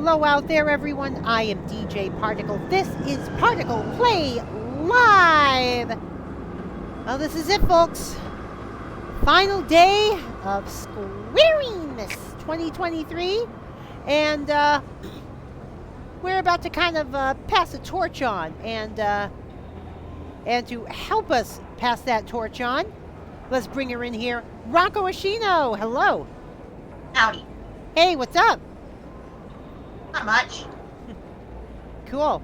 Hello out there, everyone. I am DJ Particle. This is ParticlePlay Live. Well, this is it, folks. Final day of SQUIDEREENMAS 2023. And we're about to kind of pass the torch on. And to help us pass that torch on, let's bring her in here. RankoHos, hello. Howdy. Hey, what's up? Not much. Cool.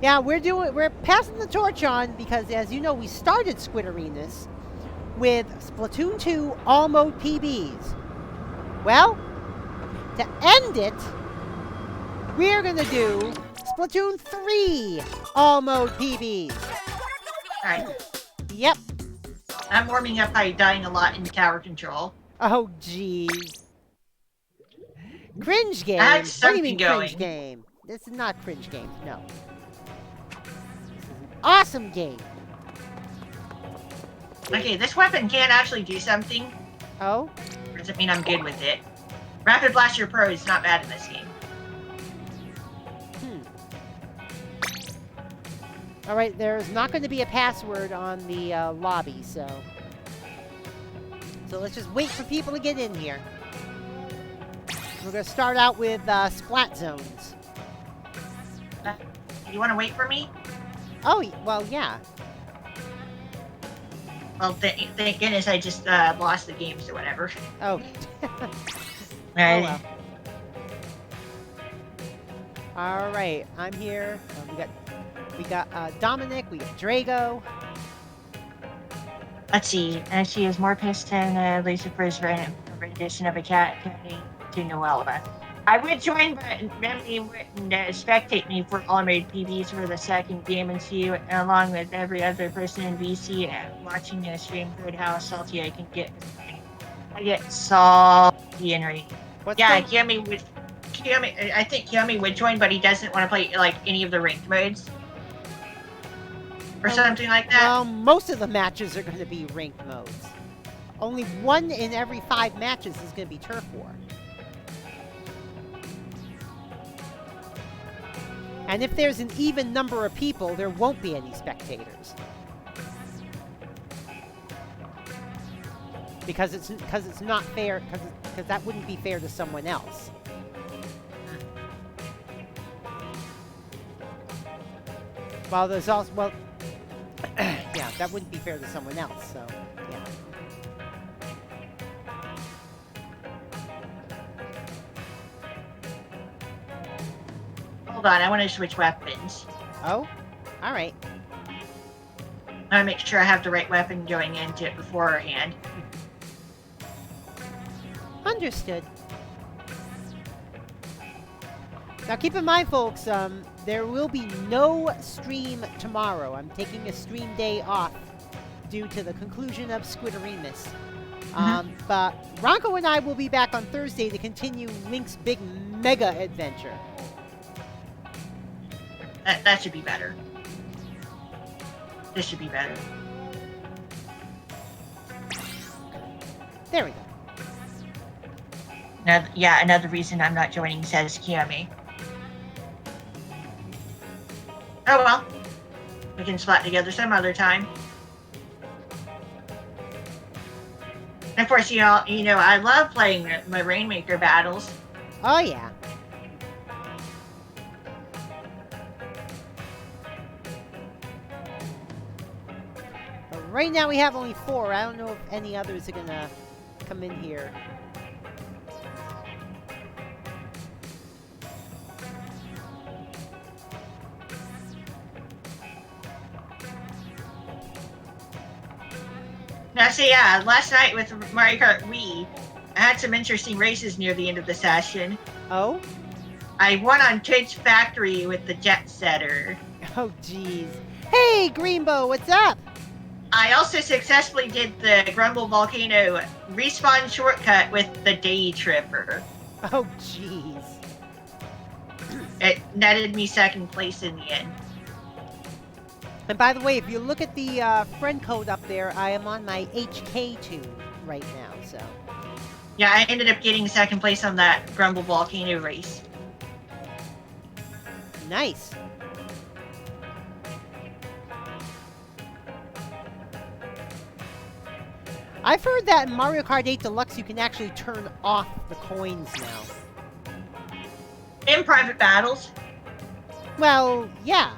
Yeah, we're passing the torch on because, as you know, we started SQUIDEREENMAS with Splatoon 2 all mode PBs. Well, to end it, we're gonna do Splatoon 3 all mode PBs. Alright. Yep. I'm warming up by dying a lot in the tower control. Oh, jeez. Cringe game. I had What do you something mean going. cringe game? This is not cringe game. No. This is an awesome game. Okay, this weapon can actually do something. Oh? Doesn't mean I'm good with it. Rapid Blaster Pro is not bad in this game. Alright, there's not going to be a password on the lobby, so let's just wait for people to get in here. We're going to start out with splat zones. You want to wait for me? Oh, well, yeah. Well, thank goodness I just lost the games or whatever. Oh. Oh, well. Alright, I'm here. We got Dominic, we got Drago. Let's see. She is more pissed than Lucifer's rendition of a cat cutting to Noella. I would join, but Remedy wouldn't spectate me for all made PBs for the second game and see you along with every other person in VC watching the stream heard how salty I can get. I get salty and ready. Yeah, Kiyomi would. I think Kiyomi would join, but he doesn't want to play like any of the ranked modes. Or something like that. Well, most of the matches are going to be ranked modes. Only 1 in every 5 matches is going to be Turf War. And if there's an even number of people, there won't be any spectators. Because it's not fair, because that wouldn't be fair to someone else. Well, there's also, well, yeah, that wouldn't be fair to someone else, so, yeah. Hold on, I want to switch weapons. Oh? Alright. I want to make sure I have the right weapon going into it beforehand. Understood. Now keep in mind, folks, there will be no stream tomorrow. I'm taking a stream day off due to the conclusion of SQUIDEREENMAS. But Ranko and I will be back on Thursday to continue Link's big mega adventure. That should be better. This should be better. There we go. Now, yeah, another reason I'm not joining says Kiyomi. Oh well. We can splat together some other time. And of course, you know, I love playing my Rainmaker battles. Oh, yeah. But right now we have only 4. I don't know if any others are gonna come in here. Now, see, yeah, last night with Mario Kart Wii, I had some interesting races near the end of the session. Oh? I won on Twitch Factory with the Jet Setter. Oh, jeez. Hey, Greenbow, what's up? I also successfully did the Grumble Volcano respawn shortcut with the Day Tripper. Oh, jeez. It netted me second place in the end. And by the way, if you look at the friend code up there, I am on my HK2 right now, so. Yeah, I ended up getting second place on that Grumble Volcano race. Nice. I've heard that in Mario Kart 8 Deluxe you can actually turn off the coins now. In private battles, Well, yeah.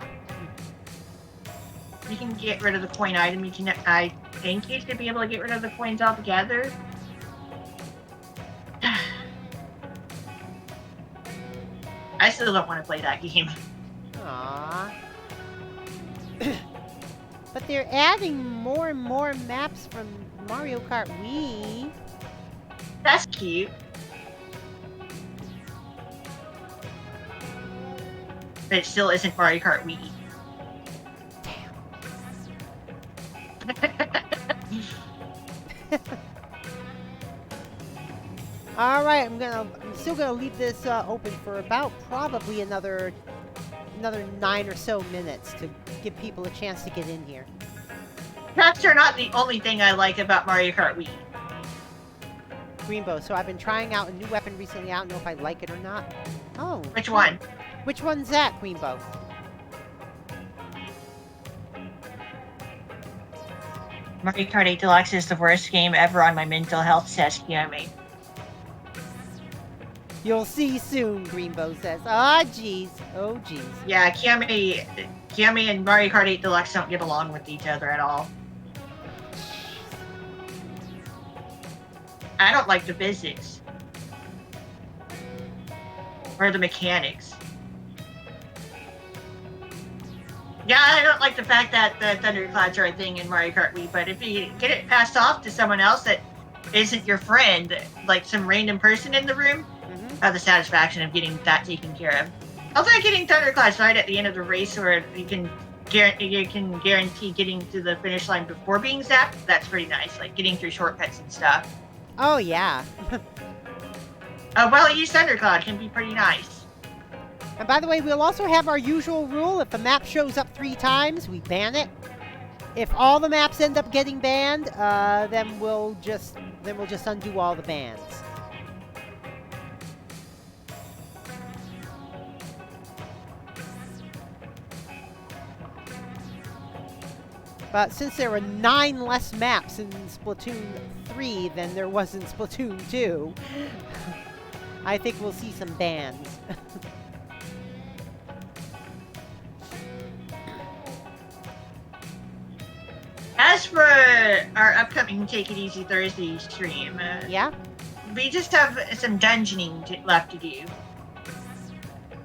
you can get rid of the coin item. You can, I think you should be able to get rid of the coins altogether. I still don't want to play that game. Aww. But they're adding more and more maps from Mario Kart Wii. That's cute. But it still isn't Mario Kart Wii. All right, I'm still gonna leave this open for about probably another 9 or so minutes to give people a chance to get in here. Traps are not the only thing I like about Mario Kart Wii. Greenbow, so I've been trying out a new weapon recently. I don't know if I like it or not. Oh. Which one? Which one's that, Greenbow? Mario Kart 8 Deluxe is the worst game ever on my mental health test, Kiyomi. You'll see soon, Greenbow says. Ah, jeez. Oh, jeez. Yeah, Kiyomi and Mario Kart 8 Deluxe don't get along with each other at all. I don't like the physics. Or the mechanics. Yeah, I don't like the fact that the thunderclouds are a thing in Mario Kart Wii, but if you get it passed off to someone else that isn't your friend, like some random person in the room, have the satisfaction of getting that taken care of. Also, getting thunderclouds right at the end of the race, where you can guarantee getting to the finish line before being zapped. That's pretty nice, like getting through shortcuts and stuff. Oh, yeah. Well-used thundercloud can be pretty nice. And by the way, we'll also have our usual rule. If a map shows up 3 times, we ban it. If all the maps end up getting banned, then we'll just undo all the bans. But since there were 9 less maps in Splatoon 3 than there was in Splatoon 2, I think we'll see some bans. As for our upcoming Take It Easy Thursday stream, Yeah? we just have some dungeoning left to do.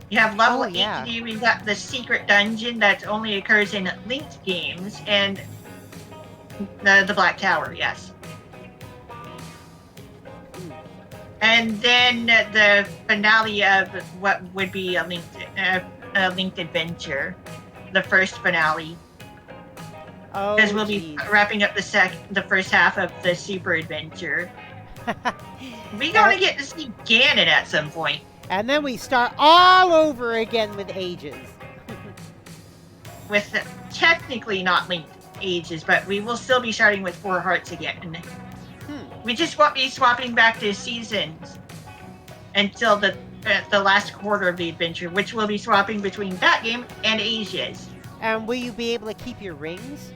You have level 8 to do. We've got the secret dungeon that only occurs in linked games, and the Black Tower, yes. And then the finale of what would be a linked adventure, the first finale. Oh, because we'll be wrapping up the first half of the Super Adventure. We're gonna get to see Ganon at some point. And then we start all over again with ages. With technically not linked ages, but we will still be starting with 4 hearts again. We just won't be swapping back to seasons until the last quarter of the adventure, which will be swapping between that game and ages. And will you be able to keep your rings?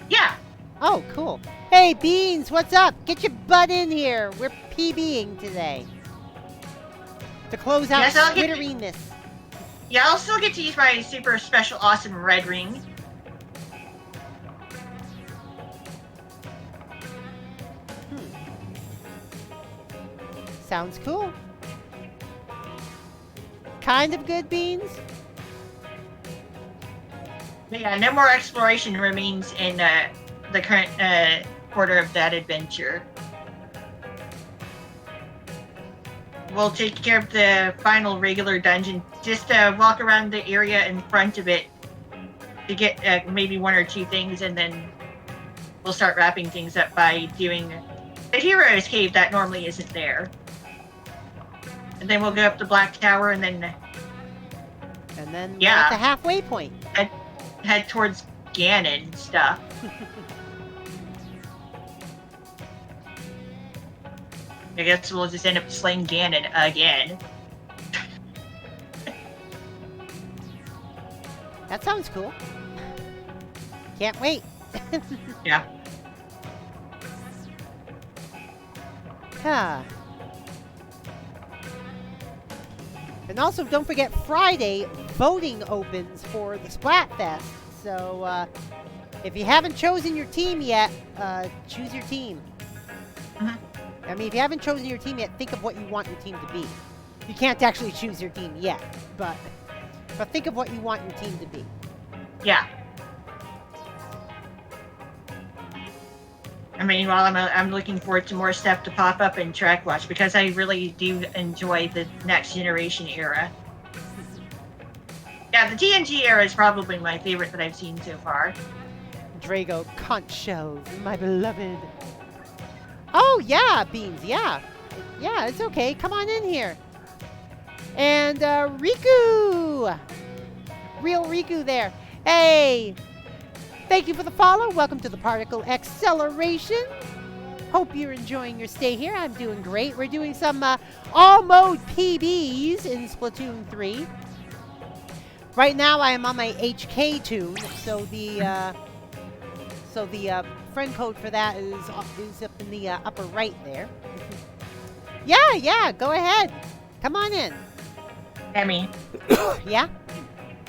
Yeah. Oh, cool. Hey, Beans, what's up? Get your butt in here. We're PBing today. To close out SQUIDEREENMAS. Yeah, I'll still get to use my super special awesome red ring. Sounds cool. Kind of good, Beans? Yeah, no more exploration remains in the current quarter of that adventure. We'll take care of the final regular dungeon. Just walk around the area in front of it to get maybe 1 or 2 things, and then we'll start wrapping things up by doing the Hero's Cave that normally isn't there. And then we'll go up the Black Tower, and then we're at the halfway point. Head towards Ganon stuff. I guess we'll just end up slaying Ganon again. That sounds cool. Can't wait. Yeah. Huh. And also, don't forget, Friday, voting opens for the Splatfest. So, if you haven't chosen your team yet, choose your team. Mhm. I mean, if you haven't chosen your team yet, think of what you want your team to be. You can't actually choose your team yet, but think of what you want your team to be. Yeah. I mean, while I'm looking forward to more stuff to pop up in Track Watch because I really do enjoy the next generation era. Yeah, the TNG era is probably my favorite that I've seen so far. Drago, conch shells, my beloved. Oh, yeah, Beans, yeah. Yeah, it's okay. Come on in here. And, Riku! Real Riku there. Hey! Thank you for the follow. Welcome to the Particle Acceleration. Hope you're enjoying your stay here. I'm doing great. We're doing some all-mode PBs in Splatoon 3. Right now, I am on my HK tune, so the friend code for that is up in the upper right there. Yeah, go ahead. Come on in. Emmy. Yeah?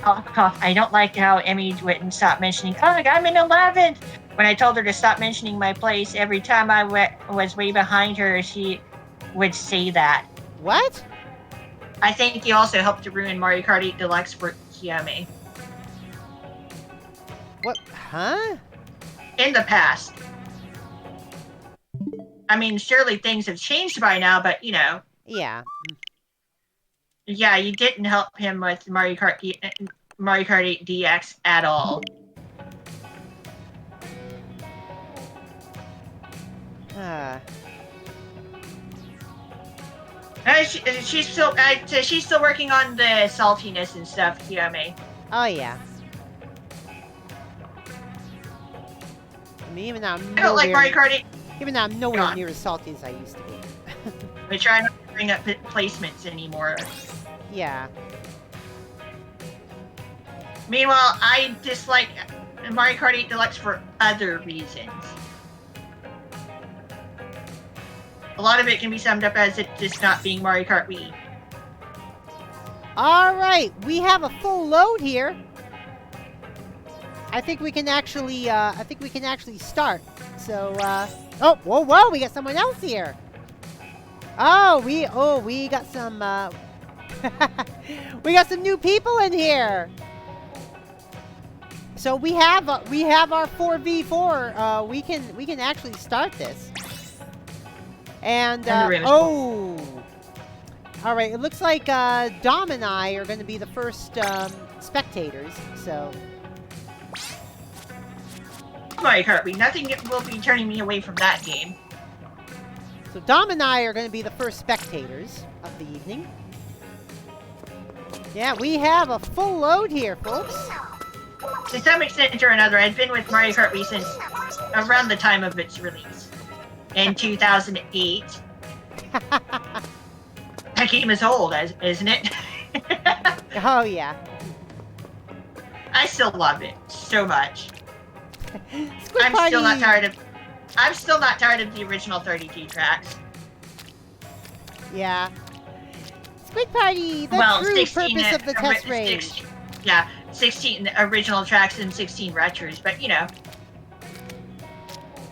Oh, I don't like how Emmy wouldn't stop mentioning, oh, I'm in 11th. When I told her to stop mentioning my place, every time I was way behind her, she would say that. What? I think you also helped to ruin Mario Kart 8 Deluxe for Kiyomi. What? Huh? In the past. I mean, surely things have changed by now, but, you know. Yeah. Yeah, you didn't help him with Mario Kart 8 DX at all. She's still working on the saltiness and stuff, Kiyomi. Oh, yeah. I mean, even now, I don't like Mario Kart 8. Even now, I'm nowhere near as salty as I used to be. We try not to bring up placements anymore. Yeah. Meanwhile, I dislike Mario Kart 8 Deluxe for other reasons. A lot of it can be summed up as it just not being Mario Kart Wii. All right, we have a full load here. I think we can actually start. So, oh, whoa, we got someone else here. Oh, we got some, we got some new people in here. So we have our 4v4. We can actually start this. And oh, all right. It looks like Dom and I are going to be the first spectators. So. Mario Kart Wii. Nothing will be turning me away from that game. So Dom and I are going to be the first spectators of the evening. Yeah, we have a full load here, folks. To some extent or another, I've been with Mario Kart Wii since around the time of its release. In 2008. That game is old, isn't it? Oh, yeah. I still love it so much. I'm still not tired of the original 32 tracks. Yeah. Squid Party, the true purpose of the test range. 16 original tracks and 16 retros, but you know,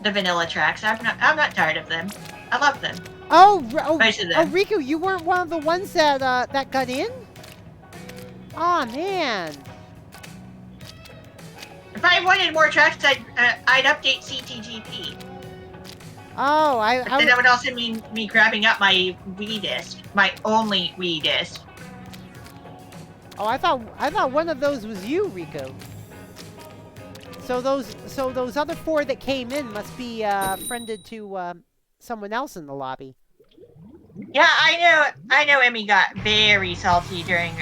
the vanilla tracks. I'm not tired of them. I love them. Most of them. Riku, you weren't one of the ones that that got in? Oh man. If I wanted more tracks, I'd update CTGP. Oh, then that would also mean me grabbing up my Wii disc, my only Wii disc. Oh, I thought one of those was you, Riku. So those other 4 that came in must be friended to someone else in the lobby. Yeah, I know. Emmy got very salty during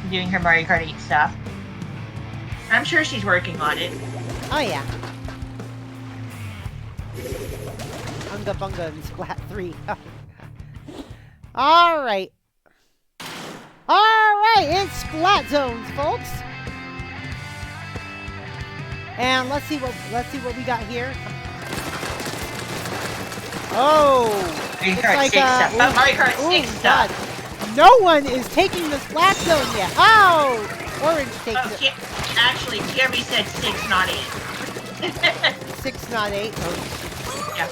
doing her Mario Kart 8 stuff. I'm sure she's working on it. Oh yeah. Unga Bunga and Splat 3. Alright. Alright, it's Splat Zones, folks. And let's see what we got here. Oh, Mario it's Kart like 6 stuff. Oh, Mario Kart 6 God. stuff. No one is taking this black zone yet. Oh, Orange takes Oh, it. actually, Jeremy said 6, not 8. 6, not 8. Oh. Yeah.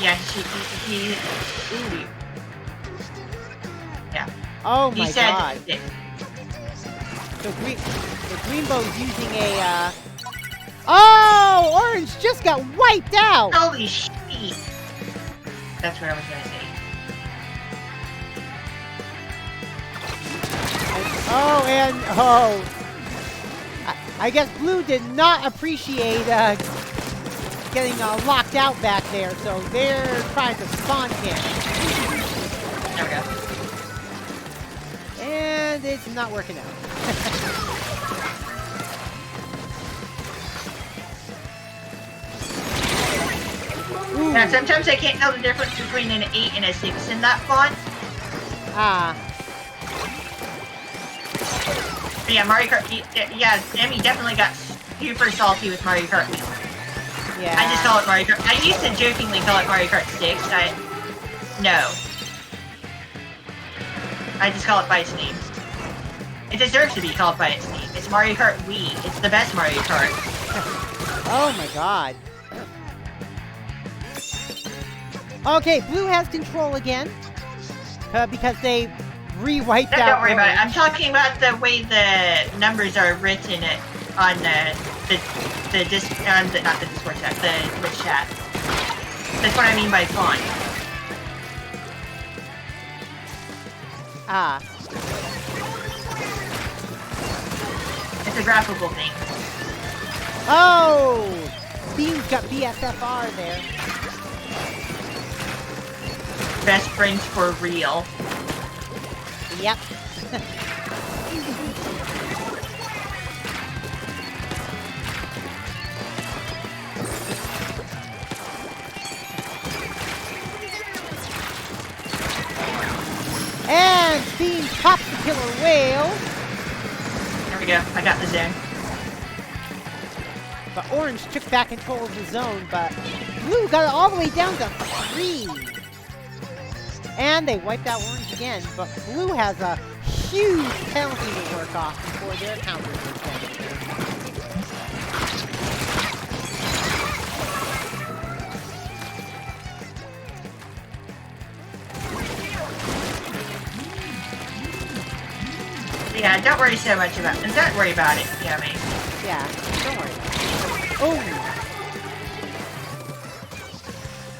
Yeah, he ooh. Yeah. Oh He my said God. 6. The Greenbow's using a. Oh, Orange just got wiped out. Holy shit. That's what I was gonna say. Oh, and I guess Blue did not appreciate getting locked out back there, so they're trying to spawn camp. There we go. And it's not working out. Now, sometimes I can't tell the difference between an 8 and a 6 in that font. Ah. But yeah, Mario Kart. Yeah, Emmy definitely got super salty with Mario Kart. Yeah. I just call it Mario Kart. I used to jokingly call it Mario Kart 6. No. I just call it by its name. It deserves to be called by its name. It's Mario Kart Wii. It's the best Mario Kart. Oh my God. Okay, Blue has control again. Because they re-wiped out. Don't worry about it. Orange. I'm talking about the way the numbers are written on not the Discord chat, the Twitch chat. That's what I mean by font. Ah. It's a graphical thing. Oh! Bean's got BSFR there. Best friends for real. Yep. And Bean pops the killer whale. There we go. I got the zone. But Orange took back control of the zone, but Blue got it all the way down to 3. And they wiped out Orange again, but Blue has a huge penalty to work off before their counters are finished. Yeah, don't worry so much about it. Don't worry about it, Yummy. Yeah, don't worry about it. Oh!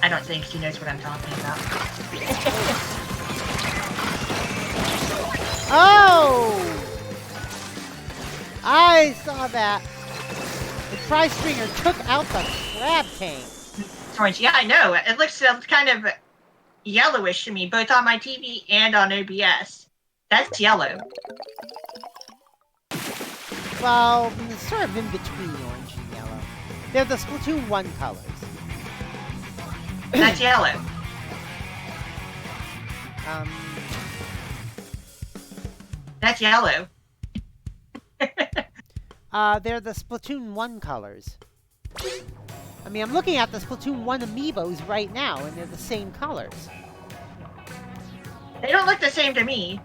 I don't think she knows what I'm talking about. Oh! I saw that. The Tri-Stringer took out the crab tank. Orange. Yeah, I know. It looks kind of yellowish to me, both on my TV and on OBS. That's yellow. Well, it's sort of in between orange and yellow. They're the Splatoon 1 colors. That's yellow. That's yellow. They're the Splatoon 1 colors. I mean, I'm looking at the Splatoon 1 amiibos right now, and they're the same colors. They don't look the same to me.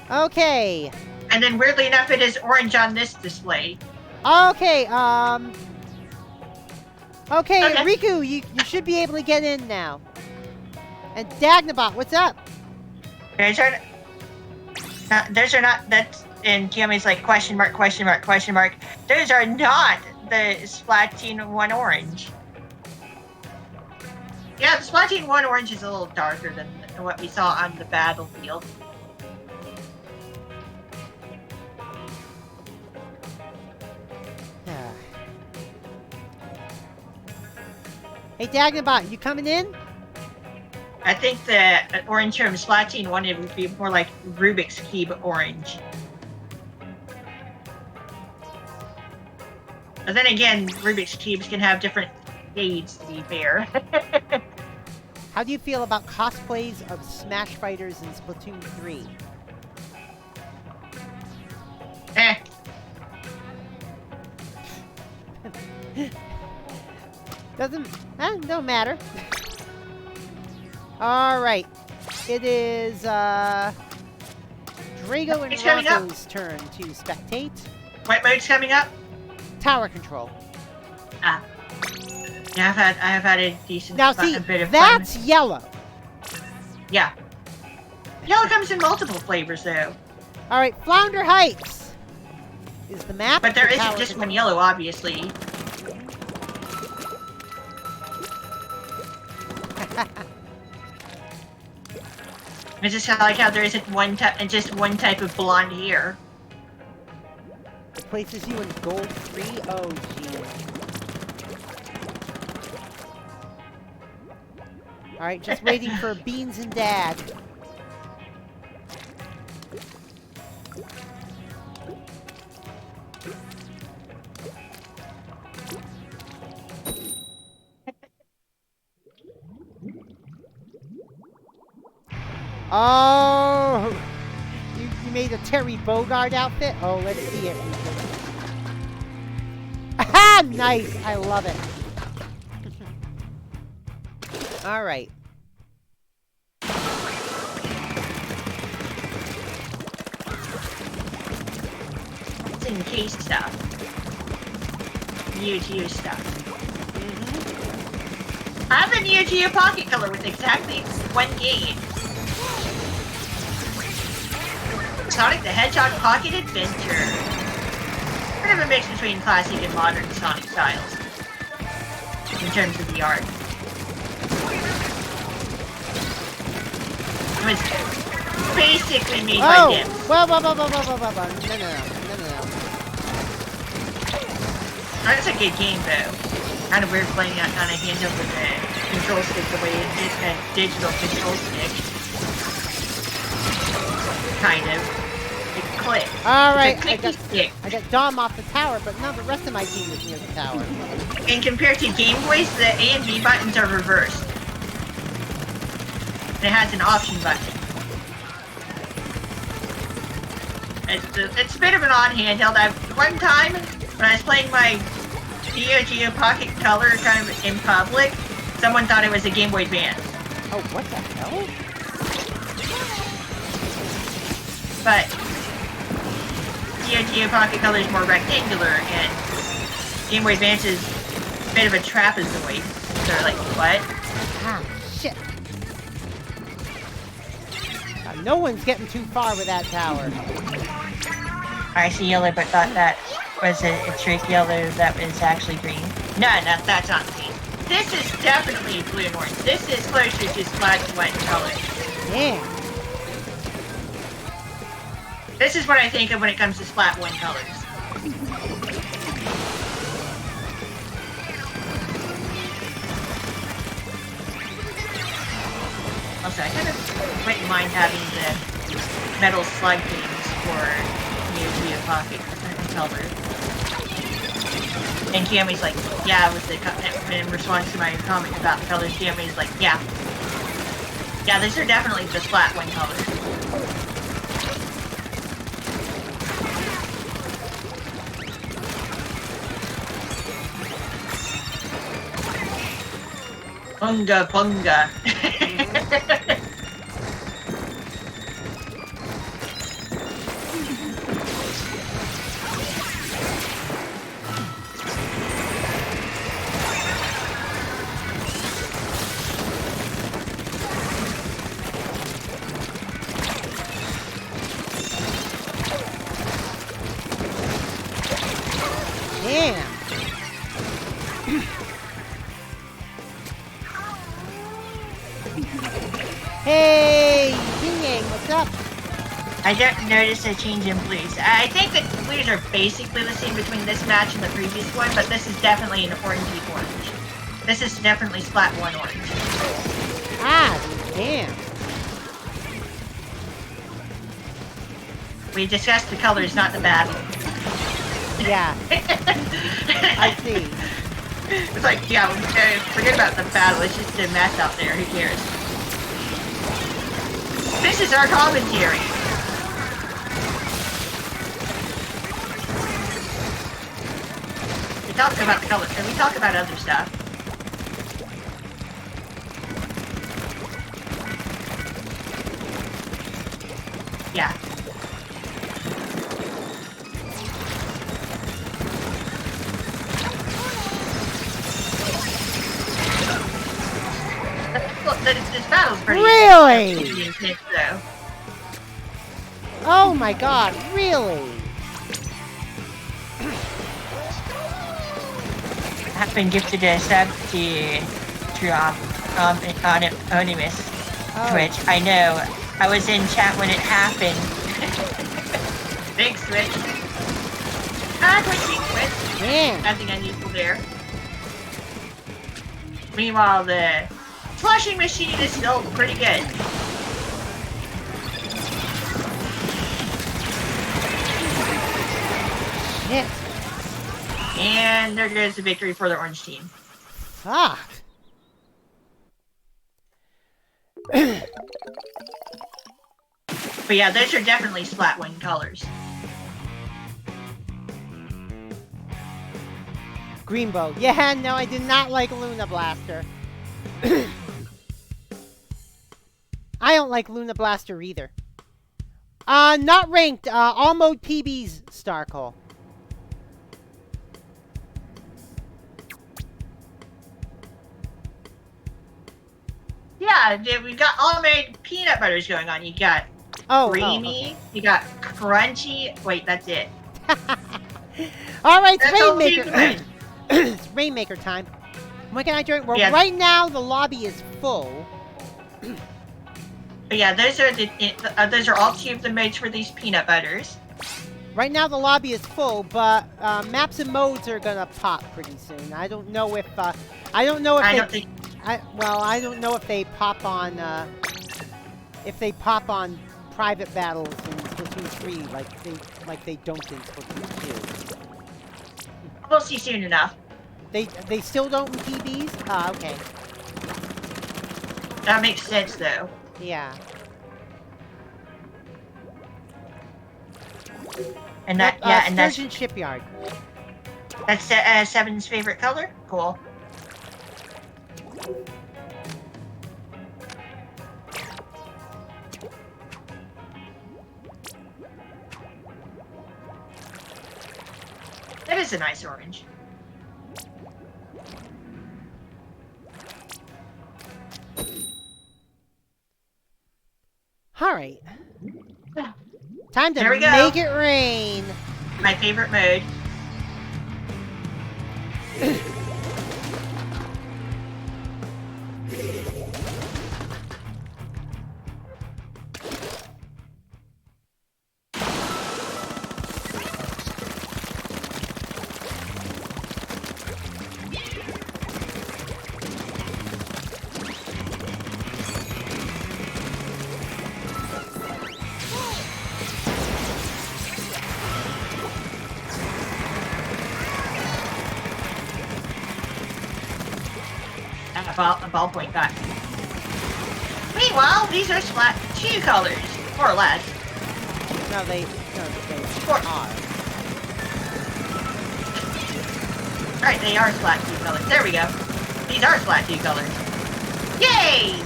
Okay. And then weirdly enough, it is orange on this display. Okay, Okay, Okay. Riku, you should be able to get in now. And Dagnabot, what's up? Those are not, that's, and Kiyomi's like, question mark, question mark, question mark. Those are not the Splatoon 1 orange. Yeah, the Splatoon 1 orange is a little darker than what we saw on the battlefield. Hey, Dagnabot, you coming in? I think the orange from Splatoon 1 it would be more like Rubik's Cube orange. But then again, Rubik's Cubes can have different shades, to be fair. How do you feel about cosplays of Smash Fighters in Splatoon 3? Eh. Don't matter. Alright. It is, Drago and It's coming up. Ranko's turn to spectate. What mode's coming up? Tower control. Ah. Yeah, I have had a decent Now see, a bit of that's fun. yellow. Yeah. Yellow comes in multiple flavors, though. Alright, Flounder Heights is the map. But there for isn't tower just control. one yellow, obviously. It's just like how there isn't just one type of blonde hair. It places you in gold 3. Oh, geez. Alright, just waiting for Beans and Dad. Oh! You made a Terry Bogard outfit? Oh, let's see it. Aha! Nice! I love it. Alright. It's in case stuff. Neo Geo stuff. I have a Neo Geo Pocket Color with exactly one game. Sonic the Hedgehog Pocket Adventure. Kind of a mix between classic and modern Sonic styles. In terms of the art. It was basically made by Oh! Dips. Whoa. No. It's a good game though. Kind of weird playing that on a handheld with a control stick the way it is a digital control stick. Kind of. It clicks. Alright, It's a clicky stick. I got Dom off the tower, but now the rest of my team is near the tower. And compared to Game Boys, the A and B buttons are reversed. And it has an option button. It's a bit of an odd handheld. One time, when I was playing my Neo Geo Pocket Color kind of in public, someone thought it was a Game Boy Advance. Oh, what the hell? But Neo Geo Pocket Color is more rectangular, and Game Boy Advance is a bit of a trapezoid. So they're like, what? Ah, shit. No one's getting too far with that tower. I see yellow, but thought that was a trick yellow that was actually green. No, that's not green. This is definitely blue and orange. This is closer to Splatoon color. Damn. This is what I think of when it comes to Splatoon colors. Also, I kind of wouldn't mind having the metal slug things for Neo Geo Pocket color. And Kiami's like, yeah, with the in response to my comment about the colors, Kiami's like, yeah. Yeah, these are definitely the Splatoon colors. Bunga bunga. Damn. Hey, Yin Yang, what's up? I don't notice a change in blues. I think that the blues are basically the same between this match and the previous one, but this is definitely an orangey orange. This is definitely Splatoon orange. Ah, damn. We discussed the colors, not the battle. Yeah, I see. It's like, yeah, forget about the battle. It's just a mess out there. Who cares? This is our commentary. We talk about the colors, and we talk about other stuff. Yeah. This battle's pretty Really? intense, though. Oh my god, really? I've been gifted a sub to Anonymous Twitch. I know. I was in chat when it happened. Thanks, Twitch. Twitch. Man. Nothing unusual there. Meanwhile, the flushing machine is still pretty good. Shit. And there goes the victory for the orange team. Fuck. But yeah, those are definitely Splat1 colors. Greenbow. Yeah, no, I did not like Luna Blaster. I don't like Luna Blaster either. Not ranked. All mode PB's Star Call. Yeah, we've got all made peanut butters going on. You got creamy, okay. you got crunchy. Wait, that's it. All right, That's it's all Rainmaker. It's Rainmaker time. When can I join? Well, Yeah. right now the lobby is full. But yeah, those are all two of the modes for these peanut butters. Right now the lobby is full, but maps and modes are gonna pop pretty soon. I don't know if I don't know if they pop on private battles in Splatoon 3 like they don't in Splatoon 2. We'll see soon enough. They still don't in PBs? Ah, okay. That makes sense though. Yeah. And that, Yep, and that's Sturgeon Shipyard. Seven's favorite color. Cool. That is a nice orange. All right. Time to There we go. make it rain. My favorite mode. A ballpoint got. Meanwhile, these are Splat2 colors, more or less. No, they Four. are. Right, they are Splat2 colors. There we go. These are Splat2 colors. Yay!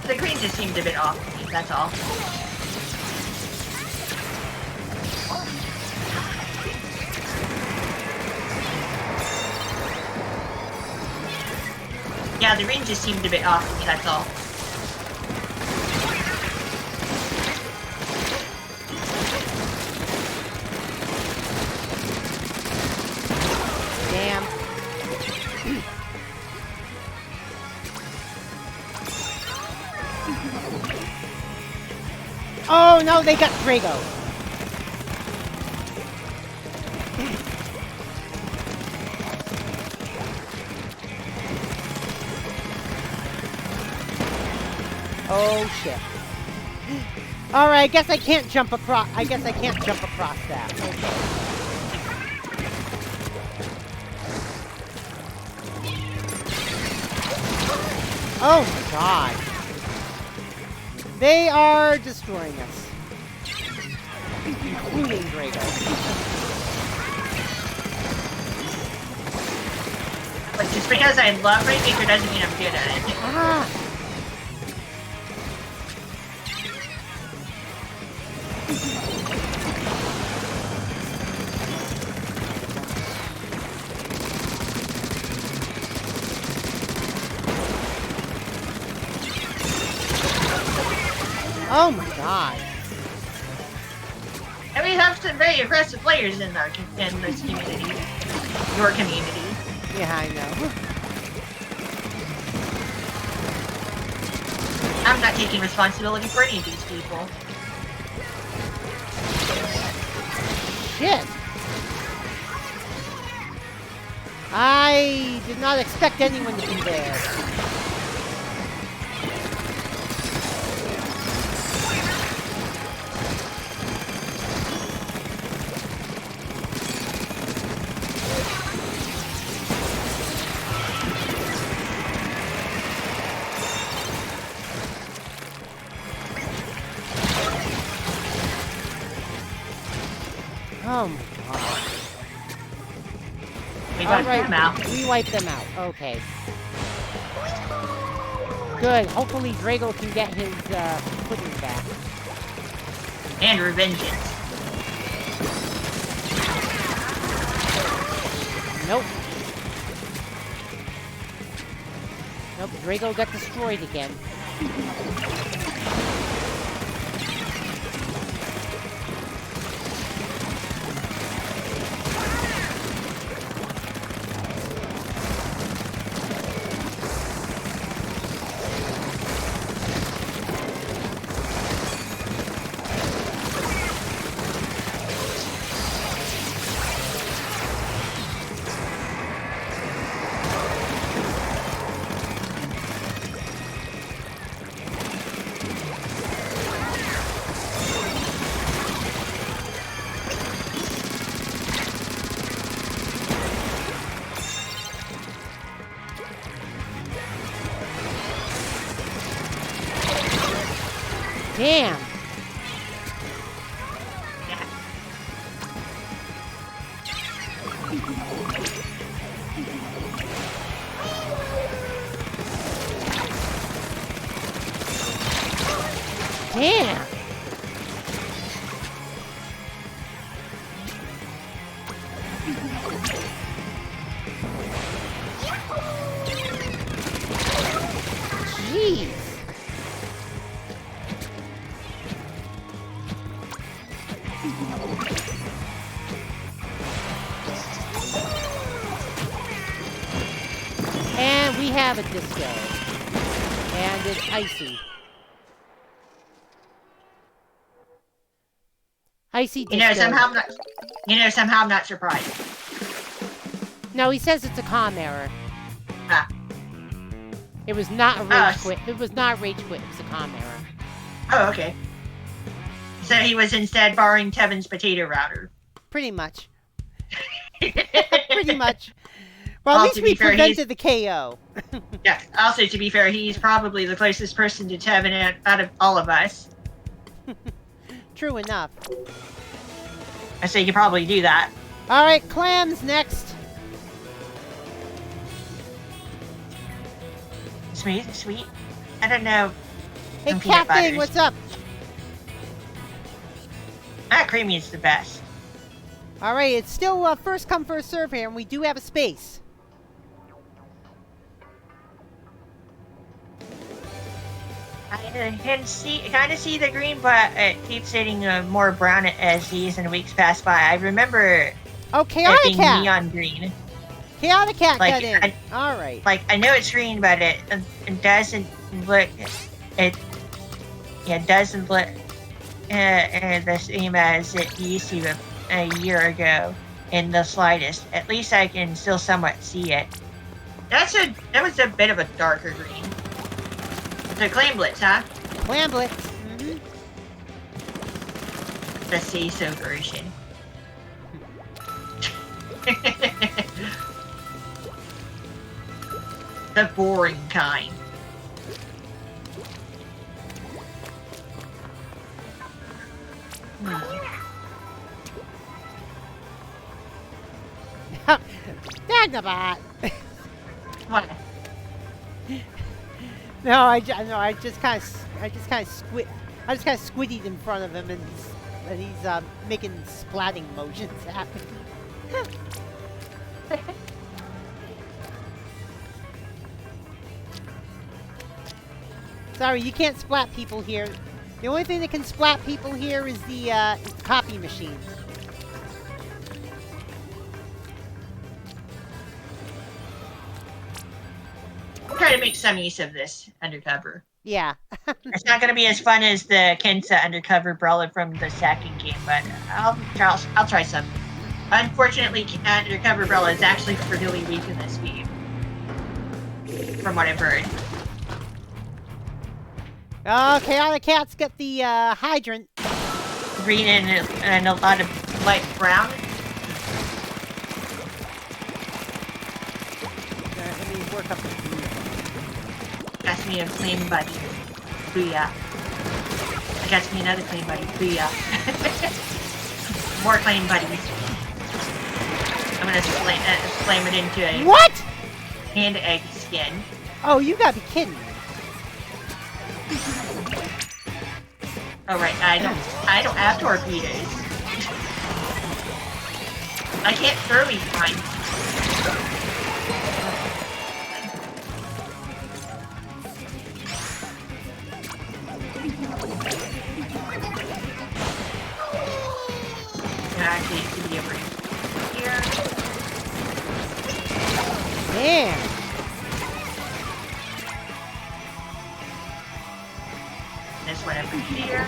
The green just seemed a bit off, that's all. Yeah, the green just seemed a bit off, that's all. Damn. Oh no, they got Drago. Oh shit. Alright, I guess I can't jump across that. Okay. Oh my god. They are destroying us. Including Drago. But just because I love Rainmaker doesn't mean I'm good at it. Ah! Oh my god. And we have some very aggressive players in this community. Your community. Yeah, I know. I'm not taking responsibility for any of these people. Shit! I did not expect anyone to be there. Oh my god. We got Alright, them out. we wiped them out. Okay. Good. Hopefully Drago can get his footing back. And revengeance. Nope. Nope, Drago got destroyed again. Damn. Damn. Jeez. And we have a disco. And it's icy. Icy disco. Somehow I'm not surprised. No, he says it's a comm error. Ah. It was not a rage quit. It was not a rage quit. It was a comm error. Oh, okay. So he was instead borrowing Tevin's potato router. Pretty much. Pretty much. Well, at Well, least to we be fair, prevented the KO. Yeah. Also, to be fair, he's probably the closest person to Tevin out of all of us. True enough. So you could probably do that. All right, clams next. Sweet, sweet. I don't know. Hey, Some peanut Cat Thing, butters. what's up? Ah, creamy is the best. All right, it's still first come, first serve here, and we do have a space. I can kind of see the green, but it keeps hitting more brown as these and weeks pass by. I remember Oh, it Chaotic being Cat. neon green. Chaotic Cat Like, got in. All right. Like, I know it's green, but it doesn't look... It doesn't look the same as it used to a year ago in the slightest. At least I can still somewhat see it. That was a bit of a darker green. So Claim Blitz, huh? Clam Blitz. Mm-hmm. The say-so version. The boring kind. Dagnabot. No, I just kind of squiddied in front of him, and he's making splatting motions at me. Sorry, you can't splat people here. The only thing that can splat people here is the copy machine. I'm trying to make some use of this undercover. Yeah. It's not going to be as fun as the Kensa undercover brawler from the second game, but I'll try some. Unfortunately, undercover brawler is actually really weak in this game, from what I've heard. Okay, all the cats got the hydrant. Green and a lot of light brown. Let me work up the blue. Got me a clean buddy. Booyah. I got me another clean buddy. Booyah. More clean buddies. I'm gonna flame it into a What? hand egg skin. Oh, you gotta be kidding me. Oh right, I don't have torpedoes. I can't throw me mine. Actually, it could be over here. Damn. This one over here.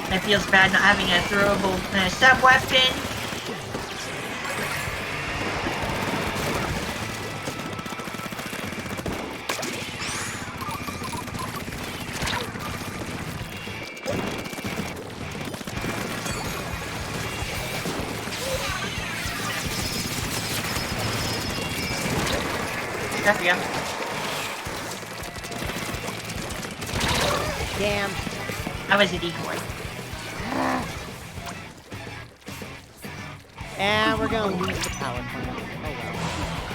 It feels bad not having a throwable sub-weapon. There we go. Damn. I was a decoy. And we're gonna lose the power plant.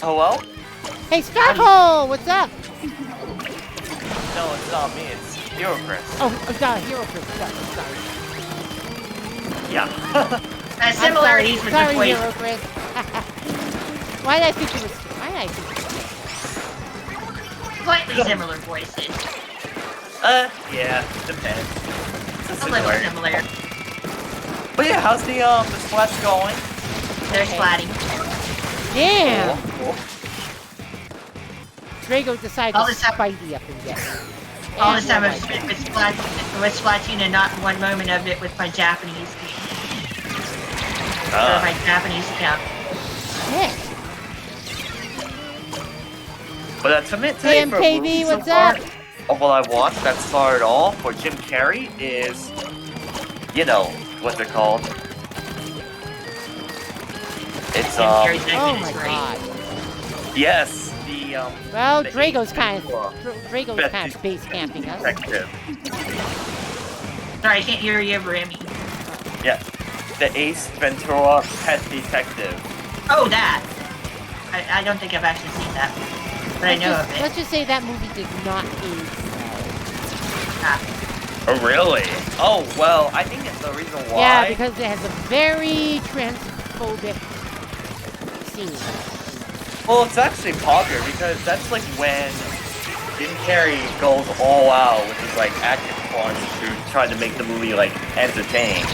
Oh well. Damn. Hello? Hey, Starhole, what's up? No, it's not me. It's Hero Chris. Oh, Hero Chris. Sorry. Yeah. Similarities with the Sorry, voice. Hero Chris. Why did I think it was? Slightly similar voices. Yeah, depends. It's A little similar. But yeah, how's the splats going? They're splatting. Damn. Cool. Drago decided All to this time- spidey up and get it. All And this time we're I've like, spent with Splatoon and not one moment of it with my Japanese game. Or my Japanese account. yeah. But that's a today Hey, for MKV, movies what's so far. up? Of what I watched that started off for Jim Carrey is, you know, what they're called. It's Jim Carrey's Oh segment my is great. god. yes, the Well, the Drago's kind Well, of base camping us. detective. Sorry, I can't hear you over Emmy. Yeah, the Ace Ventura Pet Detective. Oh, that. I don't think I've actually seen that, but I know of it. Let's just say that movie did not age Ah. Oh really? Oh well, I think it's the reason why. well. Yeah, because it has a very transphobic scene. Well, it's actually popular because that's like when Jim Carrey goes all out with his like action punch to try to make the movie like entertaining,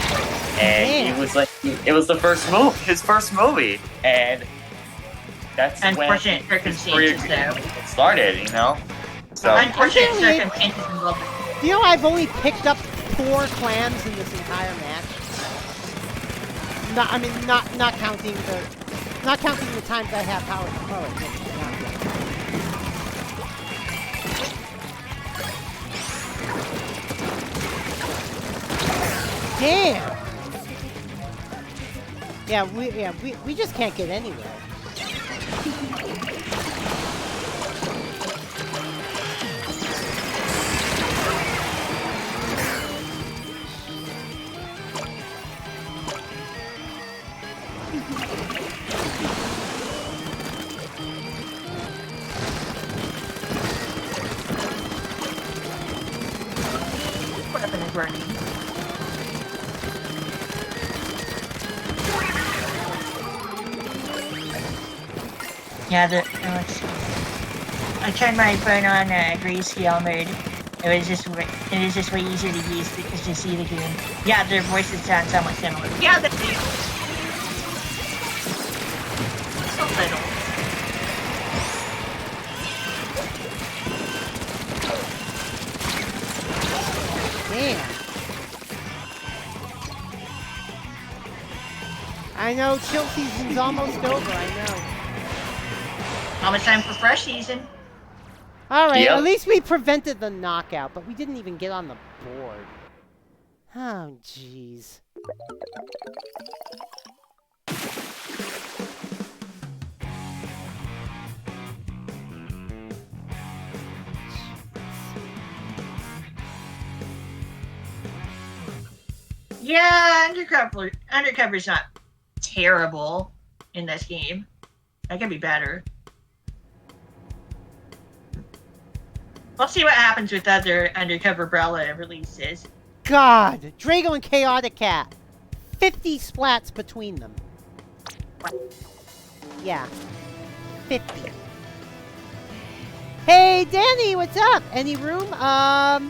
and Yeah. he was like, it was the first movie, his first movie, and that's Unfortunate when circumstances, though. it started, you know. So Unfortunate Apparently- circumstances involved. Do you know I've only picked up 4 clams in this entire match? Not counting the times I have power. Oh, damn. we just can't get anywhere. Weapon is working. Yeah, let's see. I turned my phone on grayscale mode. It is just way easier to use because to see the game. Yeah, their voices sound somewhat similar. Yeah, they do. Just a little. Man. I know chill season's almost over, I know. Almost time for fresh season. Alright, Yep. at least we prevented the knockout, but we didn't even get on the board. Oh, jeez. Yeah, Undercover's not terrible in this game. That could be better. We'll see what happens with other Undercover Umbrella releases. God! Drago and Chaotic Cat. 50 splats between them. Yeah. 50. Hey, Danny, what's up? Any room? Not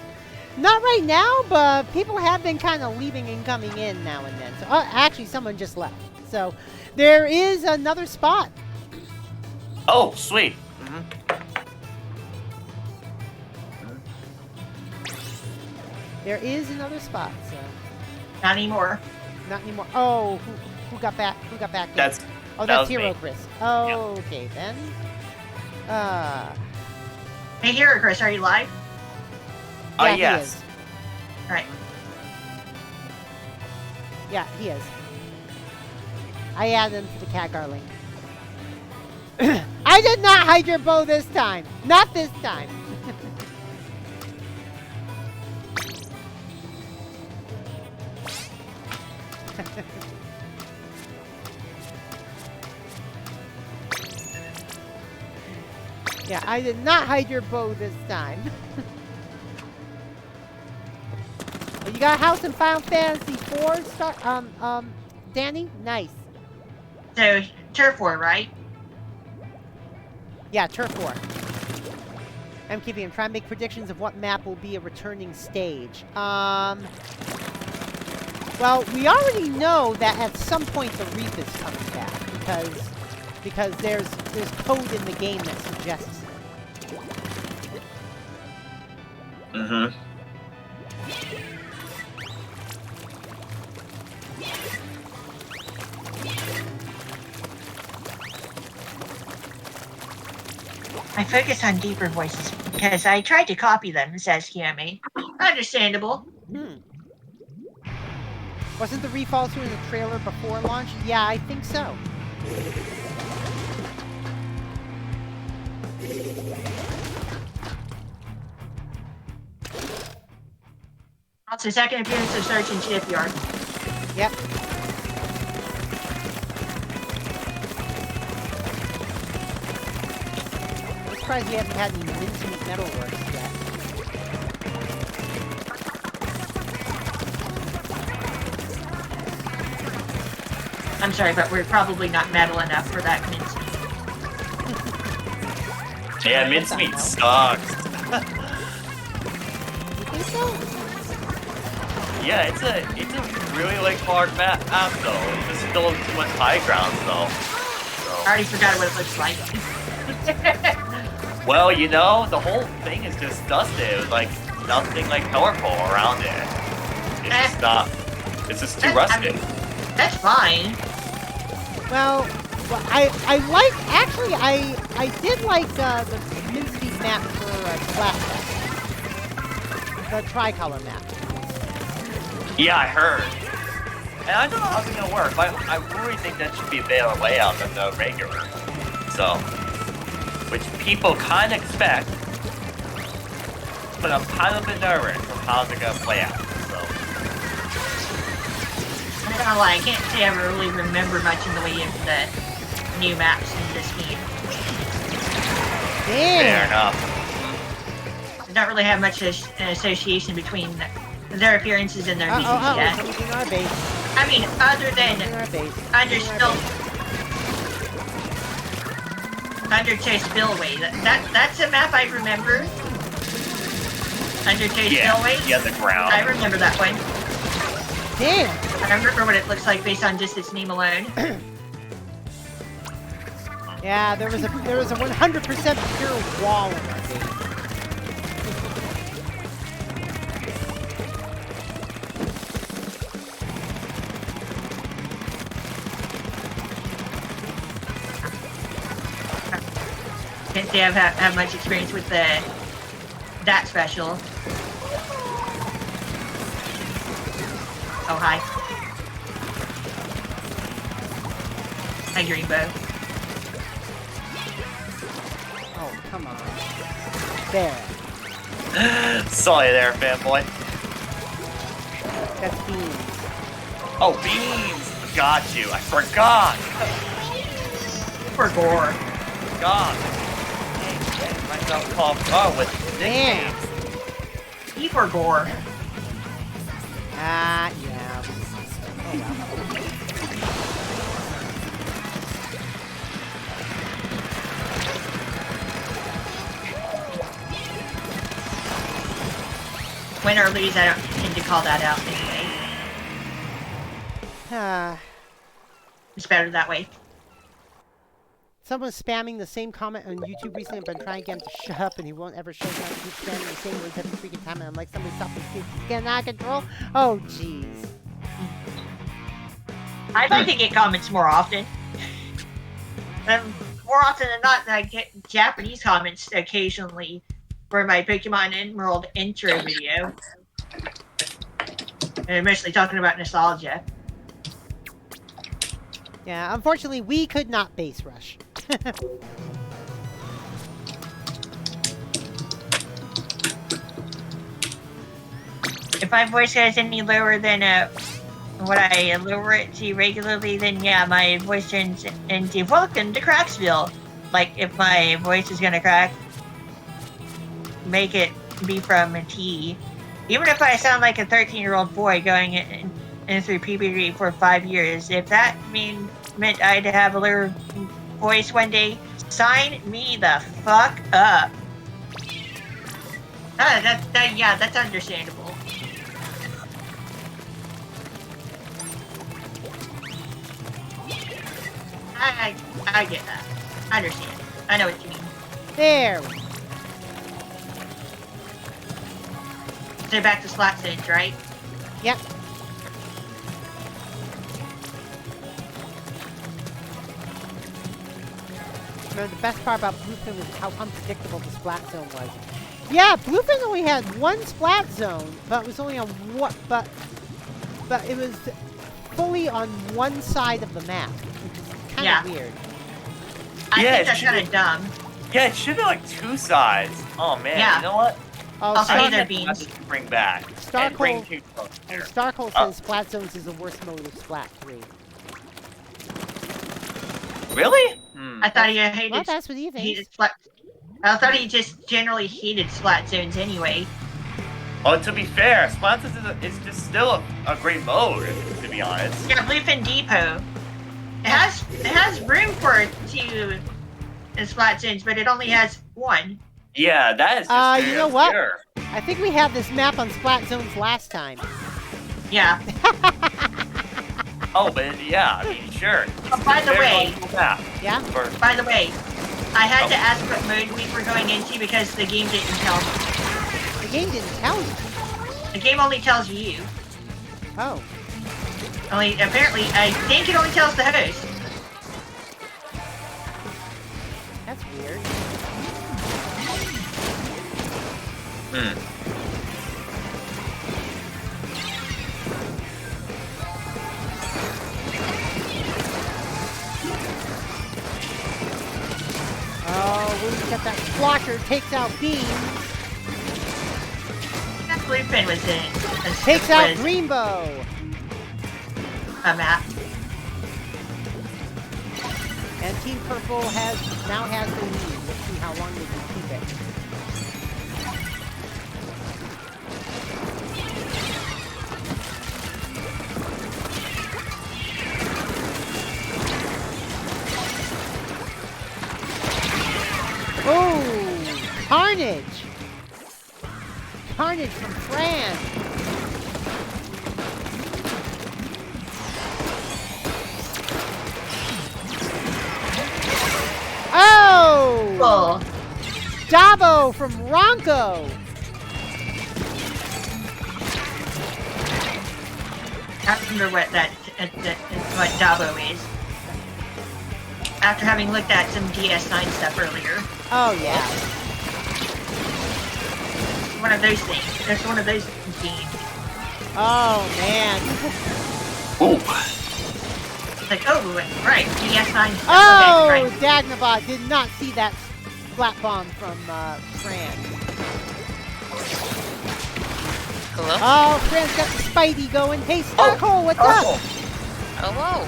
right now, but people have been kind of leaving and coming in now and then. So, actually, someone just left. So, there is another spot. Oh, sweet. There is another spot, so... Not anymore. Not anymore. Oh, who got back? Who got back in? That's Oh, that that's was Hero me. Chris. Oh, okay, then. Hey, Hero Chris, are you live? Yeah, he yes. is. Alright. Yeah, he is. I added him to the cat garling. I did not hide your bow this time. Not this time. Yeah, I did not hide your bow this time. You got a house in Final Fantasy 4, Danny? Nice. So, Turf War, right? Yeah, Turf War. I'm trying to make predictions of what map will be a returning stage. Well, we already know that at some point the Reef is coming back because there's code in the game that suggests it. Mm-hmm. I focus on deeper voices because I tried to copy them, says Kiyomi. Understandable. Wasn't the Reef also in the trailer before launch? Yeah, I think so. Also, second appearance of Sergeant Shipyard. Yep. I'm surprised we haven't had any mincemeat metalworks yet. I'm sorry, but we're probably not metal enough for that mincemeat. Yeah, mincemeat sucks. You think so? Yeah, it's a really like hard map though. There's still too much high ground though. I already forgot what it looks like. Well, you know, the whole thing is just dusted. It was like nothing like colorful around it. It's just not. It's just too rusted. That's fine. Well, I did like the mincemeat map for Splatfest. The tricolor map. Yeah, I heard. And I don't know how it's gonna work, but I really think that should be a better layout than the regular. So, which people kind of expect, but I'm kind of a bit nervous of how they're gonna play out. So, I'm not gonna lie, I can't say I really remember much in the way of the new maps in this game. fair Damn. enough. I don't really have much an association between their appearances and their music yet. Somebody's in our base. I mean, other than In our base. Undertow Spillway. That's a map I remember. Undertow Spillway. Yeah, the ground. I remember that one. Damn. I remember what it looks like based on just its name alone. Yeah, there was a 100% pure wall in our base. Can't say I've have much experience with that special. Oh, hi. Hi, Greenbow. Oh, come on. There. Saw you there, fanboy. That's beans. Oh, beans! Got you. I forgot. For gore. God. Myself called with Damn. nicknames. E for gore. Ah, yeah. Oh, well. Win or lose, I don't tend to call that out anyway. It's better that way. Someone's spamming the same comment on YouTube recently. I've been trying to get him to shut up, and he won't ever shut up. He's spamming the same words every freaking time, and I'm like, somebody stop this kid. He's getting out of control. Oh, jeez. I'd like to get comments more often. More often than not, I get Japanese comments occasionally for my Pokemon Emerald intro video. And I'm mostly talking about nostalgia. Yeah, unfortunately, we could not base rush. If my voice goes any lower than what I lower it to regularly, then yeah, my voice turns into welcome to Cracksville. Like if my voice is gonna crack, make it be from a T. Even if I sound like a 13-year-old boy going in through puberty for 5 years, if that meant I'd have a little voice one day, sign me the fuck up. Yeah, that's understandable. I get that. I understand. I know what you mean. There we go. So back to Splatoon, right? Yep. No, the best part about Bluefin was how unpredictable the Splat Zone was. Yeah, Bluefin only had one Splat Zone, but it was only on what? But it was fully on one side of the map, which is kind of weird. I Yeah, think that's kind of dumb. Yeah, it should be like two sides. Oh man, Yeah. you know what? Oh, Also, Star- either beans. Bring back. Starcold- And bring two and there. Starcold says Splat Zones is the worst mode of Splat 3. Really? I thought he hated, Well, that's what he hated thinks. Splat. I thought he just generally hated Splat Zones anyway. Well, to be fair, Splatoon is just still a great mode, to be honest. Yeah, Bluefin Depot. It has room for 2 Splat Zones, but it only has 1. Yeah, that is just You know what? obscure. I think we had this map on Splat Zones last time. Yeah. Oh, but yeah, I mean, sure. Oh, by the way, Yeah? by the way, I had to ask what mode we were going into because the game didn't tell me. The game didn't tell you. The game only tells you. Oh. Apparently, I think it only tells the host. That's weird. That Splotcher takes out Beans. That blueprint was in. Takes out Greenbow. A map. And Team Purple now has the lead. Let's see how long they can keep it. Oh, Carnage! Carnage from France. Oh! Oh. Dabo from Ranko. I remember what what Dabo is. After having looked at some DS9 stuff earlier. Oh yeah. One of those things. There's one of those games. Oh man. Ooh. Like, oh, right, DS9 stuff. Oh, Okay, right. Dagnabot did not see that flat bomb from Fran. Hello? Oh, Fran's got the Spidey going. Hey, Starhole, what's up? Hello?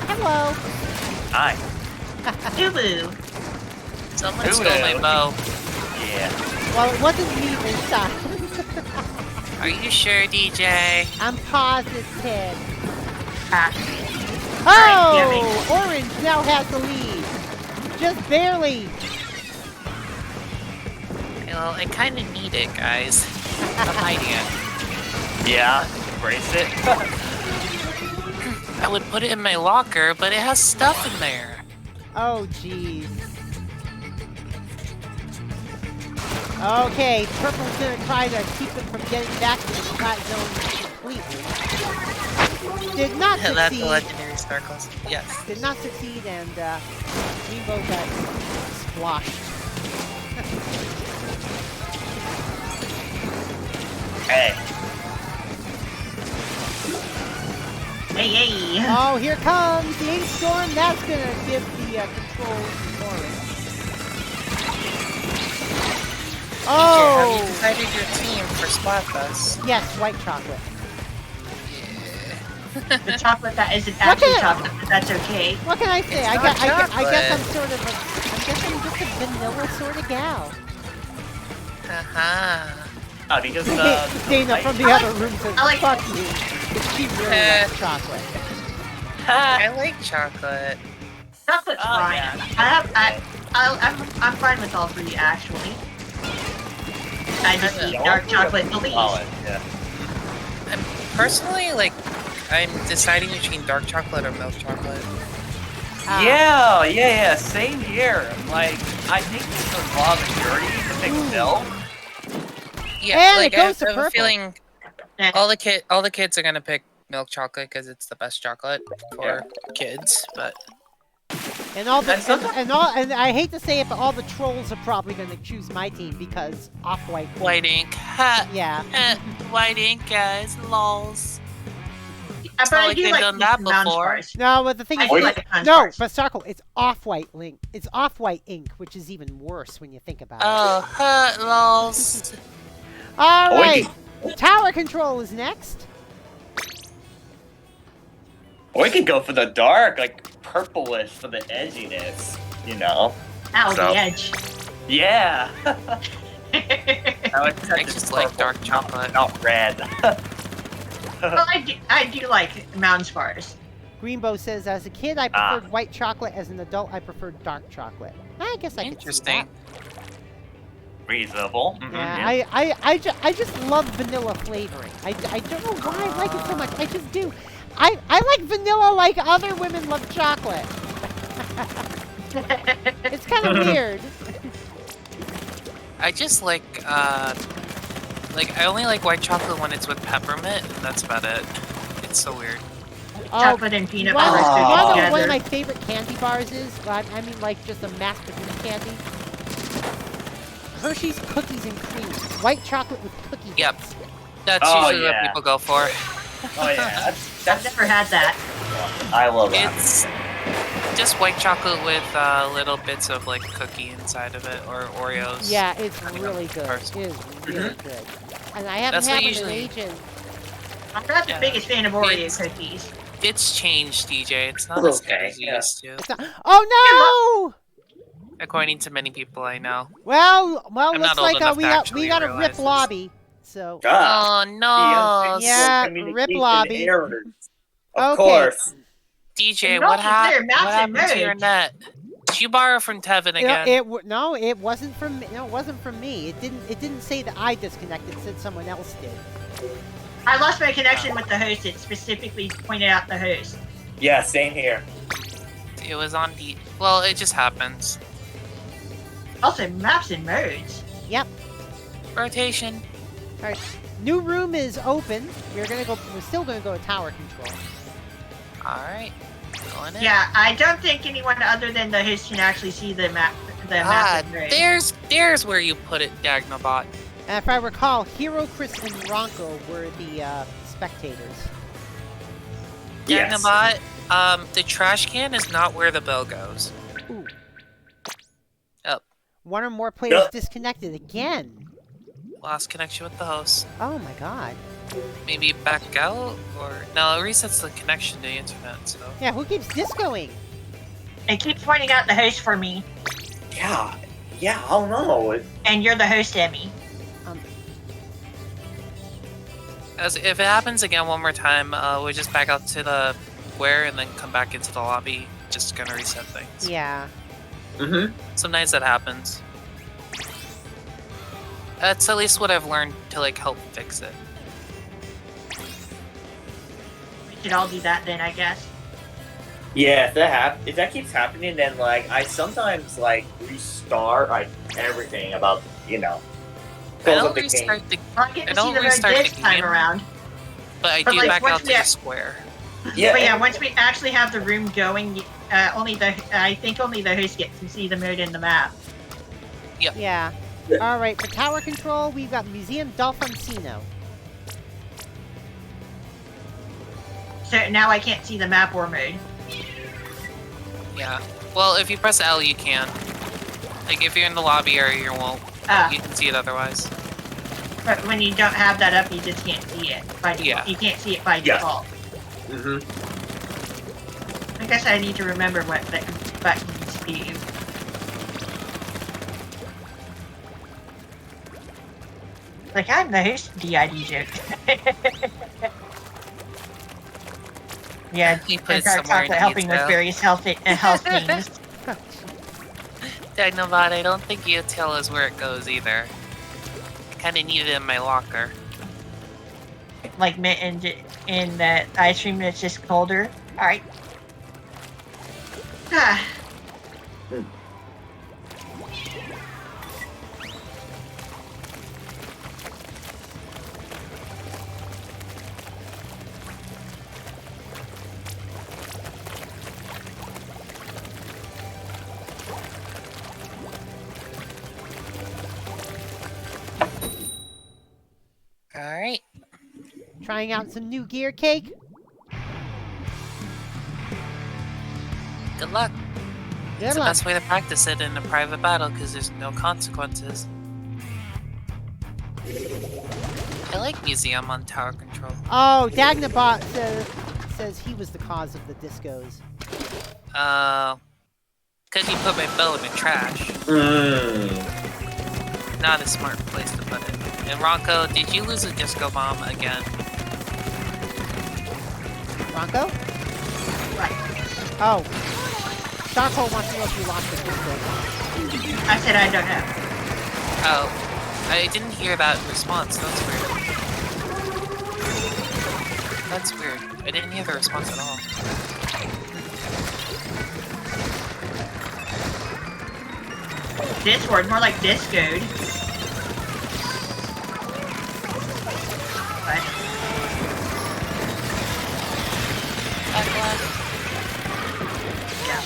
Hello. Hi. Tubu. Someone Who stole my knows? bow. Yeah. Well, it wasn't me this time. Are you sure, DJ? I'm positive. Ah, Oh, Orange now has the lead. Just barely. Well, I kind of need it, guys. I'm hiding it. Yeah. Embrace it. I would put it in my locker, but it has stuff in there. Oh, jeez. Okay, Purple's gonna try to keep them from getting back to the flat zone completely. Did not That's the succeed. legendary circles. Yes. Did not succeed, and Rainbow got squashed. Hey. hey. Oh, here comes the Ink Storm. That's gonna give the controls to Orange. DJ, have you Oh, decided your team for Splatfest? yes, white chocolate. The chocolate that isn't actually chocolate, but that's okay. What can I say? It's I not guess I'm chocolate. sort of I guess I'm just a vanilla sort of gal. Haha. Because Dana from the other room says, I like- "Fuck you." But she really likes chocolate. I like chocolate. Chocolate's Oh, fine. yeah. I'm fine with all three actually. I just eat Yeah, dark chocolate the least. Solid. Yeah. I'm personally, like, I'm deciding between dark chocolate or milk chocolate. Yeah. Same here. Like, I think it's a raw majority to pick milk. Yeah, And like, it goes to I have a purple. feeling Eh. all the kids are gonna pick milk chocolate because it's the best chocolate for kids. But And all the And sometimes- and I hate to say it, but all the trolls are probably going to choose my team because off-white. white ink, ha, Yeah. white ink, guys, lols. But not I like do they've like done these that mounds before. bars. No, but the thing I is, do like the mounds no, bars. but Starkle, it's off-white link. It's off-white ink, which is even worse when you think about it. Oh, ha, lols. All Oh, right, tower control is next. Or we could go for the dark, like purplish for the edginess, you know? Ow, So- the edge. Yeah. I just like dark chocolate. Not red. Well, I do like mounds bars. Greenbow says, as a kid, I preferred white chocolate. As an adult, I preferred dark chocolate. I guess I could see Interesting. Reasonable. that. Mhm, Yeah, I just love vanilla flavoring. I don't know why I like it so much. I just do. I like vanilla like other women love chocolate. It's kind of weird. I just like I only like white chocolate when it's with peppermint, and that's about it. It's so weird. Chocolate and peanut One, butter one of together. my favorite candy bars is, I mean like just a mass produced candy. Hershey's Cookies and Cream. White chocolate with cookie Yep. bits. That's Oh, usually what yeah. people go for. Oh yeah, I've never had that. I love that. It's just white chocolate with little bits of like cookie inside of it or Oreos. Yeah, it's depending really on the good. person. It is really good. And I haven't That's what had it in usually- ages. I'm not the Yeah. biggest fan of Oreo It's- cookies. It's changed, DJ. It's not It's as good okay, as it yeah. used to, It's not, oh according to many people I know. no! Well, I'm looks not old like enough we to got actually a realize rip this. lobby. So Ah, Oh no! Yeah, communication rip lobby. errors. Of Okay. course. DJ, And what, Rocky Clear, Mouse and happened to your Merge. net? Did you borrow from Tevin again? no, it wasn't from no, it wasn't from me. It didn't say that I disconnected. It said someone else did. I lost my connection with the host. It specifically pointed out the host. Yeah, same here. It was on the. Well, it just happens. Also, maps and modes. Yep. Rotation. All right. New room is open. We're still gonna go to tower control. All right. Going in. Yeah, I don't think anyone other than the host can actually see the map. The map and modes. There's where you put it, Dagnabot. And if I recall, Hero, Chris, and Ronko were the spectators. Yes. Dagnabot, the trash can is not where the bell goes. Ooh. Up. One or more players disconnected again. Lost connection with the host. Oh my god. Maybe back out? Or. No, it resets the connection to the internet, so. Yeah, who keeps discoing? It keeps pointing out the host for me, Yeah, I don't know. and you're the host, Emmy. As if it happens again one more time, we'll just back out to the square and then come back into the lobby. Just gonna reset things. Yeah. Mm-hmm. Sometimes that happens. That's at least what I've learned to like help fix it. We should all do that then, I guess. Yeah, if that keeps happening, then like I sometimes like restart like everything about I close don't up the game. restart the, I get I to don't see the road restart this the time game. around. but I But, do like, back once out to we the have- square. Yeah, But yeah, once we actually have the room going, I think only the host gets to see the mode in the map. Yeah. All right. For tower control, we've got Museum Dolphoncino. So now I can't see the map or mode. Yeah. Well, if you press L, you can. Like if you're in the lobby area, you won't. Ah. You can see it otherwise. But when you don't have that up, you just can't see it by default. Yeah. You can't see it by Yeah. default. Mm-hmm. I guess I need to remember what the buttons do. Like, I'm the host, DID joke. Yeah, He put it dark somewhere in chocolate helping with detail. various health things. Dagnabot, I don't think you tell us where it goes either. I kinda need it in my locker. Like in the ice cream that's just colder. Alright. Ah. Alright. Trying out some new gear, Cake. Good luck. Good It's the luck. best way to practice it in a private battle because there's no consequences. I like Museum on tower control. Oh, Dagnabot says he was the cause of the discos. Because you put my bell in the trash. Not a smart place to put it. And Ronko, did you lose a disco bomb again? Ronko? Right. Oh. Starpole wants to know if you lost the disco. I said I don't know. Oh, I didn't hear that response. That's weird. That's weird. I didn't hear the response at all. Discord, more like discoed. But yeah.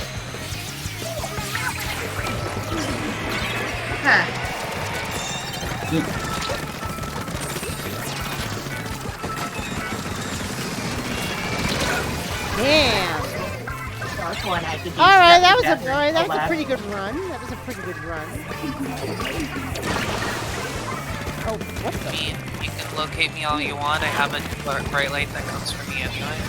Huh. Damn. one I could do. All right, that stuff was with all right. That was a collab. pretty good run. That was a pretty good run. Oh, what I the? mean, you can locate me all you want. I have a bright light that comes from me anyway.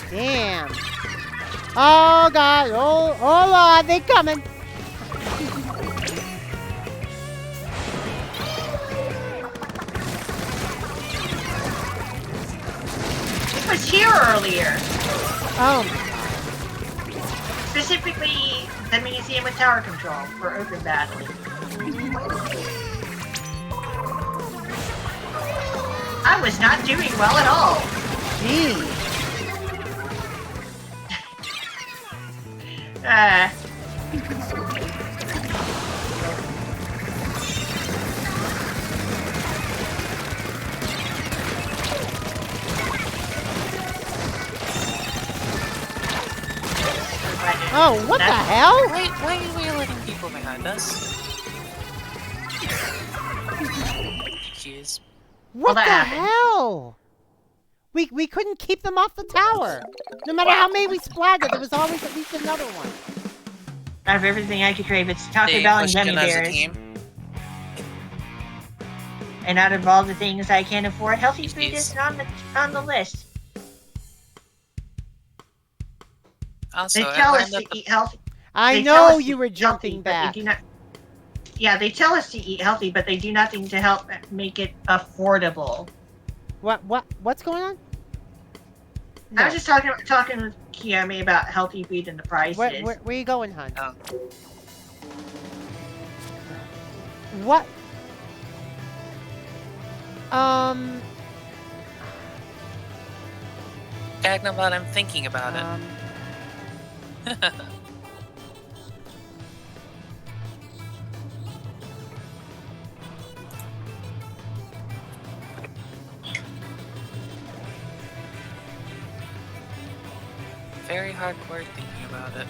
Damn. Oh God. Oh Lord, they coming. It was here earlier. Oh. Specifically, the museum with tower control for open battling. I was not doing well at all. Gee. Oh, what the hell? Why are we letting people behind us? Jeez. What the that happened. hell? We couldn't keep them off the tower. No matter how many we splattered, there was always at least another one. Out of everything I could crave, it's Taco They Bell and pushed gummy in as a bears. team. And out of all the things I can afford, healthy food Jeez. isn't on the list. Also, They I tell us learned to that the eat healthy. I They tell know us to you were eat jumping healthy, but back. they do not. Yeah, they tell us to eat healthy, but they do nothing to help make it affordable. What's going on? I was just talking with Kiyomi about healthy food and the prices. Where you going, hon? Oh. What? Talking about I'm thinking about it. Very hardcore thinking about it.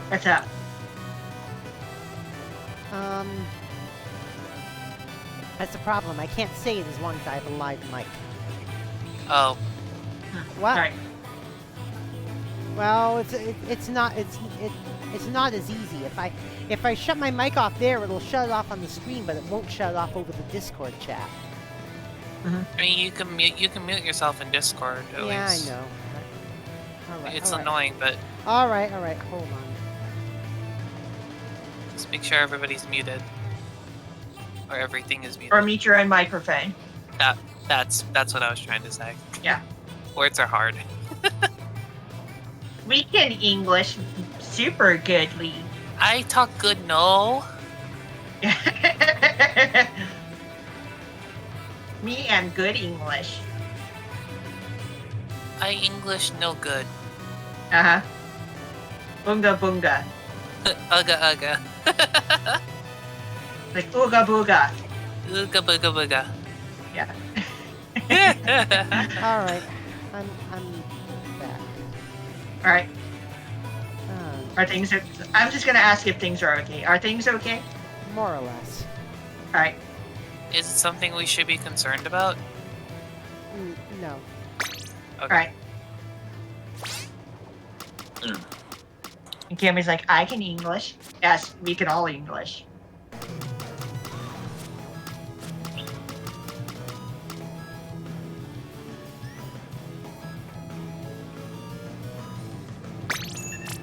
What's up? That's the problem. I can't say it as long as I have a live mic. Oh, What? Sorry. Well, it's not as easy. If I shut my mic off there, it'll shut it off on the screen, but it won't shut it off over the Discord chat. I mean, you can mute yourself in Discord. At Yeah, least. I know. All right. It's all right. annoying, but All right. Hold on. just make sure everybody's muted, or everything is muted. Or mute your own microphone. That's what I was trying to say. Yeah. Words are hard. We can English super goodly. I talk good, no. Me am good English. I English no good. Uh-huh. Bunga bunga. Ugga. Like ooga booga. Ooga booga booga. Yeah. All right. I'm back. Alright. Uh, I'm just gonna ask if things are okay. Are things okay? more or less. Alright. Is it something we should be concerned about? No. Okay. Alright. And Cammy's like, I can English. Yes, we can all English.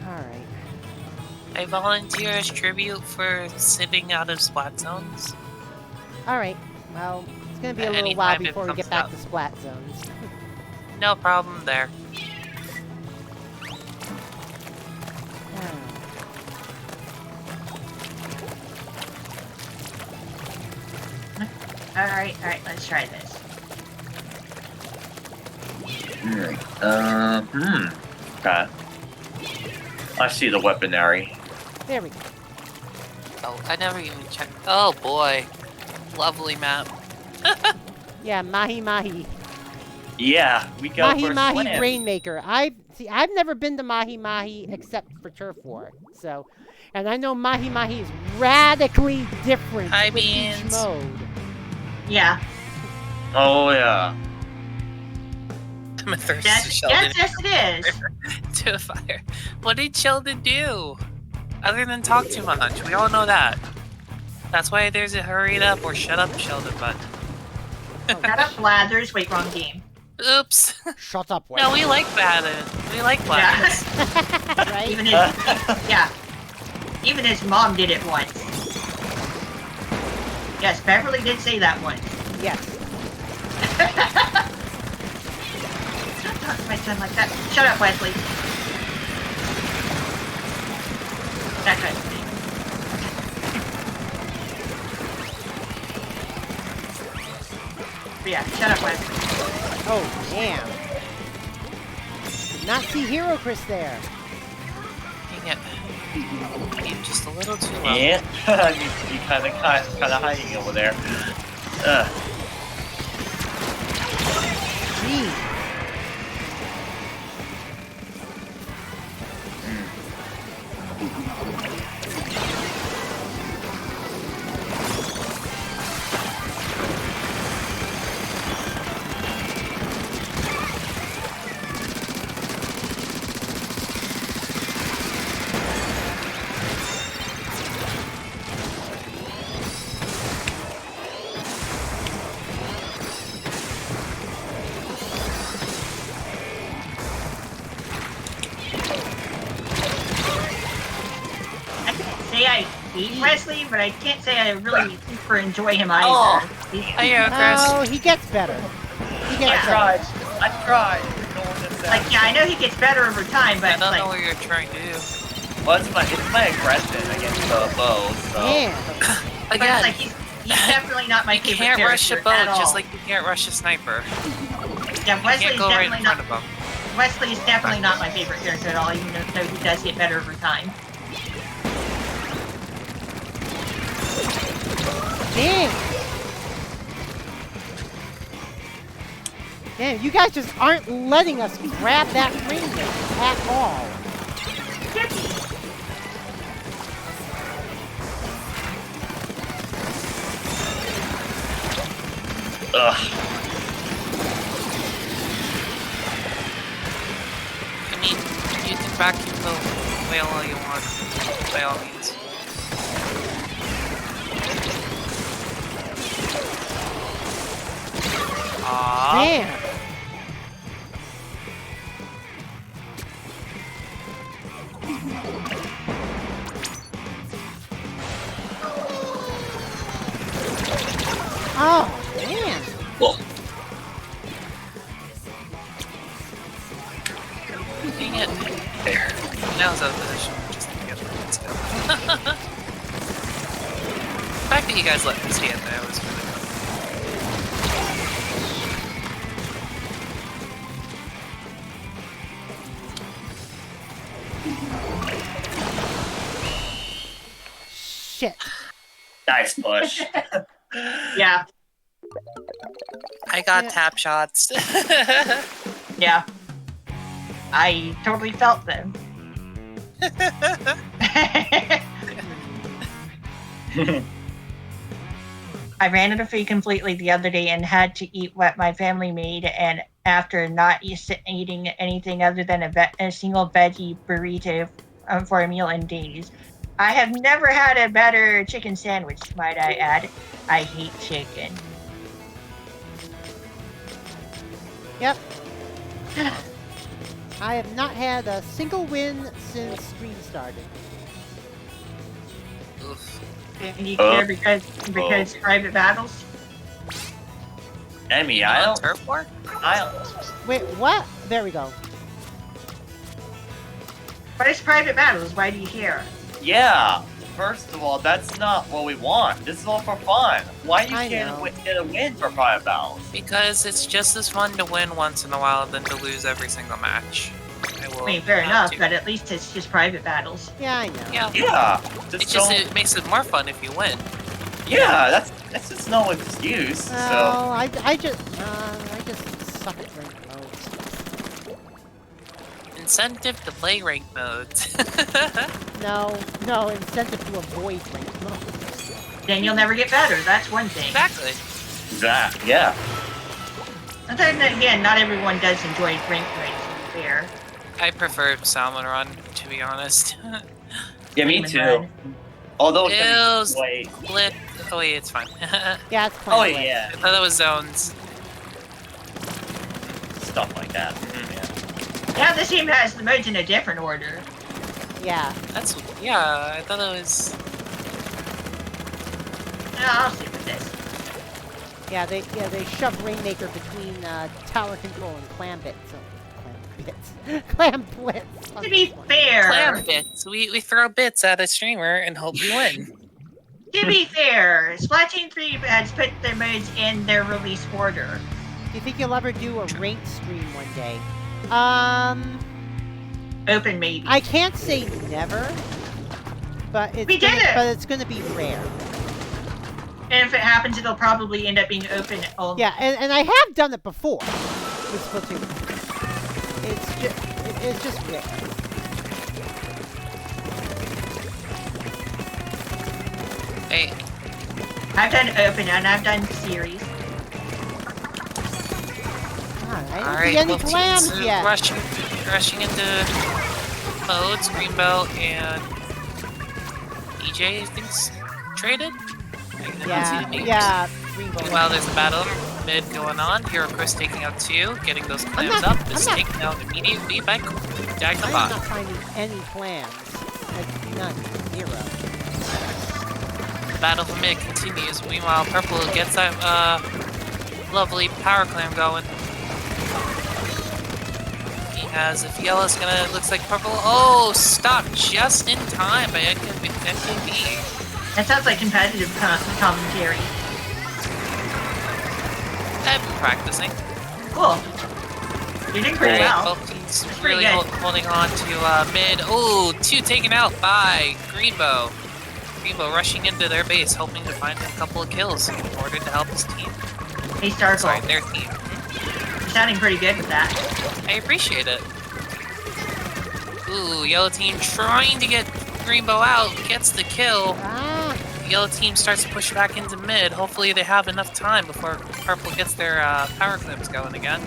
All right. I volunteer as tribute for sitting out of splat zones. All right. Well, it's gonna be a little Anytime while it before we comes get back up. to splat zones. No problem there. Alright, let's try this. Okay. I see the weaponry. There we go. Oh, I never even checked. Oh boy. Lovely map. Yeah, Mahi Mahi. Yeah, we go Mahi for a Mahi slam. Rainmaker. See, I've never been to Mahi Mahi except for Turf War. So, and I know Mahi Mahi is radically different Hi, with each Beans. mode. Yeah. Oh yeah. I'm a thirsty Sheldon Yes, it is. to a fire. What did Sheldon do? Other than talk too much. We all know that. That's why there's a hurry it up or shut up Sheldon button. Shut up, Blathers. Wait, wrong game. Oops. Shut up, No, we like Baden. We like Blathers. right? Even his, yeah. Even his mom did it once. Yes, Beverly did say that once. Yes. Don't talk to my son like that. Shut up, Wesley. That kind of thing. But yeah, shut up, Wesley. Oh, damn. Did not see Hero Chris there. Dang it. You're just a little too low. Yeah. you kind of hiding over there. Gee. I hate Wesley, but I can't say I really super enjoy him either. Oh. Hiya, Chris. Oh, he gets better. He gets better. I tried. Like, yeah, I know he gets better over time, but I don't like, know what you're trying to do. Well, it's my aggression against the bow, so. Yeah. but it's Again, like he's definitely not my you favorite can't rush a character at boat all. just like you can't rush a sniper. Yeah, You Wesley's can't go right definitely in not. front of him. Wesley's definitely not my favorite character at all, even though he does get better over time. Damn. Damn, you guys just aren't letting us grab that ring at all. Ugh. I mean, you can vacuum the whale all you want, by all means. Aww. Damn. Oh, man. Well, Dang it. there. Now it's out of position. Just need to get the points down. The fact that you guys let me stand there was really fun. Shit. Nice push. Yeah, I got Yeah. tap shots. yeah. I totally felt them. I ran out of food completely the other day and had to eat what my family made, and after not eating anything other than a single veggie burrito for a meal in days. I have never had a better chicken sandwich, might I add. I hate chicken. Yep. I have not had a single win since stream started. Oof. And you care because private battles? Emmy, On I don't. turf war? Wait, what? There we go. But it's private battles, why do you care? Yeah. First of all, that's not what we want. This is all for fun. Why you I can't know. get a win for private battles? Because it's just as fun to win once in a while than to lose every single match. I will I mean, fair have enough, to. but at least it's just private battles. Yeah, I know. Yeah. Yeah. It Just just don't. it makes it more fun if you win. Yeah, that's just no excuse. So No, I just suck at rank modes. And incentive to play ranked modes. No incentive to avoid ranked mode. Then you'll never get better. That's one thing. Exactly. Yeah. And then again, not everyone does enjoy ranked modes, to be fair. I prefer Salmon Run, to be honest. Yeah, me Salmon too. Run. Although it's Ew, gonna be wait. Split. Oh wait, it's fine. Yeah, it's Oh plenty lit. yeah, I thought it was zones. stuff like that. Yeah, this game has the modes in a different order. Yeah. Yeah, I thought it was... Yeah, I'll stick with this. Yeah, they shove Rainmaker between tower control and clam bits. Clam blitz. To be fair, Clam bits. We throw bits at a streamer and hope we win. to be fair, Splatoon 3 has put their modes in their release order. Do you think you'll ever do a ranked stream one day? Open maybe. I can't say never, but it's We did it! But it's gonna be rare. And if it happens, it'll probably end up being open only. Yeah, and I have done it before with Splatoon. It's just rare. Hey, I've done open and I've done series. God, I didn't alright, see any both clams teams yet. rushing into modes. Greenbelt and EJ, I think's traded? I don't see the names. Yeah, Rainbow. Meanwhile, there's a battle mid going on. Hero Chris taking out 2, getting those clams not- up, is I'm not- taken out immediately by I'm Dagnabot. not finding any clams. Like, none. Zero. The battle for mid continues. Meanwhile, Purple gets that lovely power clam going. He has, if Yellow's gonna, looks like Purple. Oh, stop just in time by NKB. That sounds like competitive commentary. I've been practicing. Cool. You're doing pretty well. Both teams That's really pretty good. holding on to mid. Oh, 2 taken out by Greenbow. Greenbow rushing into their base, hoping to find a couple of kills in order to help his team. Hey, Starkle. Sorry, their team. You're sounding pretty good with that. I appreciate it. Ooh, yellow team trying to get Greenbow out, gets the kill. Ah, Yellow team starts to push back into mid. Hopefully they have enough time before Purple gets their power clips going again.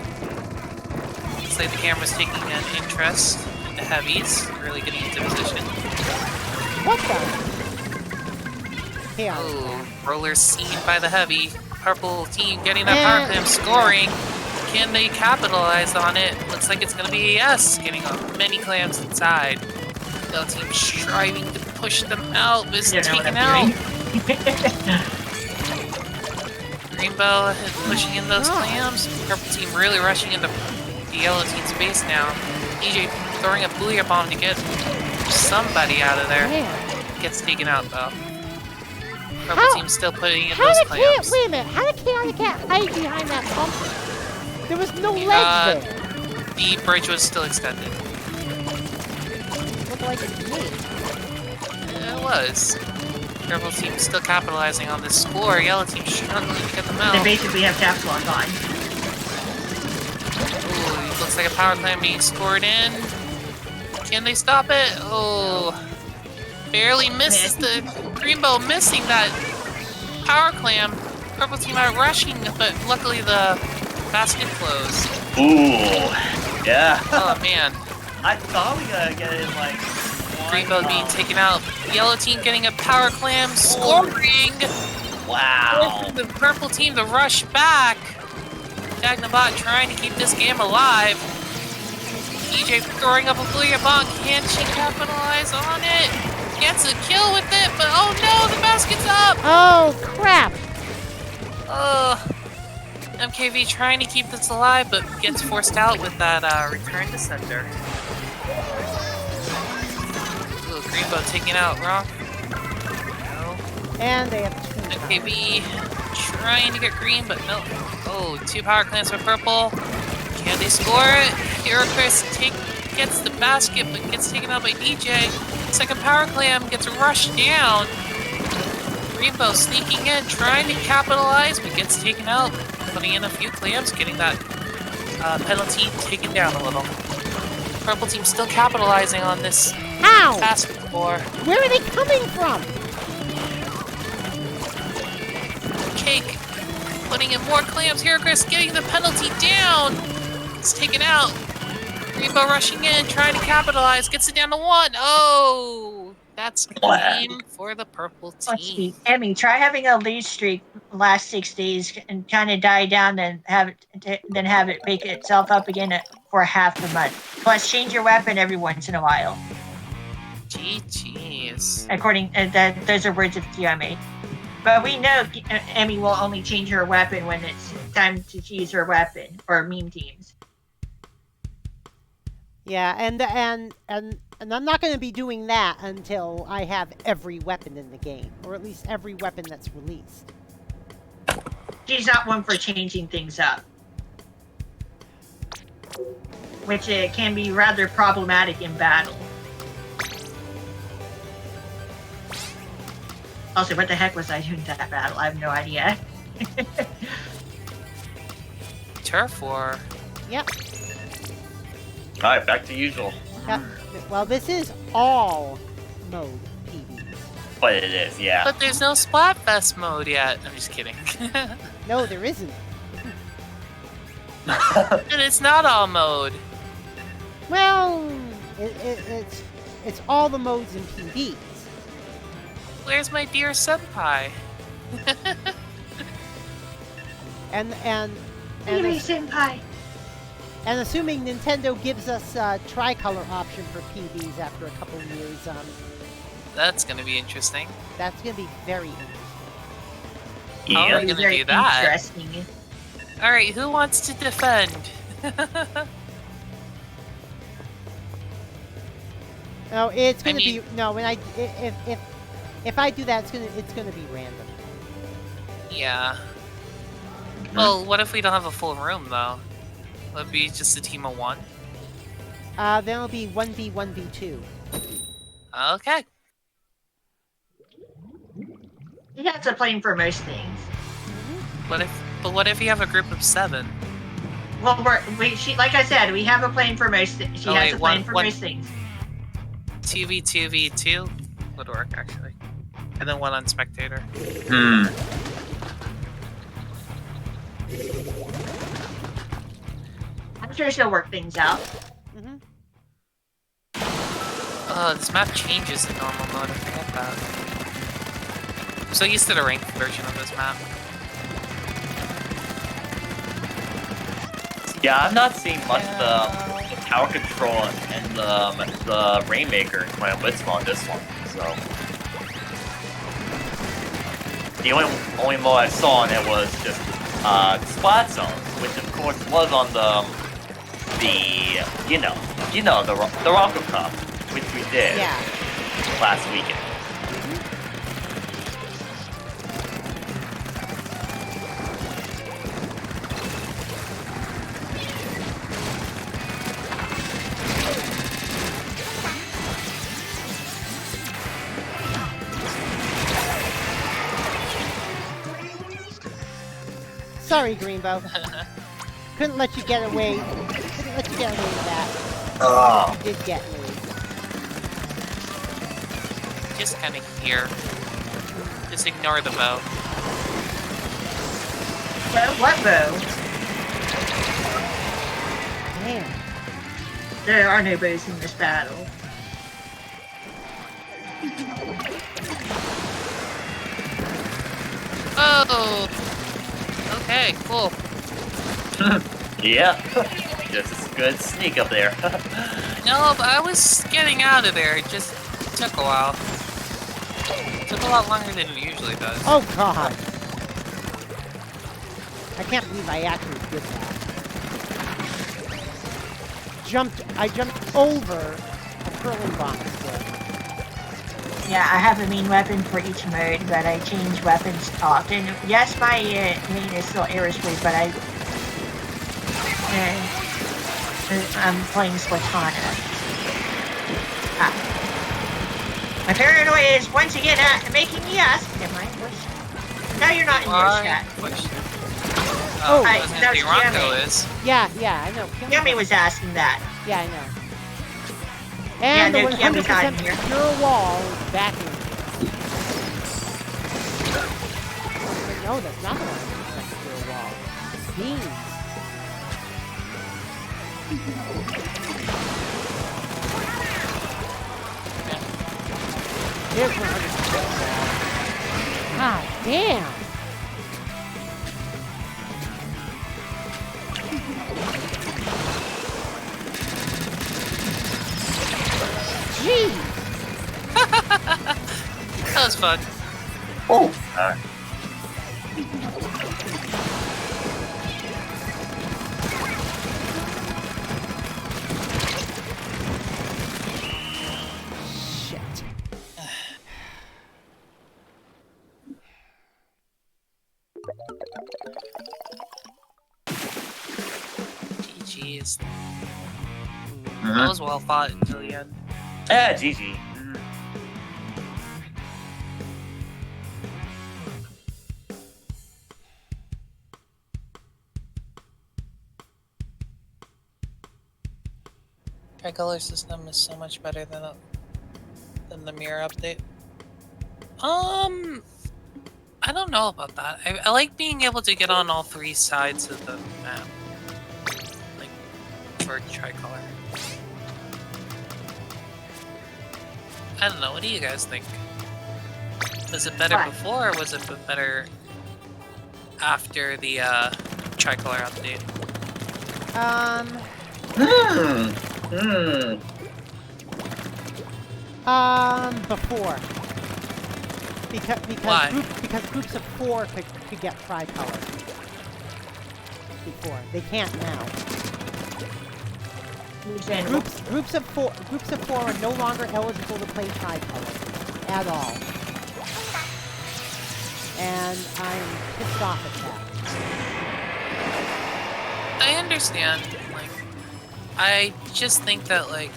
Looks like the camera's taking an interest in the heavies, really getting into position. what the? Here. Ooh, roller seen by the heavy. Purple team getting that power clamp, scoring. Can they capitalize on it? Looks like it's gonna be a yes, getting many clams inside. Yellow team striving to push them out, but is You don't know what taken I'm out. doing. Rainbow is pushing in those clams. Purple team really rushing into the yellow team's base now. DJ throwing a booyah bomb to get somebody out of there. Man. Gets taken out though. Purple How- team still putting in How those did clams. wait a minute, how did Chaotic Cat hide behind that bumper? There was no ledge there. The bridge was still extended. Looked like it's me. It was. Purple team still capitalizing on this score. Yellow team struggling to get them They out. basically have caps lock on. Ooh, looks like a power clam being scored in. Can they stop it? Oh, barely misses the Greenbow, missing that power clam. Purple team out rushing, but luckily the basket closed. Ooh, yeah. Oh man, I thought we gotta get in like Greenbow being taken out. Yellow team getting a power clam, scoring. Wow. The purple team to rush back. Dagnabot trying to keep this game alive. EJ throwing up a booyah bomb. Can she capitalize on it? Gets a kill with it, but oh no, the basket's up! Oh, crap! MKV trying to keep this alive, but gets forced out with that return to center. Ooh, Greenbow taking out Rock. No. And they have two. MKV trying to get green, but no. Oh, 2 power clams for purple. Can they score it? Hero Chris gets the basket, but gets taken out by DJ. Second power clam gets rushed down. Greenbow sneaking in, trying to capitalize, but gets taken out. Putting in a few clams, getting that penalty taken down a little. Purple team's still capitalizing on this How? basket score. Where are they coming from? Cake putting in more clamps. Here, Chris getting the penalty down. It's taken out. Rainbow rushing in, trying to capitalize. Gets it down to 1. Oh, that's a game for the purple Let's see. team. Emmy, try having a lead streak last 6 days and kind of die down, then have it make itself up again for half the month. Plus, change your weapon every once in a while. GG's. According, those are words of QMA. But we know Emmy will only change her weapon when it's time to choose her weapon, or meme teams. Yeah, and I'm not going to be doing that until I have every weapon in the game, or at least every weapon that's released. She's not one for changing things up, which can be rather problematic in battle. Also, what the heck was I doing in that battle? I have no idea. Turf war. Yep. Alright, back to usual. Well, this is all mode PVs. But it is, yeah. But there's no Splatfest mode yet. I'm just kidding. No, there isn't. And it's not all mode. Well, it's all the modes in PVs. Where's my dear senpai? And Emmy Senpai. And assuming Nintendo gives us a tricolor option for PVs after a couple of years, That's gonna be interesting. that's going to be very interesting. How are we gonna Very do that? Interesting. Alright, who wants to defend? No, it's going to mean- be no. When if I do that, it's gonna be random. Yeah. Well, what if we don't have a full room though? Would it be just a team of 1? Then it'll be 1v1v2. Okay. That's a plane for most things. What if you have a group of 7? Well, like I said, we have a plane for most things. She Oh, has wait, a plane one- for one- most things. 2v2v2 would work actually. And then 1 on spectator. I'm sure she'll work things out. Mm-hmm. This map changes in normal mode, I forget that. I'm so used to the ranked version of this map. Yeah, I'm not seeing much of the tower control and the Rainmaker when I blitz on this one, so. The only mode I saw on it was just Splat Zone, which of course was on the Rocco Cup, which we did last weekend. Sorry, Greenbow. Couldn't let you get away. Couldn't let you get away with that. Oh. You did get me. Just kind of here. Just ignore the bow. What bow? Man. There are no bows in this battle. Oh! Okay, cool. Yeah, just a good sneak up there. No, but I was getting out of there. It just took a while. It took a lot longer than it usually does. Oh God. I can't believe I actually did that. I jumped over a curling bomb. Yeah, I have a main weapon for each mode, but I change weapons often. Yes, my main is still aerospace, but I'm playing Splatoon. My paranoia is once again making me ask, am I English? No, you're not English yet. Oh, Anthony Ronco is. Yeah, I know. Yumi was asking that. Yeah, I know. And Yeah, the no Kiami's 100% hiding here. pure wall is backing. No, that's not the 100% pure wall. Beans. Here's 100% wall. God damn. Jeez. That was fun. Oh! Alright. Shit. GG's. That Mhm. was well fought until the end. Yeah, GG. Mhm. Tricolor system is so much better than the mirror update. I don't know about that. I like being able to get on all three sides of the map, like for tricolor. I don't know. What do you guys think? Was it better What? before, or was it better after the tricolor update? Before. Why? Because groups of 4 could get tricolor. Before. They can't now. Understandable. Groups of four are no longer eligible to play tricolor at all. And I'm pissed off at that. I understand. Like, I just think that, like,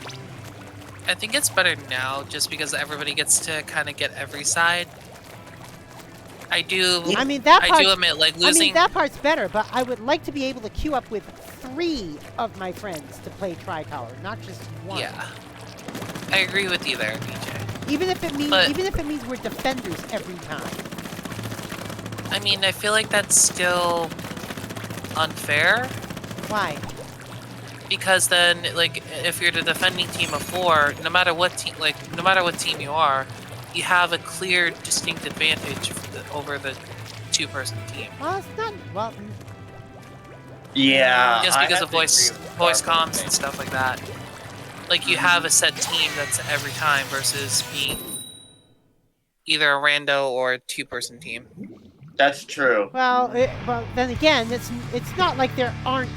I think it's better now just because everybody gets to kind of get every side. I do. I mean that I part's, do admit, like, I losing. mean that part's better, but I would like to be able to queue up with 3 of my friends to play tricolor, not just 1. Yeah, I agree with you there, DJ. Even if it means But- we're defenders every time. I mean, I feel like that's still unfair Why? because then, like, if you're the defending team of 4, no matter what team, no matter what team you are, you have a clear, distinct advantage over the 2-person team. Well, it's not. Well, Yeah. Just I because have of to voice agree with comms ParticlePlay. and stuff like that. Like, you have a set team that's every time versus being either a rando or a 2-person team. That's true. well, then again, it's not like there aren't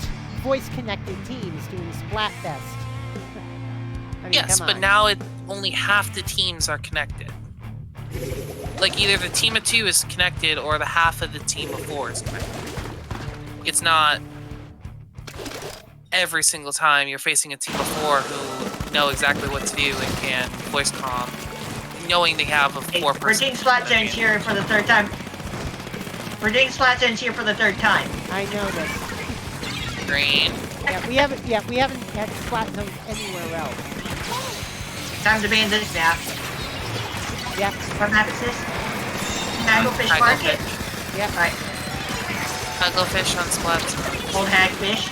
voice-connected teams doing Splatfest. I mean, Yes, come but on. now only half the teams are connected. Like, either the team of 2 is connected or the half of the team of 4 is connected. It's not every single time you're facing a team of 4 who know exactly what to do and can voice comm, knowing they have a 4-person. We're doing Splat Zones here for the 3rd time. We're doing Splat Zones here for the 3rd time. I know this. Green. Yeah, we haven't had Splat zones anywhere else. Time to ban this map. Yep. What map is this? Hagglefish Market? Yep. Right. Hagglefish on Splats. Old Hagfish.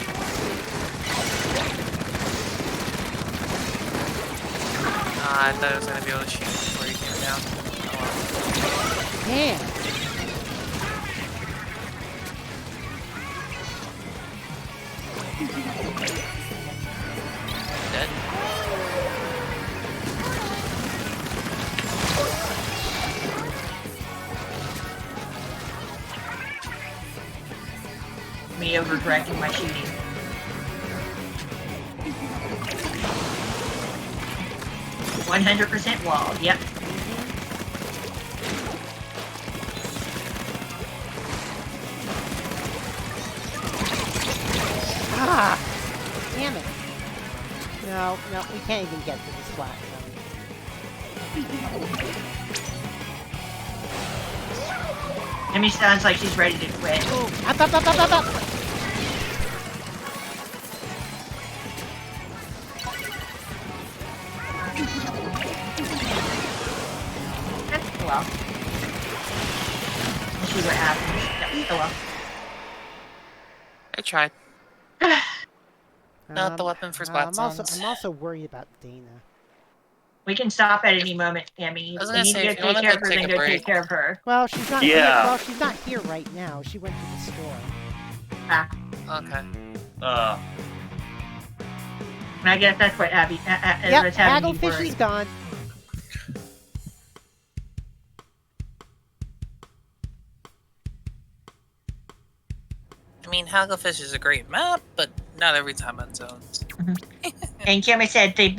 I thought I was gonna be able to shoot before you came down. Oh well. Damn. Dead. Me overcorrecting my shooting. %100% wall. Yep. Ah! Damn it. No, we can't even get to the Splat zone. Emmy sounds like she's ready to quit. Ooh, up. well. We'll see what happens. Yep. Oh well. I tried. Not the weapon for splat I'm zones. also worried about Dana. We can stop at any moment, Emmy. I was We gonna need say, to if go you take wanna care go of her, take then a go break. take care of her. Well, she's not Yeah. here. Well, she's not here right now. She went to the store. Ah, Okay. and I guess that's what Abby. Yep, what's having me Hagglefish worried. is gone. I mean, Hagglefish is a great map, but not every time on zones. And Kimmy said they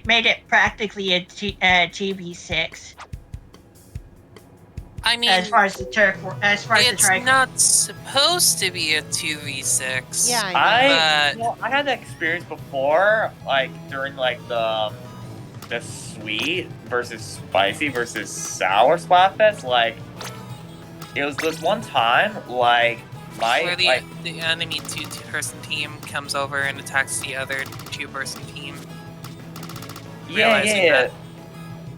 made it practically a TV6 I mean, as far as the turf, as far as the it's trike. not supposed to be a 2v6. Yeah, I know. But I had that experience before, like during like the sweet versus spicy versus sour Splatfest. Like it was this one time, like where my the enemy two-person team comes over and attacks the other two-person team. realizing that.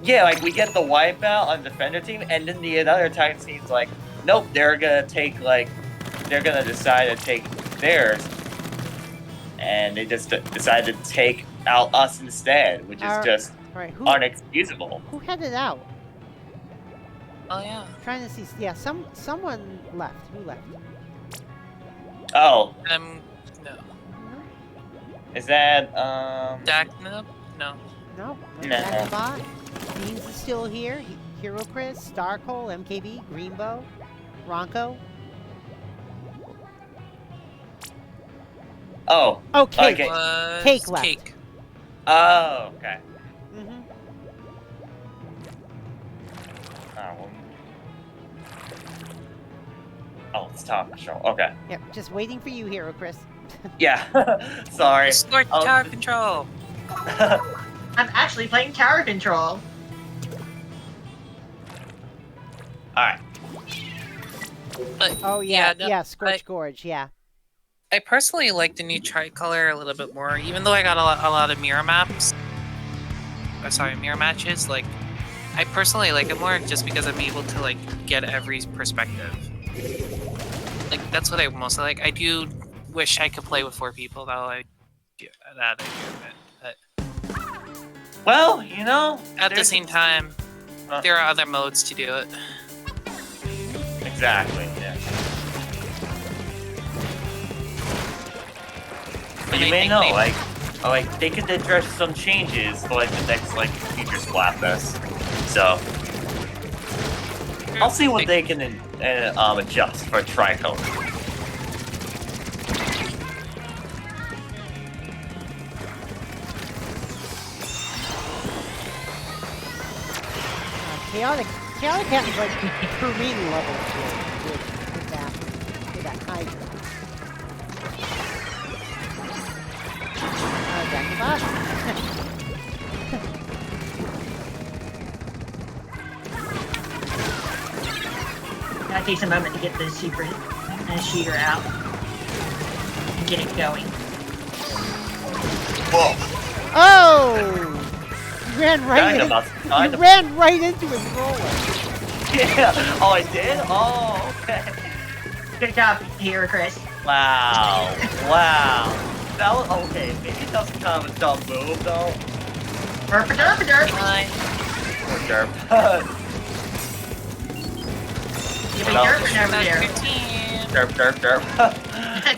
Yeah, like we get the wipeout on the defender team, and then the other attack team's like, nope, they're gonna decide to take theirs, and they just decided to take out us instead, which is just All right, who unexcusable. headed out? Oh yeah. Trying to see. Yeah, someone left. Who left? Oh, No. is that Dagna? No. No. No. Dagobah. Beans is still here. Hero Chris, Starcole, MKB, Greenbow, Ronko. Oh, Oh, Cake. Okay. Was Cake left. Cake. oh, okay. Mm-hmm. Oh, it's Tom Show. Okay. Yep, just waiting for you, Hero Chris. Yeah. Sorry. Escort Oh. tower control. I'm actually playing tower control. Alright. But Oh yeah, no, yeah, Scorch Gorge, yeah. I personally like the new tricolor a little bit more, even though I got a lot of mirror maps. Mirror matches. Like, I personally like it more just because I'm able to like get every perspective. Like that's what I mostly like. I do wish I could play with 4 people, though. I do that. But Well, you know. at the there's- same time, there are other modes to do it. Exactly, yeah. But you I may think know, they- like they could address some changes for like the next like future Splatfest. So I'll see what they can adjust for tricolor. Chaotic Captain's like Kareen level with that Hydra. Dagobah. That takes a moment to get the super shooter out and get it going. Whoa! Oh! You ran right in. Kind You of. ran right into his roller. Yeah. Oh, I did. Oh, okay. Good job here, Chris. Wow. Wow. That was okay. Maybe that was kind of a dumb move, though. Derp derp derp. Fine. Or derp. Give me No. derp over Back there. your team. derp.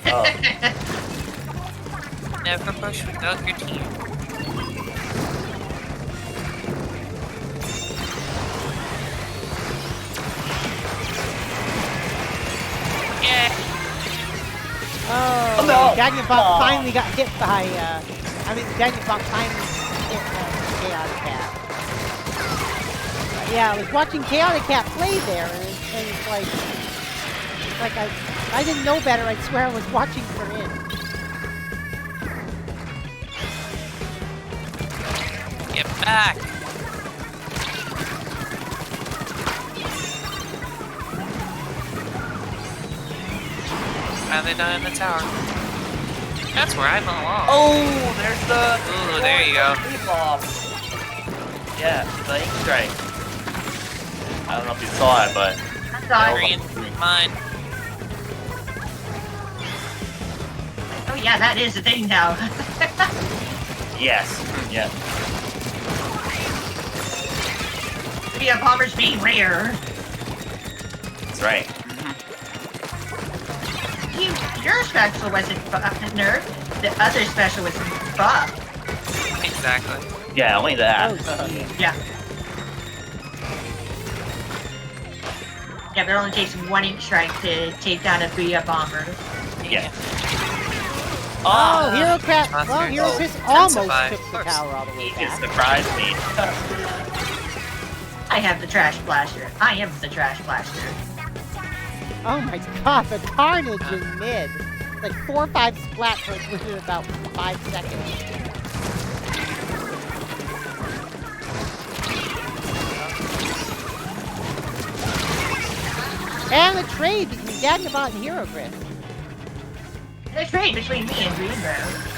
Oh. Never push without your team. Yeah. Oh, no. Dagobah Oh. finally got hit by, Dagobah finally hit Chaotic Cat. Yeah, I was watching Chaotic Cat play there, and it's like I didn't know better. I swear I was watching for him. Get back. Are they done in the tower? That's where I belong. Oh, there's the. Ooh, there you go. Leap off. Yeah, the ink strike. I don't know if you saw it, but I saw it. Green, mine. Oh yeah, that is a thing now. yes, yes. Yeah, bombers being rare. That's right. Your special wasn't nerfed. The other special was buffed. Exactly. Yeah, only that. Oh, geez. Yeah. Yeah, but it only takes one ink strike to take down a Booyah bomber. Yeah. Oh, Hero Crest. Monsters. Well, Hero Oh, Crest almost intensify. took the tower all the way He just back. surprised me. I have the trash blaster. I am the trash blaster. Oh my god, the carnage in mid. Like 4 or 5 splats like within about 5 seconds. And the trade between Dagobot and Hero Crest. The trade between me and Rainbow.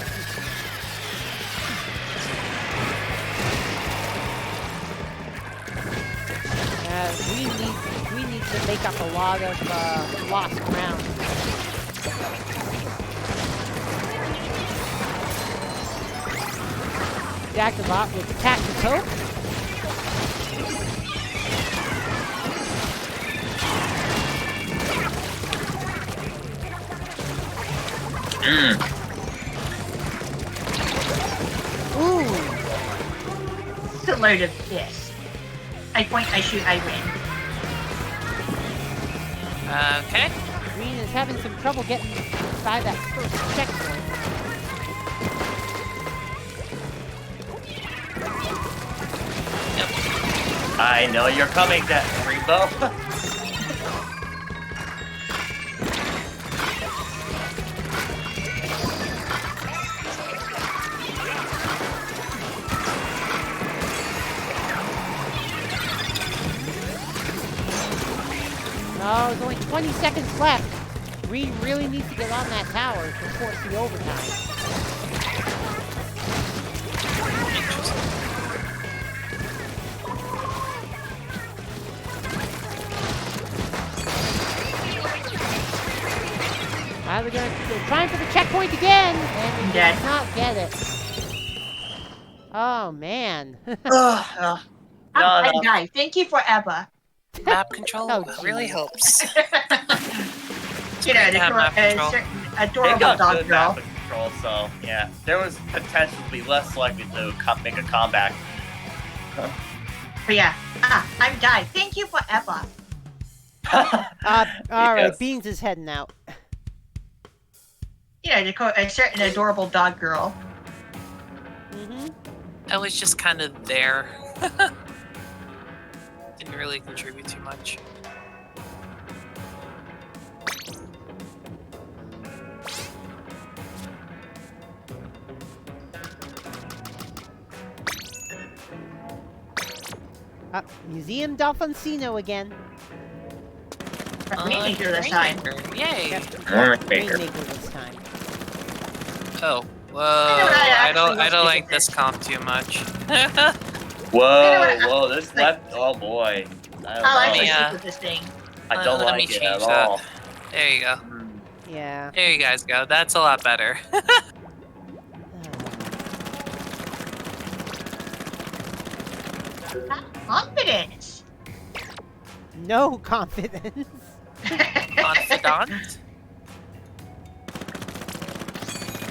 We need to make up a lot of lost ground. Dagobot with attack the Coke. Ooh. It's a load of piss. I point, I shoot, I win. Okay. Green is having some trouble getting by that first checkpoint. I know you're coming, that Rainbow. No, there's only 20 seconds left. Green really needs to get on that tower to force the overtime. Now they're trying for the checkpoint again, and they did not get it. Oh man. I die. Thank you for Ebba. Map control Oh, really geez. helps. You know, Great to have map a control. certain They adorable got dog good girl. map control, so yeah. There was potential to be less likely to make a comeback. But yeah, I'm died. Thank you for Ebba. Alright, Yes. Beans is heading out. You know, a certain adorable dog girl. Mm-hmm. I was just kind of there. Didn't really contribute too much. Museum Delfonsino again. Rainmaker this time. Rainmaker, yay! Rainmaker. Rainmaker this time. Oh, whoa! I I don't actually like was this comp too much. Whoa, this left. Oh boy. I'll I actually don't, Yeah. stick with this thing. I don't Let me like it change at that. all. There you go. Yeah. There you guys go. That's a lot better. Confidence. No confidence. Confidant.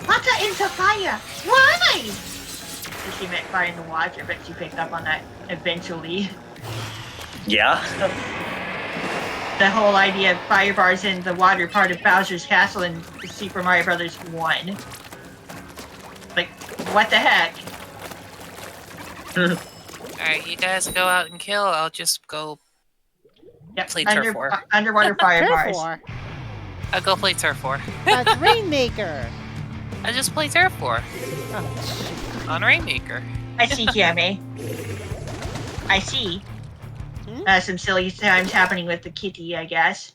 Waka into fire. Why? She meant fire in the water, but she picked up on that eventually. Yeah. The whole idea of fire bars in the water part of Bowser's Castle in Super Mario Brothers 1. Like, what the heck? Alright, you guys go out and kill. I'll just go. Yep, Play Turf War. Underwater fire bars. War. I'll go play Turf War. That's Rainmaker. I just play Turf War Oh, on Rainmaker. I see, Kiame. I see. Some silly times happening with the kitty, I guess.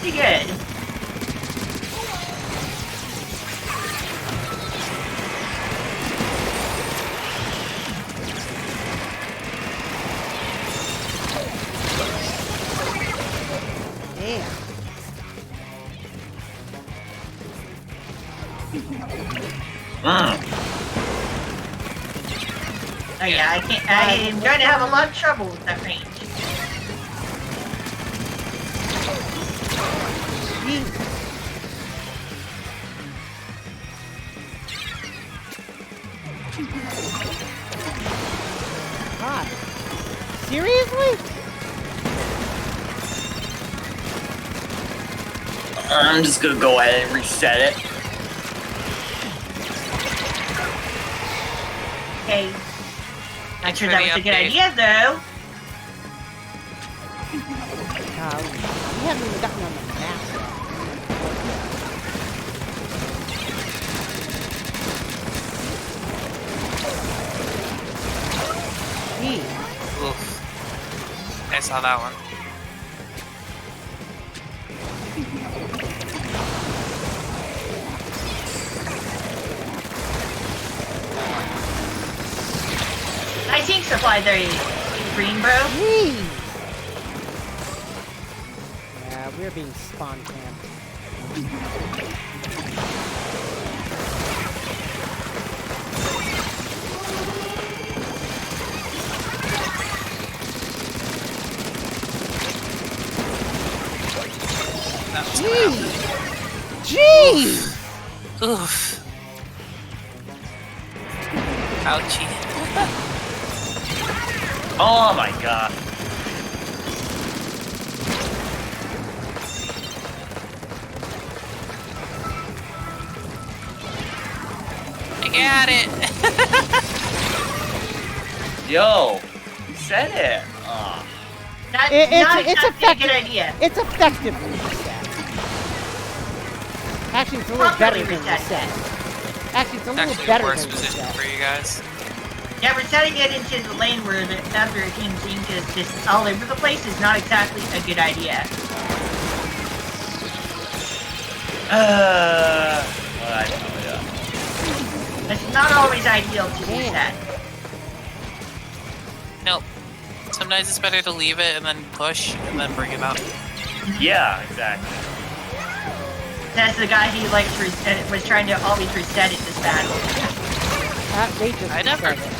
Pretty good. Damn. Oh yeah, I can't. I am going to have a lot of trouble with that range. God. Seriously? I'm just gonna go ahead and reset it. Okay. Not sure for that the was a good update. idea, though. We haven't even gotten on the map yet. Gee. Oof. I saw that one. I think supply there, green bro. Gee. Yeah, we're being spawn camped. That was Gee. Gee. Oof. Ouchie. Oh my god. I got it. Yo, you said it. Oh. Not, It's not a effective. good idea. It's effectively reset. Actually, it's a little Properly better than reset. reset. Actually, it's a little Actually, better worse than position reset. for you guys. Yeah, we're setting it into the lane where the other team seems to just all over the place is not exactly a good idea. What I tell ya. It's not always ideal to do Damn. that. Nope. Sometimes it's better to leave it and then push and then bring it up. Yeah, exactly. That's the guy who likes was trying to always reset it this battle. They just I never- reset it.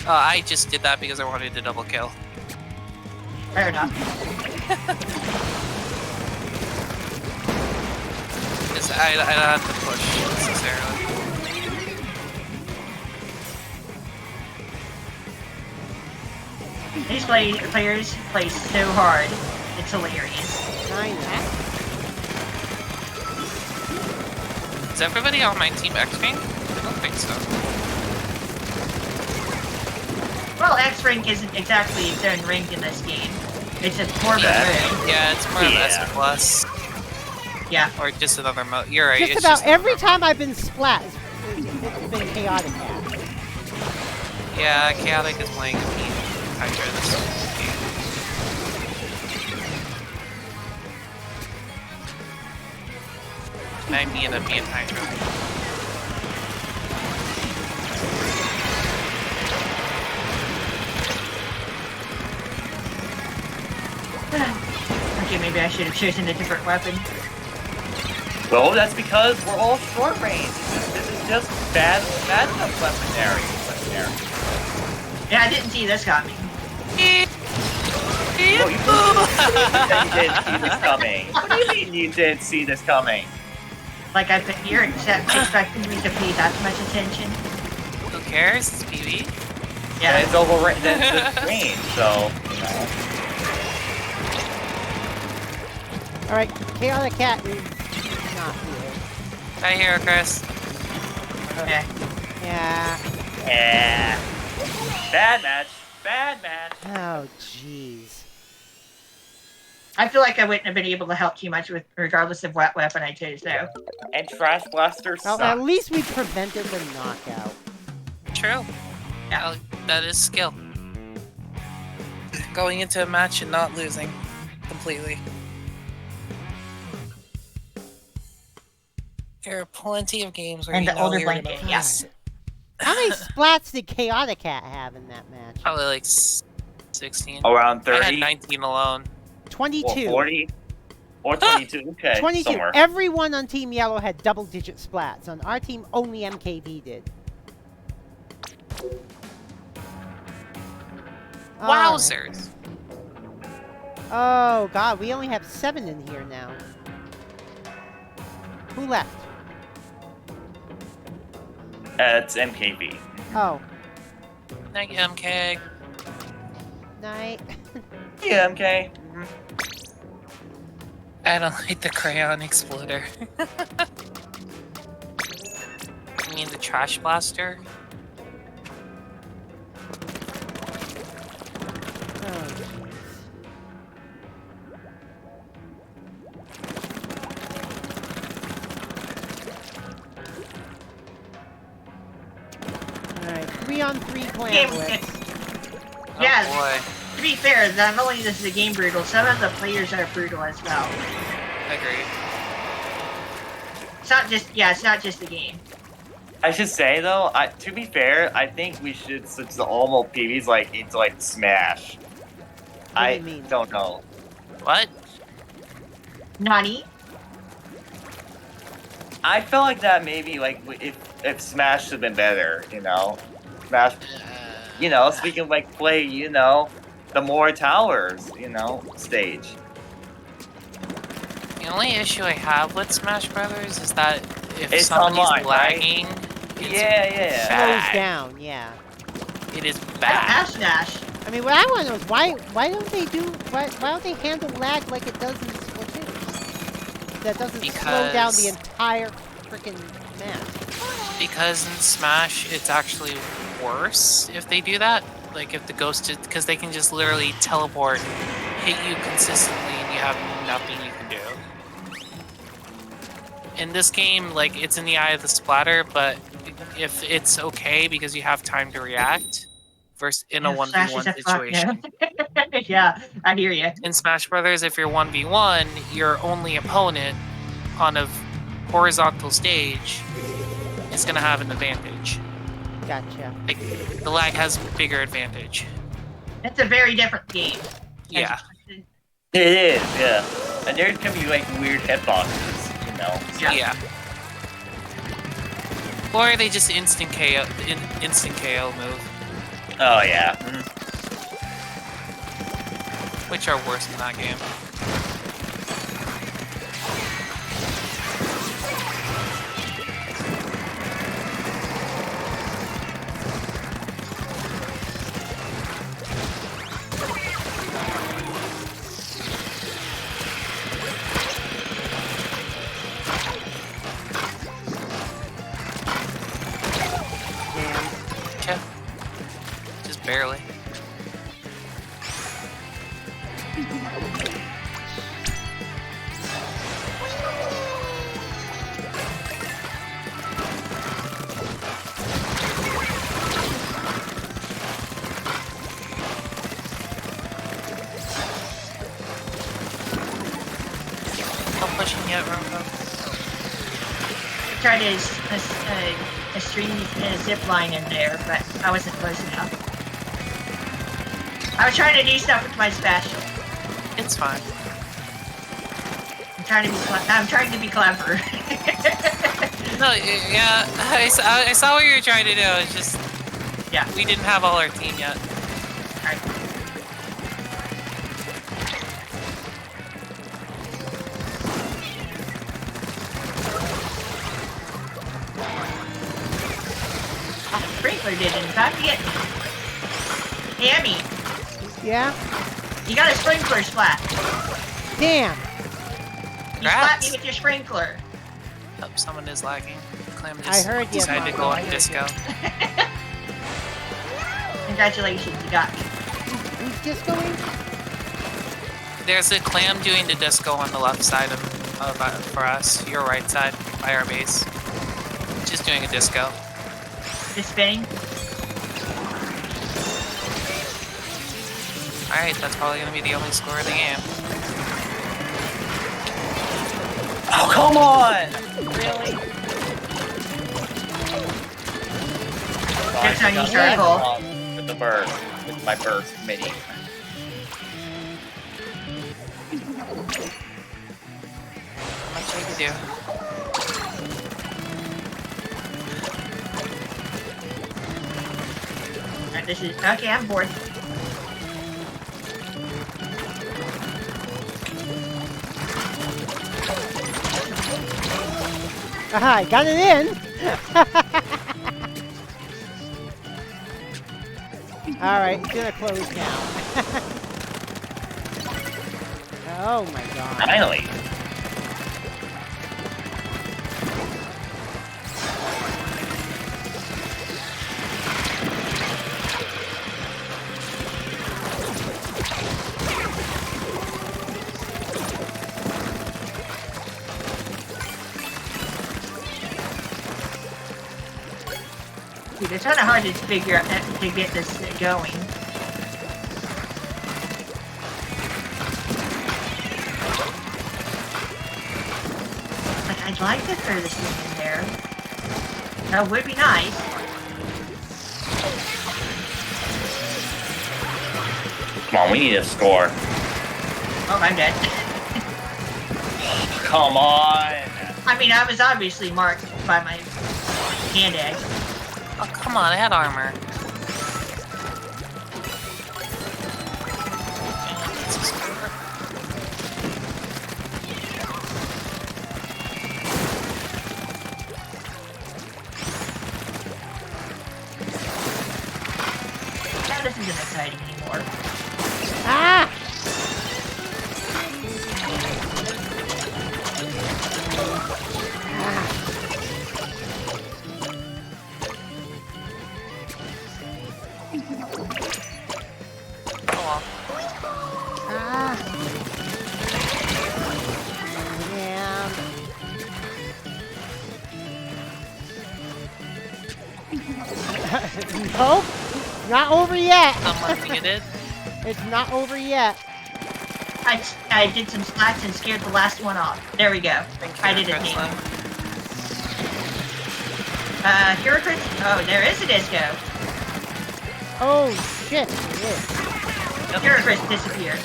Oh, I just did that because I wanted to double kill. Fair enough. Because I don't have to push necessarily. These players play so hard. It's hilarious. 9 that. Is everybody on my team X-Ring? I don't think so. Well, X rank isn't exactly its own rank in this game. It's a more of a Yeah. mode. Yeah, it's more of Yeah. S plus. Yeah. Or just another mode. You're right. Just it's about just every another time I've been splat, it's been chaotic. mode. Yeah, Chaotic is playing a mean Hydra this game. I mean a mean Hydra. Okay, maybe I should have chosen a different weapon. Well, that's because we're all short range. This is just bad enough weaponry. Yeah, I didn't see this coming. Well, you didn't see this coming. What do you mean you didn't see this coming? Like I've been here expecting me to pay that much attention. Who cares? It's PV. Yeah, Yeah. it's over the range, so you know. Alright, Chaotic Cat is not here. Hi, Hero Chris. Okay. Yeah. Yeah. Bad match. Bad match. Oh, jeez. I feel like I wouldn't have been able to help too much with, regardless of what weapon I chose, though. And Trash Blaster Well, sucks. at least we prevented the knockout. True. Yeah. Well, that is skill. Going into a match and not losing completely. There are plenty of games where And you the know older you're gonna blanket, yeah. miss. How many splats did Chaotic Cat have in that match? Probably like 16. Around I had 30 19 alone. or 22. 40 or 22. Okay, 22. somewhere. Everyone on Team Yellow had double-digit splats. On our team, only MKV did. All right. Wowzers! Oh, God. We only have 7 in here now. Who left? It's MKV. Oh. Night, MK. Night. Yeah, MK. I don't like the crayon exploder. You mean the trash blaster? Oh, jeez. Alright, 3-on-3 clan Game- blitz. Oh Yeah. boy. To be fair, not only is the game brutal, some of the players are brutal as well. Agreed. It's not just the game. I should say though, to be fair, I think we should switch the normal PVs like into like Smash. do I you mean? don't know. What? Nani? I felt like that maybe like if Smash had been better, you know, Smash, you know, so we can like play, you know, the more towers, you know, stage. The only issue I have with Smash Brothers is that if It's somebody's online, right? lagging, it's Yeah. bad. Slows down, yeah. It is I bad. Smash. I mean, what I want to know is why don't they handle lag like it does in Splatoon? That doesn't slow down the Because- entire freaking match. Because in Smash, it's actually worse if they do that. Like if the ghost, because they can just literally teleport, hit you consistently, and you have nothing you can do. In this game, like it's in the eye of the splatter, but if it's okay because you have time to react, versus in a Yeah, Smash 1v1 is a fuck, situation. yeah. Yeah, I hear you. In Smash Brothers, if you're 1v1, your only opponent on a horizontal stage is going to have an advantage. Gotcha. Like, the lag has bigger advantage. It's a very different game. Yeah. It is, yeah. And there can be like weird hitboxes, you know. Yeah. Or they just instant KO move, Oh yeah. which are worse in that game. Yeah. Just barely. No pushing yet, Ranko. I tried a string zip line in there, but I wasn't close enough. I was trying to do stuff with my special. It's fine. I'm trying to be clever. No, yeah, I saw what you were trying to do. It's just, Yeah. we didn't have all our team yet. Alright. Sprinkler did in fact get me. Hey, Emmy, Yeah? you got a sprinkler splat. Damn! You splat me Congrats. with your sprinkler. Oh, someone is lagging. Clam I heard you, decided to Marco, go I on heard disco. Congratulations, you got me. Who's discoing? There's a clam doing the disco on the left side of for us. Your right side by our base. Just doing a disco. Just spinning. Alright, that's probably gonna be the only score of the game. Oh come on! Really? on you, got Circle. with the bird, with my bird mini. How much I can do? Alright, this is okay. I'm bored. Aha, I got it in! Alright, it's gonna close now. Oh my god. Finally. Dude, it's kind of hard to figure out to get this going. Like, I'd like to throw this thing in there. That would be nice. Come on, we need a score. Oh, I'm dead. Come on. I mean, I was obviously marked by my hand egg. Oh, come on, I had armor. Now this isn't exciting anymore. Ah! Oh, Ah! Yeah. Nope! Not over yet! someone think it. It's not over yet. I did some slats and scared the last one off. There we go. I did it. Hero Chris. Oh, there is a disco. Oh shit! It is. Hero Chris disappeared.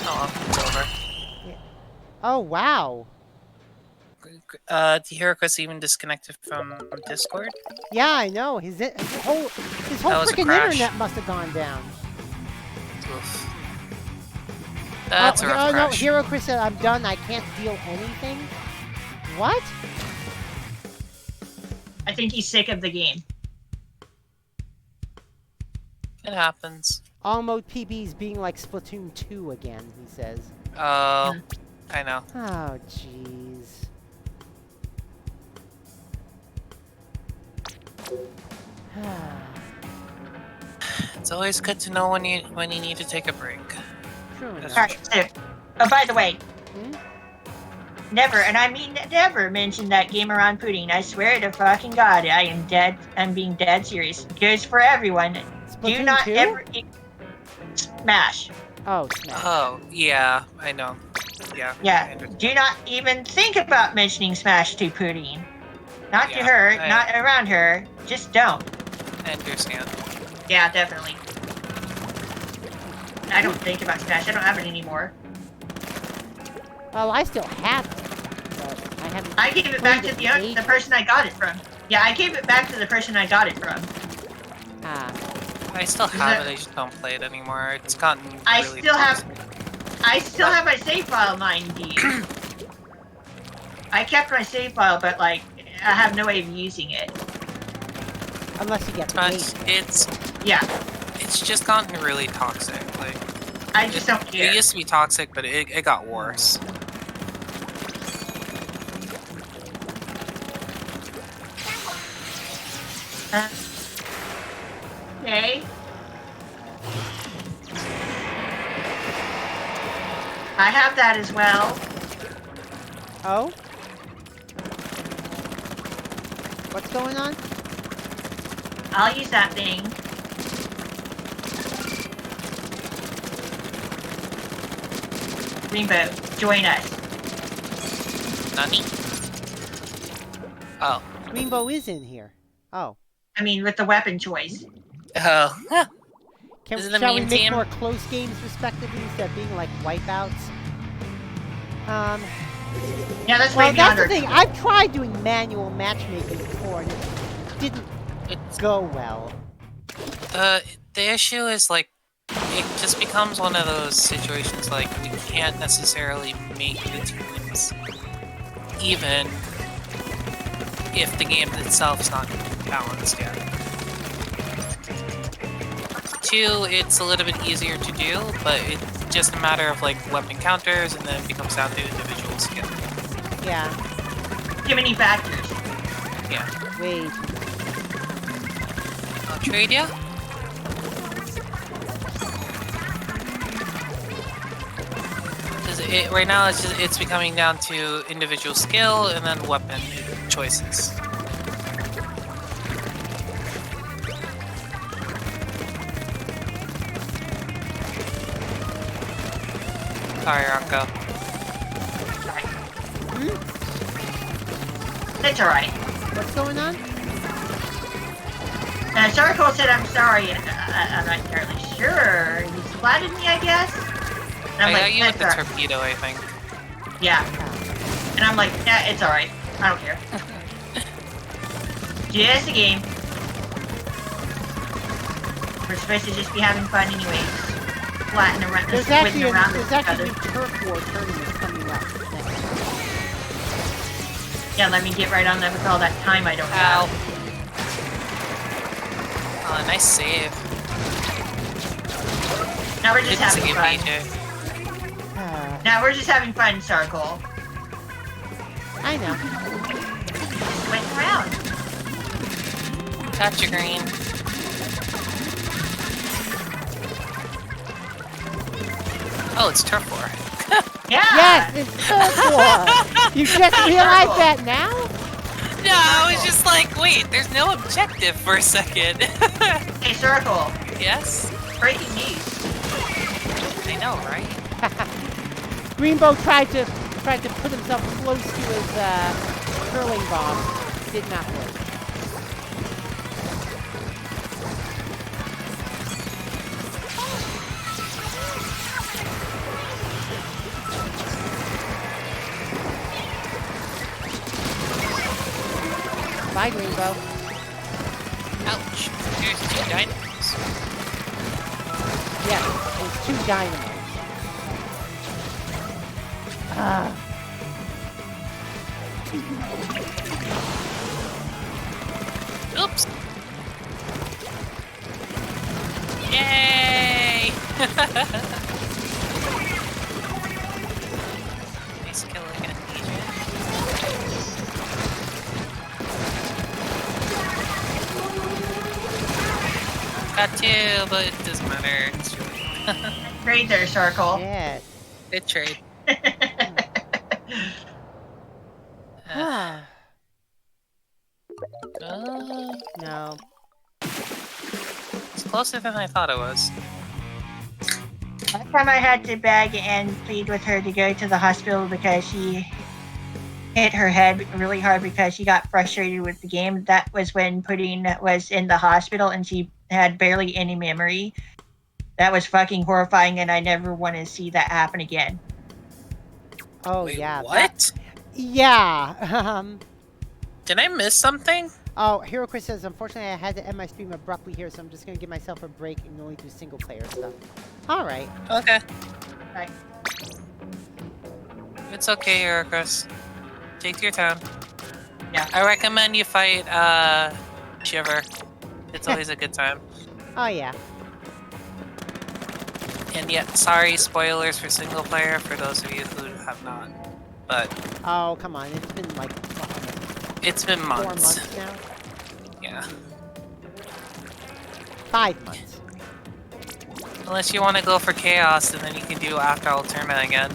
Oh, it's over. Oh wow! The hero quest even disconnected from Discord. Yeah, I know. His whole That was a freaking crash. internet must have gone down. Oof. That's a rough no, crash. Hero Chris said, I'm done, I can't deal anything? What? I think he's sick of the game. It happens. All mode PBs being like Splatoon 2 again, he says. Oh, I know. Oh, jeez. It's always good to know when you need to take a break. True That's enough. Alright, so, oh, by the way, Hmm? never, and I mean never mention that game around pudding. I swear to fucking God, I am dead. I'm being dead serious. It goes for everyone. Do Splatoon not 2? ever smash. Oh, Smash. Oh, yeah, I know. Yeah. I Yeah, understand. do not even think about mentioning Smash to Pudding. Not to Yeah, her, I- not around her. Just don't. I understand. Yeah, definitely. I don't think about Smash. I don't have it anymore. Well, I still have it, but I haven't. I gave it back to played the person I got it from. Yeah, I gave it back to the person I got it from. Ah, I still Is have that- it, I just don't play it anymore. It's gotten I really still have- toxic. I still have my save file, mind you. I kept my save file, but like, I have no way of using it. unless you get But paid. Yeah, it's just gotten really toxic. Like, I just don't care. it used to be toxic, but it got worse. Okay. I have that as well. Oh? What's going on? I'll use that thing. Rainbow, join us. Nani? Oh, Rainbow is in here. Oh. I mean, with the weapon choice. Oh. Is it the Shall we meme make team? more close games, respectively, instead of being like wipeouts? Yeah, let's Well, way that's beyond the our thing. I've tried doing manual matchmaking before, and it didn't go well. The issue is, like, it just becomes one of those situations, like, we can't necessarily make the teams even if the game itself is not balanced yet. 2, it's a little bit easier to do, but it's just a matter of, like, weapon counters, and then it becomes down to individual skill. Yeah. too many factors. Yeah. Wait. I'll trade ya? Right now, it's becoming down to individual skill and then weapon choices. Sorry, Ranko. It's alright. What's going on? Circle said, I'm sorry. I'm not entirely sure. He splatted me, I guess? And I'm I got you with the "That's all right." torpedo, I think. Yeah. And I'm like, yeah, it's alright. I don't care. Just a game. We're supposed to just be having fun anyways. Flatting around, There's squinting actually around a with each other. new turf war tournament coming up next. Yeah, let me get right on that with all that time I don't Ow. have. Oh, nice save. Now we're just Good having save, fun. BJ. Now we're just having fun, Circle. I know. Went around. Gotcha, Green. Oh, it's turf war. Yeah! Yes, it's turf war! You just realized that now? No, I was just like, wait, there's no objective for a second. Hey, Circle. Yes? Breaking news. I know, right? Greenbow tried to put himself close to his curling bomb. Did not work. Bye, Greenbow. Ouch. Here's 2 dynamos. Yeah, there's 2 dynamos. Oops. Yay! Nice kill again, DJ. Got 2, but it doesn't matter. It's really Great there, Circle. Yes. good trade. No. It's closer than I thought it was. Last time I had to beg and plead with her to go to the hospital because she hit her head really hard because she got frustrated with the game. That was when Pudding was in the hospital and she had barely any memory. That was fucking horrifying, and I never want to see that happen again. Oh, Wait, yeah. what? Yeah. Did I miss something? Oh, Hero Chris says, unfortunately, I had to end my stream abruptly here, so I'm just going to give myself a break and only do single-player stuff. All right. Okay. Right. It's okay, Ericus. Take your time. Yeah. I recommend you fight, Shiver. It's always a good time. Oh, yeah. And yet, sorry, spoilers for single player for those of you who have not. But Oh, come on. It's been like what, it's been 4 months. months now? Yeah. 5 months. Unless you want to go for chaos, and then you can do after Alterna again.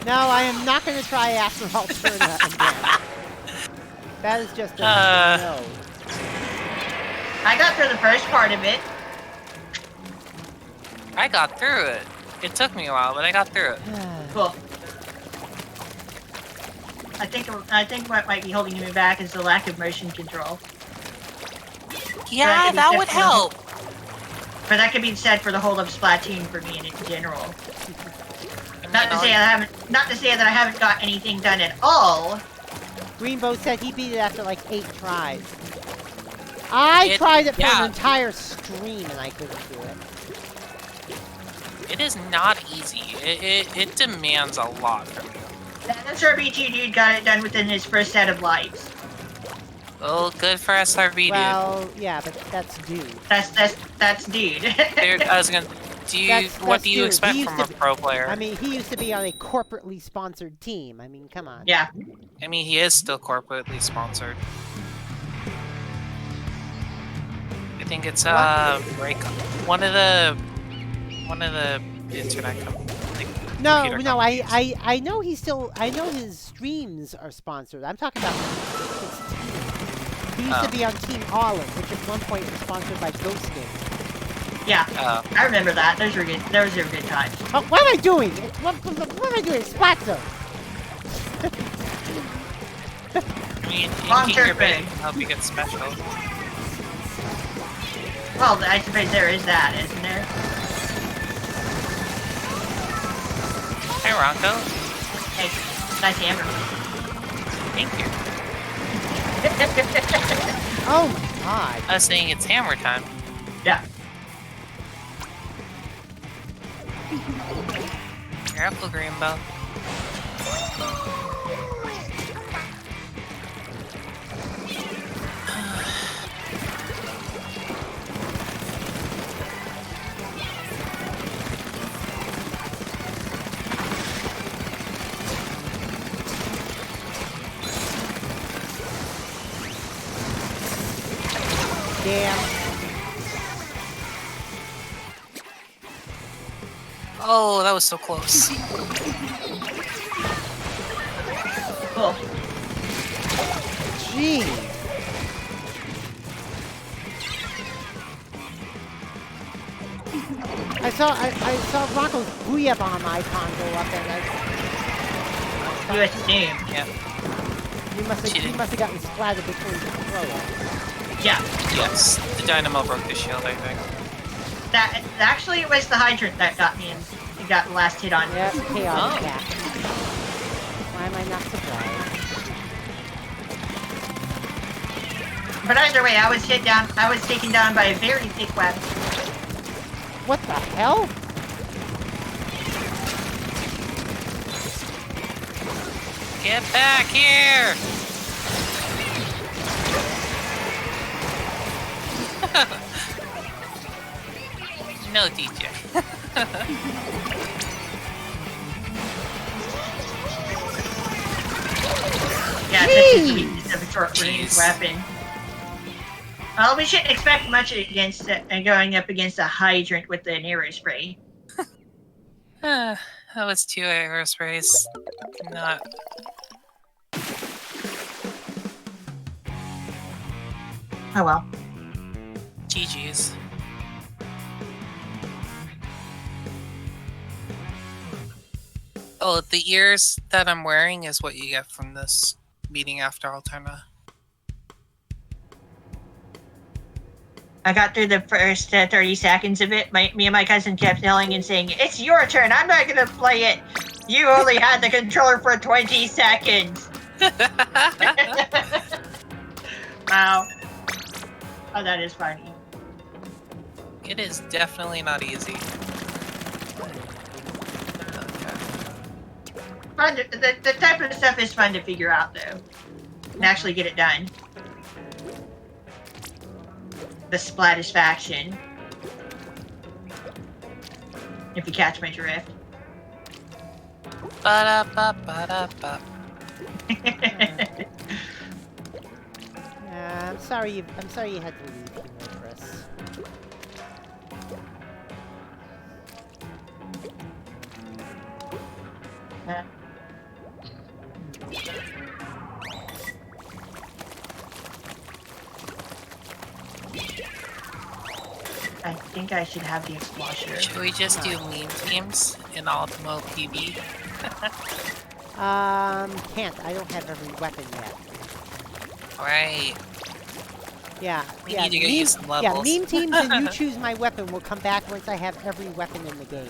No, I am not going to try After Alterna again. That is just a no. I got through the first part of it. I got through it. It took me a while, but I got through it. Cool. I think what might be holding me back is the lack of motion control. Yeah, be that said would for the whole- help. But that could be said for the whole of Splatoon for me in general. I mean, Not to say that I haven't got anything done at all. Greenbow said he beat it after like 8 tries. I tried it for an entire stream and I couldn't do it. It is not easy. It demands a lot from you. That SRB2 dude got it done within his first set of lives. Well, good for SRB, dude. Well, yeah, but that's dude. That's dude. Dude, I was gonna. What do you dude. expect He used from to a be- pro player? I mean, he used to be on a corporately sponsored team. I mean, come on. Yeah. I mean, he is still corporately sponsored. I think it's one of the internet companies. No, I know he's still. I know his streams are sponsored. I'm talking about his team. He used to be on Team Olive, which at one point was sponsored by Ghost Games. Yeah. I remember that. Those were good. Those were good times. Oh, what am I doing? What am I doing? Splat zone. I mean, Long in your term bit thing. help you get special. Well, I suppose there is that, isn't there? Hey, Ronko. Hey, nice hammer. Thank you. Oh my god. I was saying it's hammer time. Yeah. Careful, Greenbow. Damn. Oh, that was so close. Cool. Gee. I saw Rocco's Booyah Bomb icon go up and US Doom. Yeah. he must have gotten splattered between the throw. Yeah. Yes. The dynamo broke the shield, I think. That actually it was the hydrant that got me and got the last hit on. Yep, chaos Oh. cat. Why am I not surprised? But either way, I was taken down by a very thick web. What the hell? Get back here! No, DJ. Yeah, that's just the weakness of a short-range Jeez. weapon. Well, we shouldn't expect much against going up against a hydrant with an arrow spray. That was 2 aerosprays. Not. Oh well. GG's. Oh, the ears that I'm wearing is what you get from this meeting after Alterna. I got through the first 30 seconds of it. Me and my cousin kept yelling and saying, "It's your turn. I'm not gonna play it. You only had the controller for 20 seconds." Wow. Oh, that is funny. It is definitely not easy. Fun the type of stuff is fun to figure out, though. And actually get it done. The splatisfaction. If you catch my drift. Ba-da-ba-ba-da-ba. I'm sorry you had to leave here, Chris. I think I should have the explosion. Should we just do meme teams in Ultimo PB? Can't. I don't have every weapon yet. Alright. Yeah. We yeah, need to get you some Yeah, levels. meme teams and you choose my weapon will come back once I have every weapon in the game.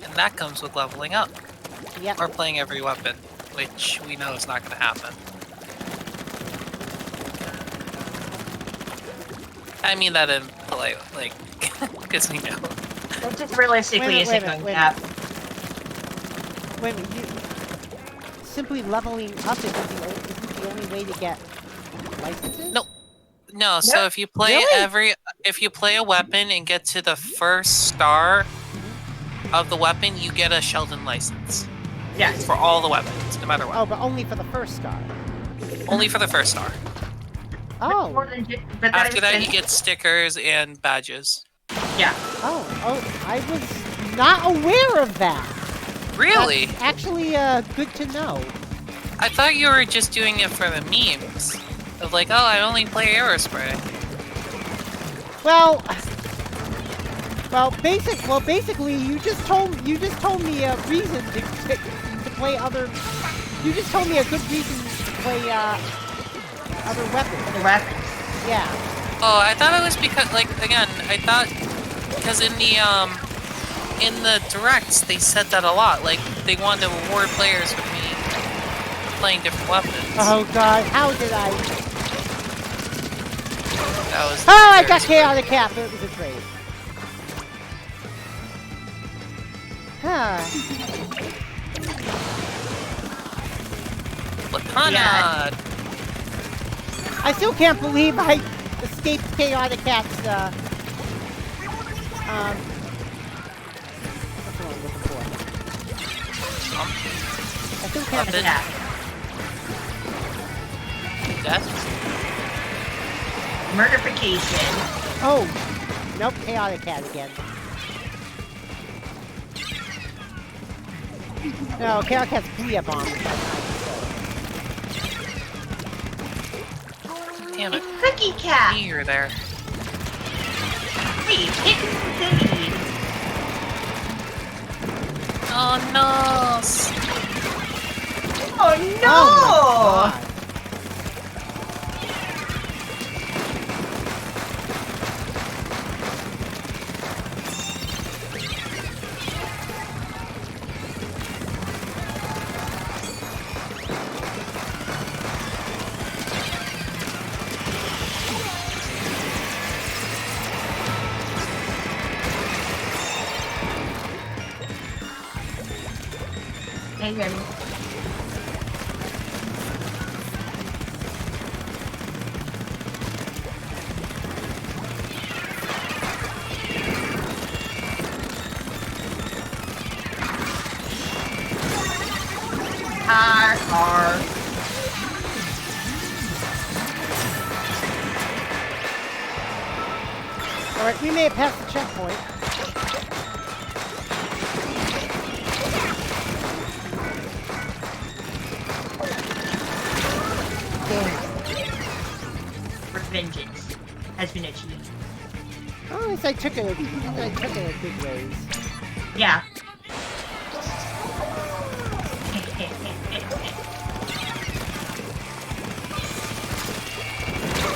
And that comes with leveling up. Yep. Or playing every weapon, which we know is not going to happen. I mean that in polite, like, because we know. That just realistically Wait a minute, isn't going wait to a happen. Wait a minute, simply leveling up isn't the only way to get licenses? No. No, so Nope. if you play Really? if you play a weapon and get to the first star of the weapon, you get a Sheldon license. Yes. For all the weapons, no matter what. Oh, but only for the first star. Only for the first star. Oh. More than but that After that, you get stickers and badges. Yeah. Oh, I was not aware of that. Really? That's actually good to know. I thought you were just doing it for the memes. Of like, oh, I only play Aerospray. Well, basically, you just told me a reason to play other. You just told me a good reason to play other weapons. The weapons. Yeah. Oh, I thought it was because, like, again, I thought because in the directs they said that a lot. Like, they wanted to reward players with me playing different weapons. Oh God, how did I? That was. Oh, I got Aerospray. chaotic cap. It was a trade. Huh. Lacanad. I still can't believe I escaped chaotic cap's. What's the one I'm looking for? I still can't. Weapon. Yeah. Death. Murderfication. Oh, nope, chaotic cat again. No, chaotic cat's Booyah bomb. Damn it. Cookie cat. You're there. Hey, hidden city. Oh no! Oh no! Oh my God. Hey, Remy. R. Alright, we may have passed the checkpoint. Vengeance has been achieved. Oh, at least I took it a big ways. Yeah.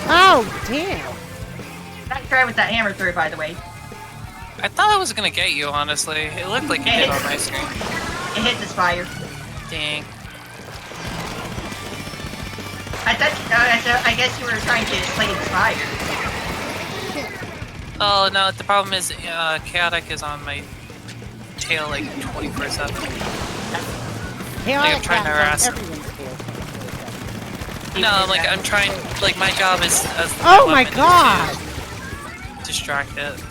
Oh, damn! That try with that hammer through, by the way. I thought I was gonna get you, honestly. It looked like it did on my screen. It hit the spire. Dang. I thought. I guess you were trying to slay the spire. Oh no, the problem is Chaotic is on my tail like 24/7. Chaotic I'm trying to cat's harass on him. everyone's tail 24/7. No, like I'm trying, like my job is as Oh my weapon is God! to distract it.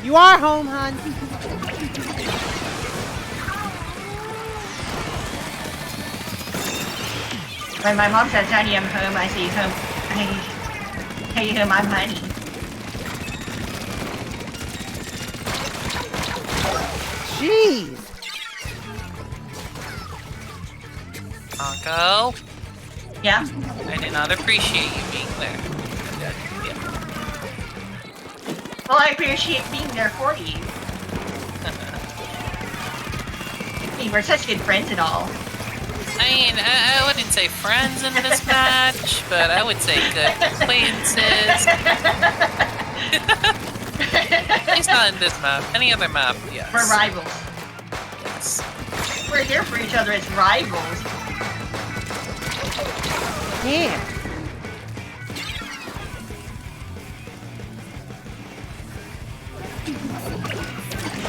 You are home, hon. When my mom says, "Honey, I'm home," I say, "Home." Hey, home, I'm honey. Jeez. Honko, Yeah. I did not appreciate you being there. Yeah. Well, I appreciate being there for you. I mean, we're such good friends and all. I mean, I wouldn't say friends in this match, but I would say good acquaintances. At least not in this map. Any other map, yes. We're rivals. Yes. We're here for each other as rivals. Damn.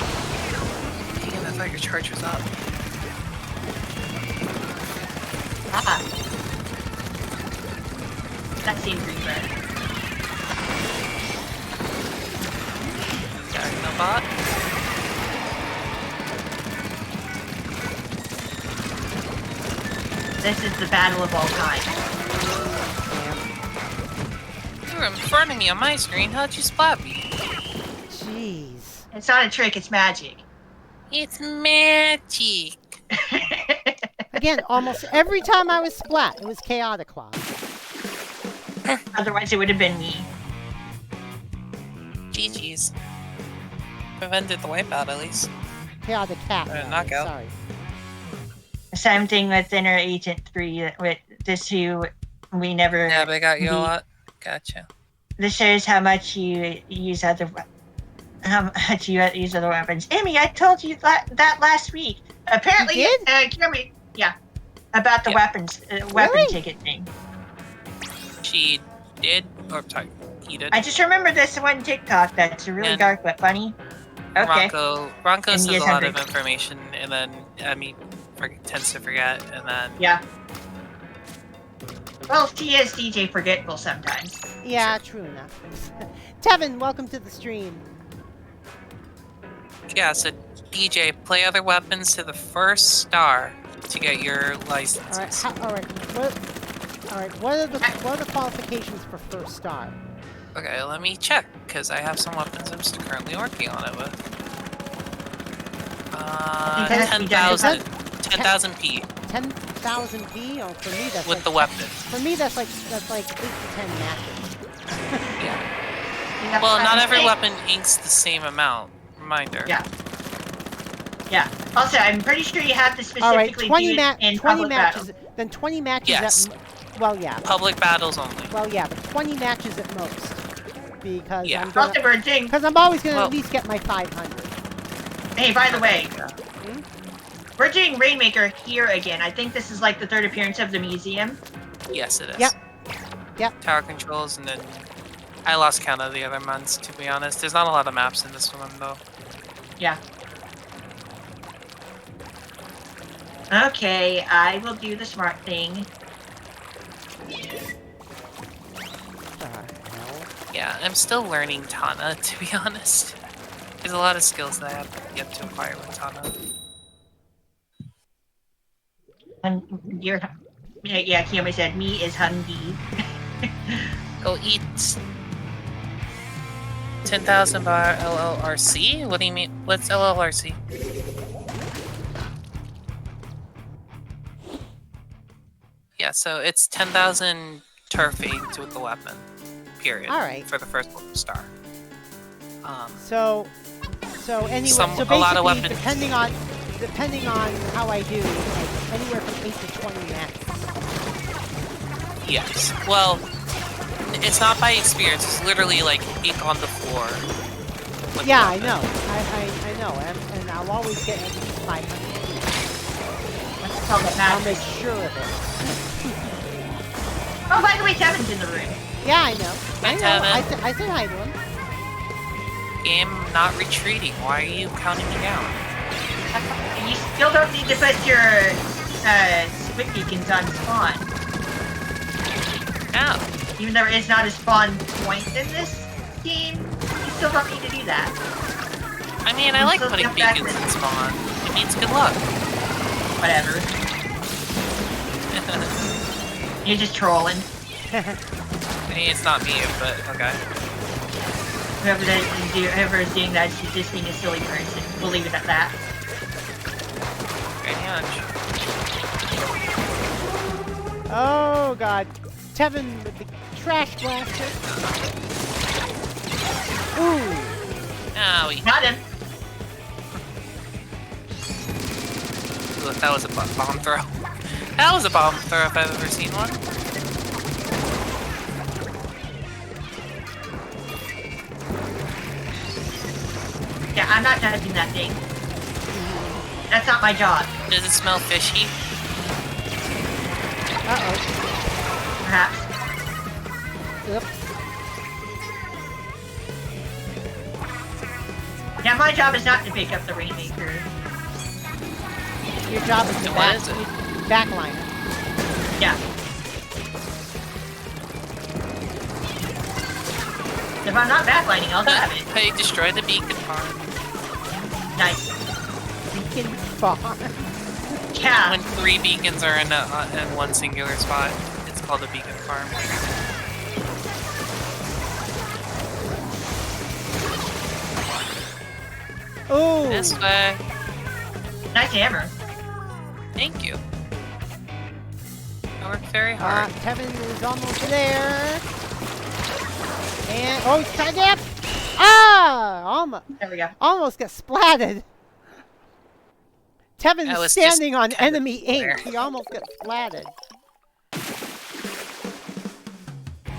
Damn, I thought your charge was up. Ah. That seemed pretty bad. Technobot. This is the battle of all time. You were in front of me on my screen. How'd you spot me? Jeez. It's not a trick, it's magic. It's magic. Again, almost every time I was splat, it was Chaotic Claw. Otherwise, it would have been me. GG's. Prevented the wipeout at least. Chaotic Cat. Knockout. Sorry. Same thing with Inner Agent 3. With this, who we never. Yeah, they got you a beat. lot. Gotcha. This shows how much you use other. How much you use other weapons. Amy, I told you that last week. Apparently, You did? Jeremy, yeah, about the Yeah. weapons, weapon Really? ticket thing. She did, or sorry, he did. I just remember this one TikTok that's really And- dark but funny. Okay. Ronco And says he a is lot hungry. of information, and then tends to forget, and then Well, she is DJ forgetful sometimes. Yeah, true enough. Tevin, welcome to the stream. yeah. So DJ, play other weapons to the first star to get your licenses. All right. What are the qualifications for first star? Okay, let me check because I have some weapons I'm still currently working on it with. think that has to be done. 10,000 P 10,000 P? Oh, for me that's with like, the weapon. For me that's like 8 to 10 matches. Yeah. Yeah, Well, not I every think- weapon inks the same amount. Reminder. Yeah. Yeah. Also, I'm pretty sure you have to All right, specifically 20 do it in 20 public matches. battle. Then 20 matches Yes. well, yeah. Public battles only. Well, yeah, but 20 matches at most. Because Yeah. I'm gonna, Also, we're doing. because I'm always going to Well- at least get my 500. Hey, by the way, Yeah. we're doing Rainmaker here again. I think this is like the third appearance of the museum. Yes, it is. Yep. Yep. Tower controls, and then I lost count of the other months, to be honest. There's not a lot of maps in this one, though. Yeah. Okay, I will do the smart thing. Yeah, I'm still learning Tana, to be honest. There's a lot of skills that I have yet to acquire with Tana. And you're. Yeah, Kiyomi said, me is hungry. Go eat. 10,000 bar LLRC? What do you mean? What's LLRC? Yeah, so it's 10,000 turfings with the weapon. Period. All right. For the first star. So anyway, Some- so a lot of basically, weapons. depending on how I do, like anywhere from 8 to 20 matches. Yes. Well, it's not by experience. It's literally like ink on the floor. with the Yeah, I weapon. know. I know, and I'll always get at least 500. That's all that I'll matters. make sure of it. Oh, by the way, Kevin's in the room. Yeah, I know. Hi, I know. Tevin. I said hi to him. Game not retreating. Why are you counting me down? You still don't need to put your squid beacons on spawn. No. Even though there is not a spawn point in this game, you still don't need to do that. I mean, I I'm like still putting stuck back beacons there. in spawn. It means good luck. Whatever. You're just trolling. I mean, it's not me, but okay. Whoever is doing that is just being a silly person. We'll leave it at that. Very much. Oh God, Tevin with the trash blaster. Ooh. Owie. Got him. Look, that was a bomb throw. That was a bomb throw if I've ever seen one. Yeah, I'm not touching that thing. That's not my job. Does it smell fishy? Uh-oh. Perhaps. Oops. Yeah, my job is not to pick up the Rainmaker. Your job is to So what is it? backliner. Yeah. If I'm not backlining, I'll grab it. Hey, destroy the beacon farm. Nice. Beacon farm. Yeah. When 3 beacons are in one singular spot, it's called a beacon farm. Oh. This way. Nice hammer. Thank you. I worked very hard. Kevin is almost there. And oh, he's trying to get. Ah! There we go. Almost got splatted. That Tevin's was standing just on kind of enemy ink. there. He almost got splatted.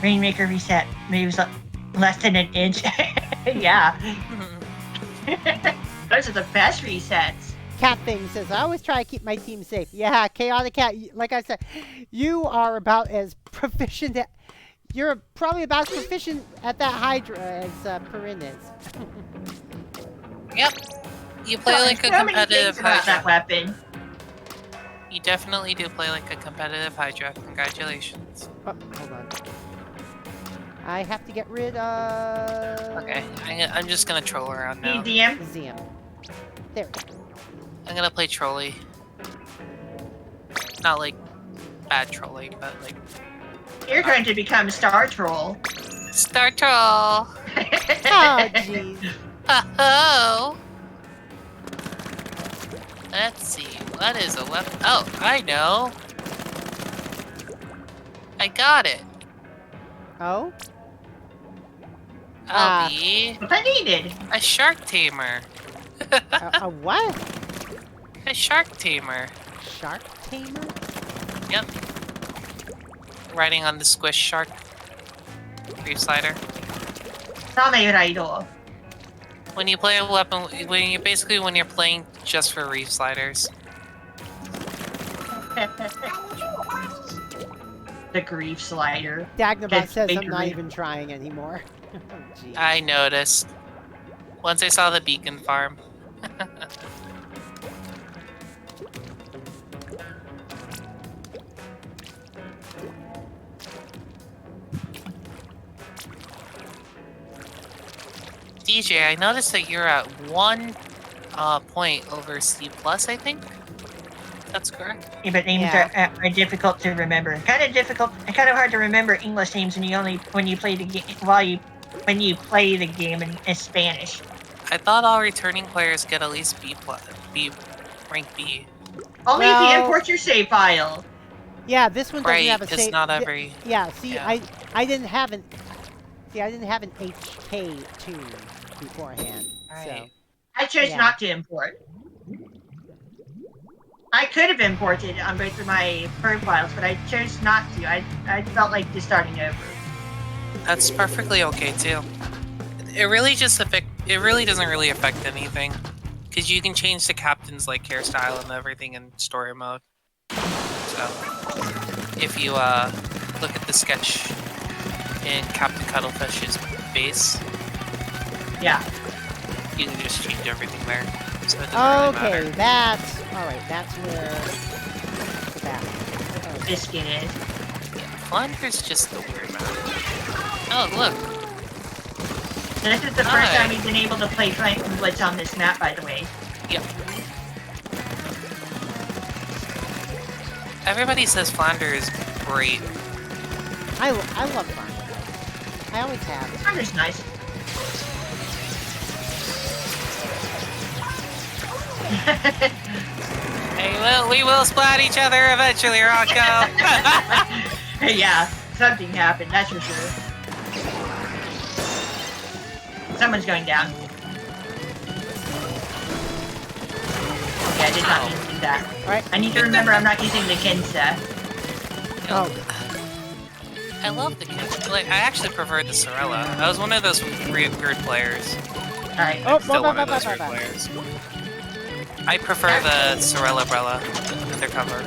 Rainmaker reset. Moves up less than an inch. Yeah. Those are the best resets. Cat Thing says, I always try to keep my team safe. Yeah, Chaotic Cat, like I said, you are about as proficient at... You're probably about as proficient at that Hydra as Perrin is. Yep. You play like a so many competitive things about that Hydra. weapon. You definitely do play like a competitive Hydra. Congratulations. Oh, hold on. I have to get rid of... Okay, I'm just gonna troll around now. EDM. Museum. There we go. I'm gonna play Trolley. Not like bad trolling, but like You're going to become Star Troll. Star Troll. Oh, jeez. Oh. Let's see. What is a weapon? Oh, I know. I got it. Oh? I'll be What I needed. a shark tamer. A what? A shark tamer. Shark tamer? Yep. Riding on the squish shark. Reef slider. When you play a weapon, when you're playing just for reef sliders. The grief slider. Dagnabot Gets says I'm bigger. not even trying anymore. Oh, jeez. I noticed. Once I saw the beacon farm. DJ, I noticed that you're at 1 point over C+, I think? That's correct? Yeah, but names Yeah. are difficult to remember. Kind of hard to remember English names when you play the game when you play the game in Spanish. I thought all returning players get at least B+, rank B. Only if you Well- import your save file. Yeah, this one doesn't Right, have a because save. not every... Yeah, see, Yeah. I didn't have an... See, I didn't have an HK tune beforehand. Right. So, I chose Yeah. not to import. I could have imported on both of my firm files, but I chose not to. I felt like just starting over. That's perfectly okay too. It really doesn't really affect anything, because you can change the captain's like hairstyle and everything in story mode. So if you look at the sketch in Captain Cuttlefish's base, Yeah. you can just change everything there. So it doesn't really okay, matter. that's... Alright, that's where... the back. Oh, Biscuit is. Flanders just a weird map. Oh look, This is the first Hi. time we've been able to play Flank and Blitz on this map, by the way. yep. Everybody says Flanders is great. I love Flanders. I always have. Flander's nice. Hey, we will splat each other eventually, Ranko. Yeah, something happened, that's for sure. Someone's going down. Okay, I did not mean to do that. Alright. I need to remember I'm not using the Kensa. Oh. I love the Kensa. Like, I actually preferred the Sorella. I was one of those weird players. Alright. Oh, Still one of those weird players. I prefer the Sorella Brella undercover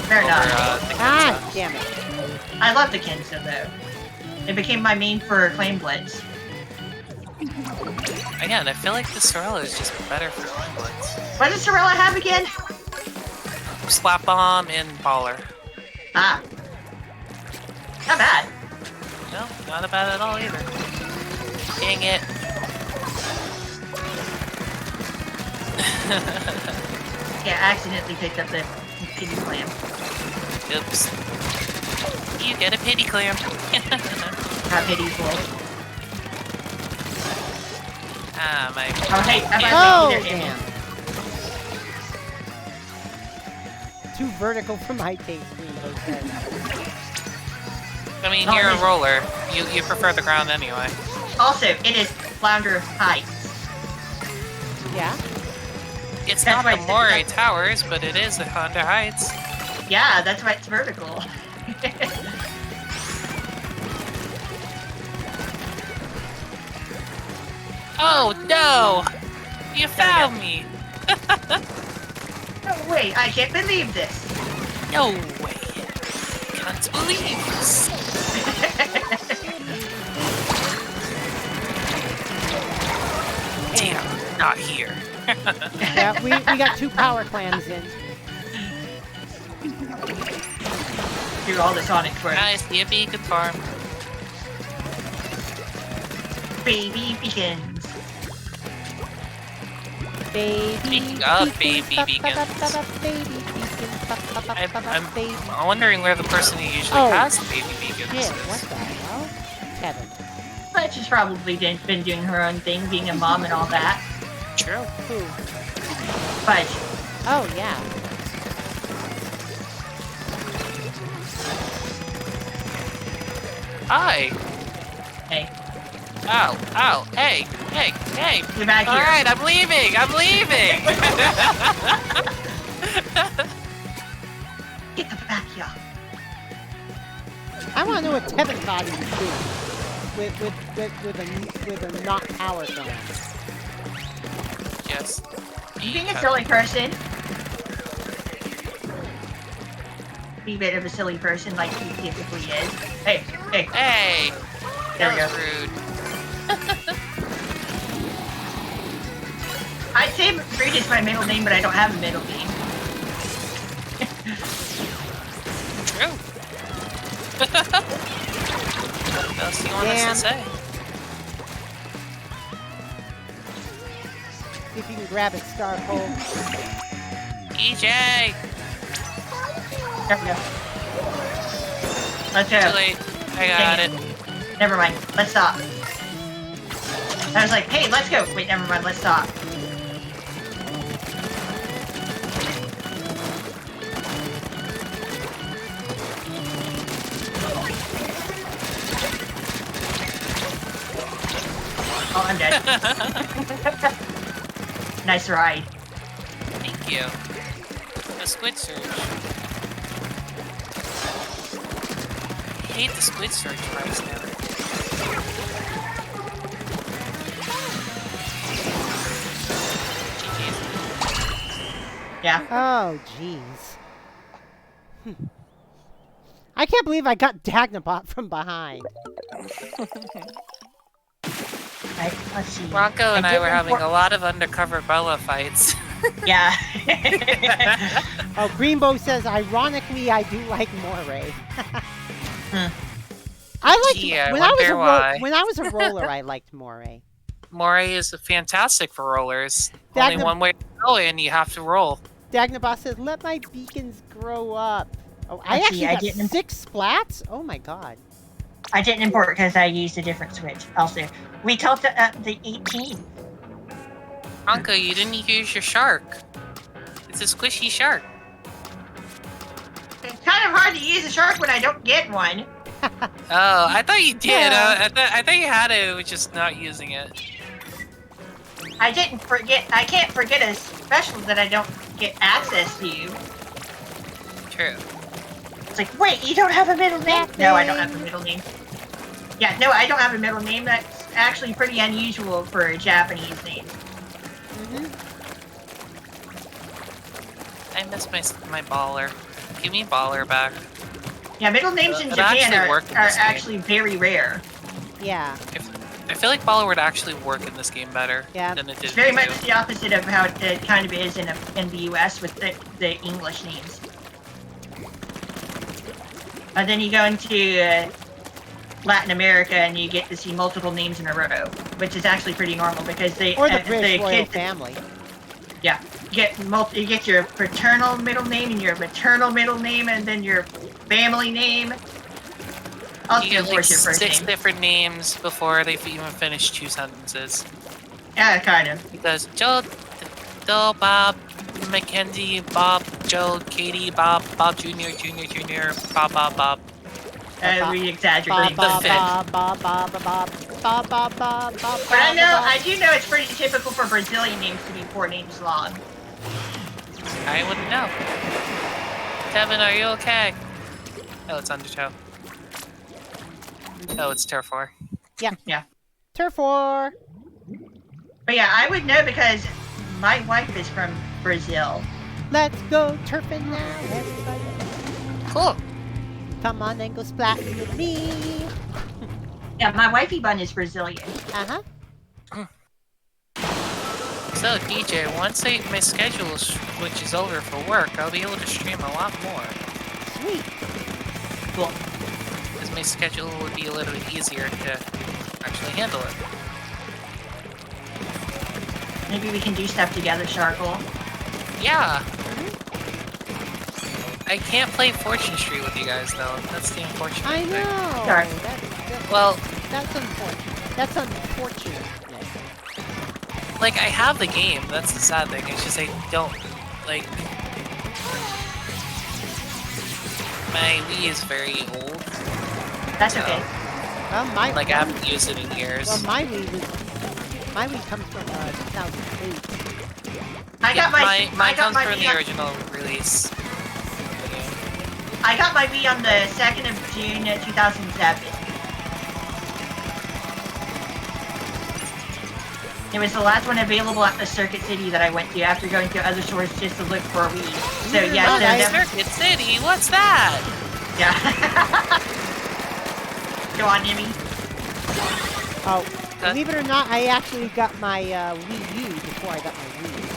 Fair over enough. the Ah, Kensa. damn it. I love the Kensa though. It became my main for Claim Blitz. Again, I feel like the Sorella is just better for Flame Blitz. What does Sorella have again? Slap Bomb and Baller. Ah. Not bad. No, not bad at all either. Dang it. Yeah, I accidentally picked up the pity clam. Oops. You get a pity clam. Not pityful. Ah, my. Oh, hey, how about Oh, making their damn. Too vertical for my taste, Rainbow says. I mean, Oh, you're a nice. roller. You prefer the ground anyway. Also, it is Flounder Heights. Yeah? It's That's not why the I said Moray that. Towers, but it is the Honda Heights. Yeah, that's why it's vertical. Oh no! You found me! No way, I can't believe this. No way! Can't believe this! Damn, not here. Yeah, we got 2 power clams in. Do all the Sonic quirks. I see a beacon farm. Baby beacons. Baby Speaking of beacons, baby ba- ba- beacons. ba- ba- ba- baby beacons, ba- ba- ba- ba- ba- baby. I'm wondering where the person who usually Oh, has the baby beacons Shit, is. what the hell? Kevin. But she's probably been doing her own thing, being a mom and all that. True. Who? But Oh, yeah. Hi. hey, Ow, ow, hey, hey, hey. you're back here. Alright, I'm leaving, I'm leaving. Get the back here. I want to know what Tevin thought he was doing with a not power clam. Yes. You being a silly person. Be a bit of a silly person like he typically is. Hey, hey, Hey, there we that go. was rude. I'd say Reed is my middle name, but I don't have a middle name. True. What else do you want us Damn. to say? See if you can grab it, Star Pole. EJ! There we go. Let's Too go. late. I got it. Never mind. Let's stop. I was like, hey, let's go. Wait, never mind. Let's stop. Oh, I'm dead. Nice ride. Thank you. The squid surge. I hate the squid surge price now. GG's. Yeah. Oh, jeez. I can't believe I got Dagnabot from behind. Right, let's see. Ranko and I did were having import- a lot of undercover Bella fights. Yeah. Oh, Greenbow says, ironically, I do like Moray. I liked Gee, I when I was wonder a why. when I was a roller. I liked Moray. Moray is fantastic for rollers. That Only the- one way to go and you have to roll. Dagnabot says, "Let my beacons grow up." Oh, I Let's actually see, I got didn't- 6 splats. Oh my god. I didn't import because I used a different switch. Also, we talked at the 18. Ranko, you didn't use your shark. It's a squishy shark. It's kind of hard to use a shark when I don't get one. Oh, I thought you did. Yeah. I thought you had it, was just not using it. I didn't forget. I can't forget a special that I don't get access to you. True. It's like, wait, you don't have a middle name? That No, I don't have a thing. middle name. Yeah, no, I don't have a middle name. That's actually pretty unusual for a Japanese name. Mhm. I miss my baller. Give me baller back. Yeah, middle names in It Japan actually are worked in this game. actually very rare. Yeah. I feel like baller would actually work in this game better Yeah. than it did. It's very in much 2. the opposite of how it kind of is in the US with the English names. And then you go into Latin America and you get to see multiple names in a row, which is actually pretty normal because they Or the British royal kids, family. yeah, you get your paternal middle name and your maternal middle name and then your family name. Also, You get of like course, your first 6 name. different names before they even finish 2 sentences. Yeah, kind of. Because Joe, Bob, Mackenzie, Bob, Joe, Katie, Bob, Bob Jr., Jr., Bob. We exaggerate. Bob, the Bob, Bob, Bob, Bob, Bob, Bob, Bob, Bob, Bob. But I do know it's pretty typical for Brazilian names to be 4 names long. I wouldn't know. Kevin, are you okay? Oh, it's Undertow. Oh, it's Turf War. Turf War. But yeah, I would know because my wife is from Brazil. Let's go turfing now, everybody. Cool. Come on and go splatting with me. Yeah, my wifey bun is Brazilian. Uh-huh. So, DJ, once my schedule switches over for work, I'll be able to stream a lot more. Sweet. Cool. Because my schedule would be a little bit easier to actually handle it. Maybe we can do stuff together, Sharkle. Yeah. I can't play Fortune Street with you guys, though. That's the unfortunate I thing. know. Sorry. Well, That's unfortunate. That's unfortunate. like, I have the game. That's the sad thing. It's just I don't, like... My Wii is very old. That's so, okay. Well, Like, I haven't used it in years. Well, my Wii comes from 2008. I got my mine I got comes my from Wii the on, original release. I got my Wii on the 2nd of June 2007. It was the last one available at the Circuit City that I went to after going to other stores just to look for a Wii. So yeah, Oh, so nice. Circuit City, what's that? yeah. Go on, Nimmy. Oh, believe it or not, I actually got my Wii U before I got my Wii.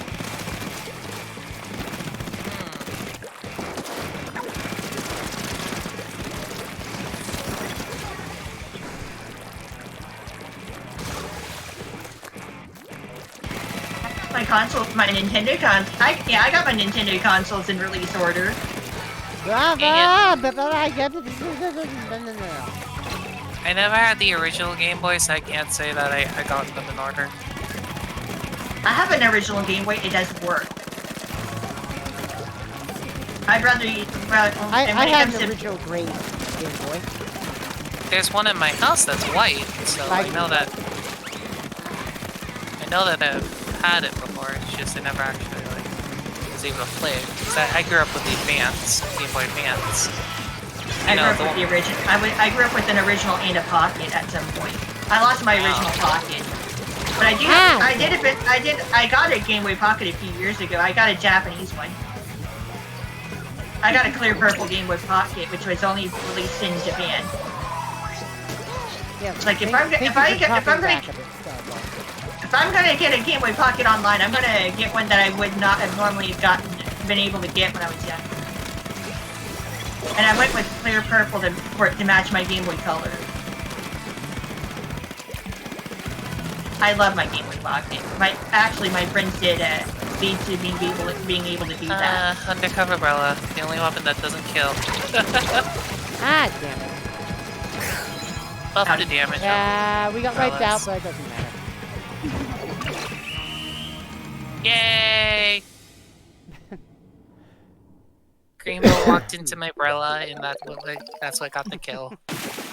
My console, my Nintendo I got my Nintendo consoles in release order. I never had the original Game Boy, so I can't say that I got them in order. I have an original Game Boy. It doesn't work. I'd rather use. Well, I and when it had comes an to- original grade Game Boy. There's one in my house that's white, so I know that I've had it before. It's just I never actually was able to play it. 'Cause I grew up with the Advance, Game Boy Advance. I grew up with the original. I grew up with an original and a pocket at some point. I lost my original pocket, but I got a Game Boy Pocket a few years ago. I got a Japanese one. I got a clear purple Game Boy Pocket, which was only released in Japan. Yeah, Like, if I'm gonna get a Game Boy Pocket online, I'm gonna get one that I would not have normally been able to get when I was young. And I went with clear purple for it to match my Game Boy Color. I love my Game Boy Pocket. My friends did lead to being able to do that. Undercover Umbrella, the only weapon that doesn't kill. Ah, damn it. Buff the damage. Yeah, we got wiped out, Umbrellas. but it doesn't matter. Yay! Greenbow walked into my umbrella, and that's what got the kill.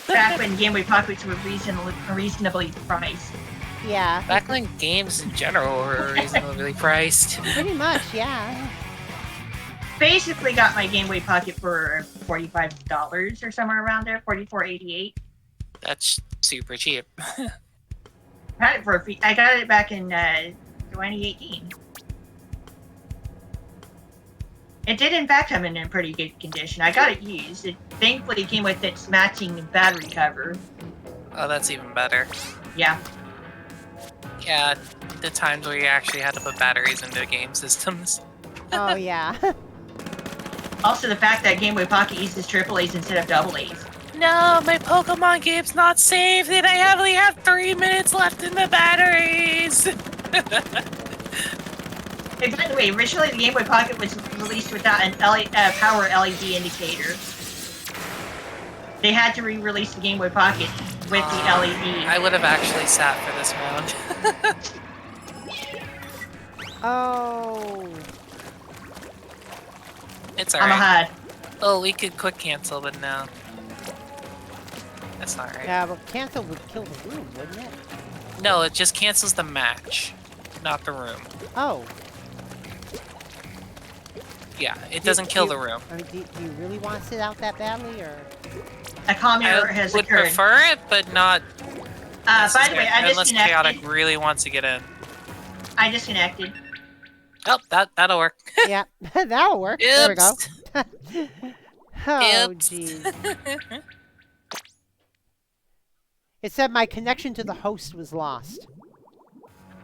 Back when Game Boy Pockets were reasonably priced. Yeah, Back when games in general were reasonably priced. pretty much, yeah. basically got my Game Boy Pocket for $45 or somewhere around there, $44.88. That's super cheap. I got it for a fee. I got it back in 2018. It did in fact come in pretty good condition. I got it used. It thankfully came with its matching battery cover. Oh, that's even better. Yeah. Yeah, the times where you actually had to put batteries into game systems. Oh, yeah. Also, the fact that Game Boy Pocket uses AAAs instead of AA's. No, my Pokemon game's not saved, and I only have 3 minutes left in the batteries. And by the way, originally the Game Boy Pocket was released without an power LED indicator. They had to re-release the Game Boy Pocket with the LED. I would have actually sat for this round. Oh. It's I'm alright. ahead. Oh, we could quick cancel, but no. That's not right. Yeah, but cancel would kill the room, wouldn't it? No, it just cancels the match, not the room. Oh. Yeah, it doesn't kill the room. I mean, do you really want to sit out that badly, or? A comm error I has would occurred. prefer it, but not By the way, I unless disconnected. Chaotic really wants to get in. I disconnected. Oh, that'll work. Yeah, that'll work. There we go. Oops. Oh, Oops. jeez. It said my connection to the host was lost.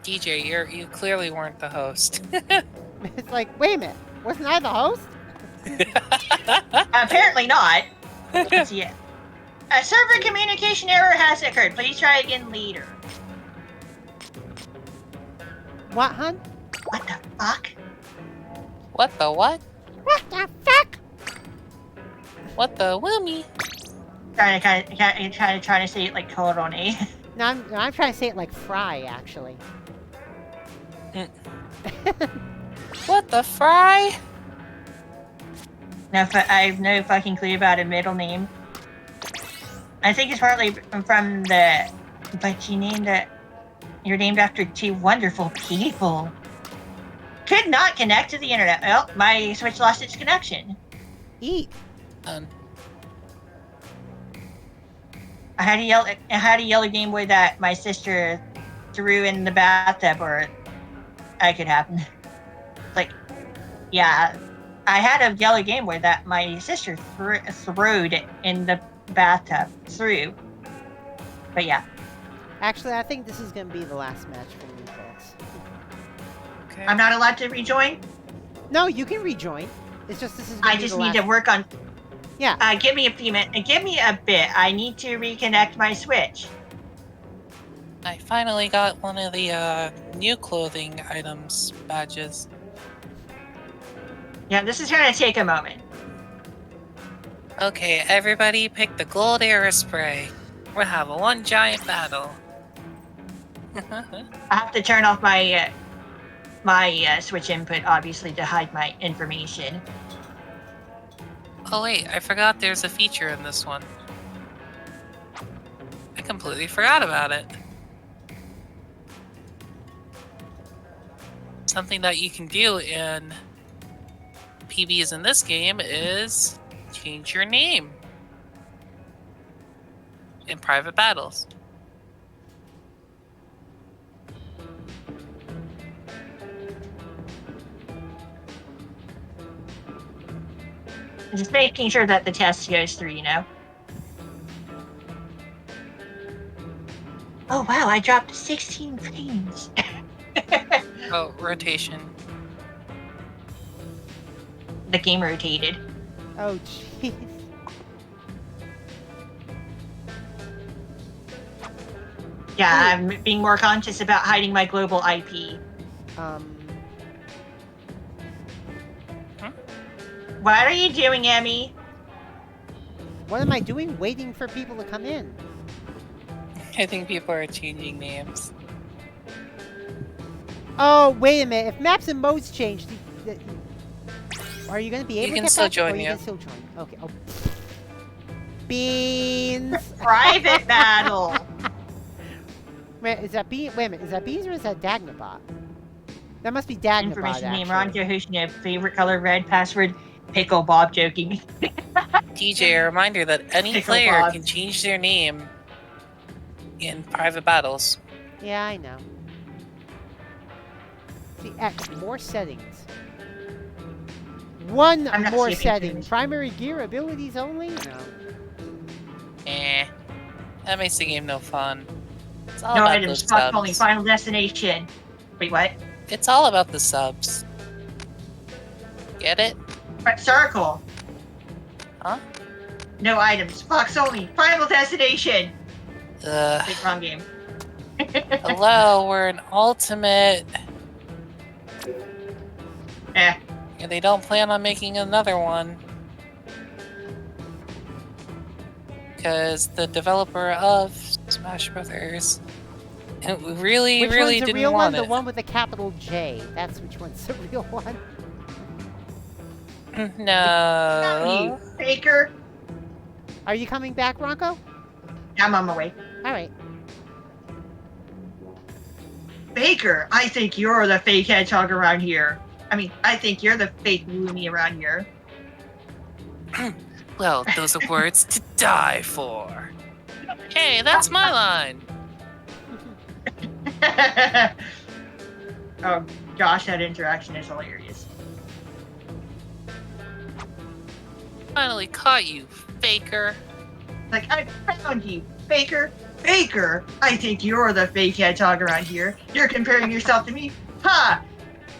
DJ, you clearly weren't the host. It's like, wait a minute, wasn't I the host? Apparently not. Let's see it. A server communication error has occurred. Please try again later. What, hun? What the fuck? What the what? What the fuck? What the whammy? Trying to say it like Corone. No, I'm trying to say it like Fry, actually. What the fry? No, I have no fucking clue about a middle name. I think it's partly from the. But you're named after two wonderful people. Could not connect to the internet. Well, my Switch lost its connection. Eat. I had a yellow Game Boy that my sister threw in the bathtub, or that could happen. Like, yeah, I had a yellow Game Boy that my sister throwed in the bathtub. But yeah. Actually, I think this is going to be the last match for you folks. Okay. I'm not allowed to rejoin? No, you can rejoin. It's just this is. I just need to work on... Yeah. Give me a few minutes. Give me a bit. I need to reconnect my Switch. I finally got one of the new clothing items badges. Yeah, this is going to take a moment. Okay, everybody pick the gold air spray. We'll have a one giant battle. I have to turn off my Switch input, obviously, to hide my information. Oh wait, I forgot there's a feature in this one. I completely forgot about it. Something that you can do in PBs in this game is change your name in private battles. Just making sure that the test goes through, you know? Oh wow, I dropped 16 frames. Oh, rotation. The game rotated. Oh, jeez. Yeah, I'm being more conscious about hiding my global IP. What are you doing, Emmy? What am I doing? Waiting for people to come in. I think people are changing names. Oh, wait a minute. If maps and modes change, are you going to be able You to can get still back? join Or you you. can still join. Okay. Oh. Beans. Private battle. Wait, is that Beans? Wait a minute. Is that Beans or is that Dagnabot? That must be Dagnabot, Information name, actually. RankoHos, favorite color red, password, Pickle Bob joking. DJ, a reminder that any Pickle player Bob. can change their name in private battles. Yeah, I know. See, X, more settings. One I'm not more skipping setting. things. Primary gear abilities only? No. That makes the game no fun. It's all No about items, those spot only, subs. final destination. Wait, what? It's all about the subs. Get it? Right, circle. Huh? No items, Fox only, final destination. Ugh. Wait, wrong game. Hello, we're an ultimate. Eh. And they don't plan on making another one. Because the developer of Smash Brothers really, Which really one's the didn't real one? want The it. one with the capital J. That's which one's the real one. No. You faker. Are you coming back, Ranko? I'm on my way. Alright. Faker, I think you're the fake hedgehog around here. I mean, I think you're the fake Loomy around here. Well, those are words to die for. Hey, that's my line. Oh gosh, that interaction is hilarious. Finally caught you, faker. Like, I found you, Faker. Faker, I think you're the fake hedgehog around here. You're comparing yourself to me? Ha!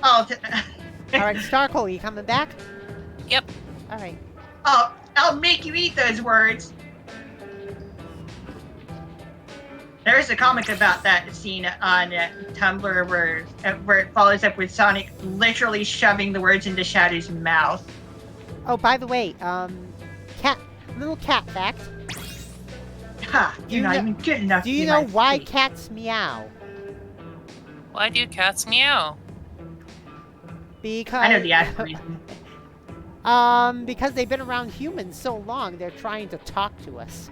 Alright, Starkle, you coming back? Yep. Alright. I'll make you eat those words. There's a comic about that scene on Tumblr where it follows up with Sonic literally shoving the words into Shadow's mouth. Oh, by the way, little cat fact. Ha! You're not even good enough Do to you be know my why fate. cats meow? Why do cats meow? Because I know the actual reason. because they've been around humans so long, they're trying to talk to us.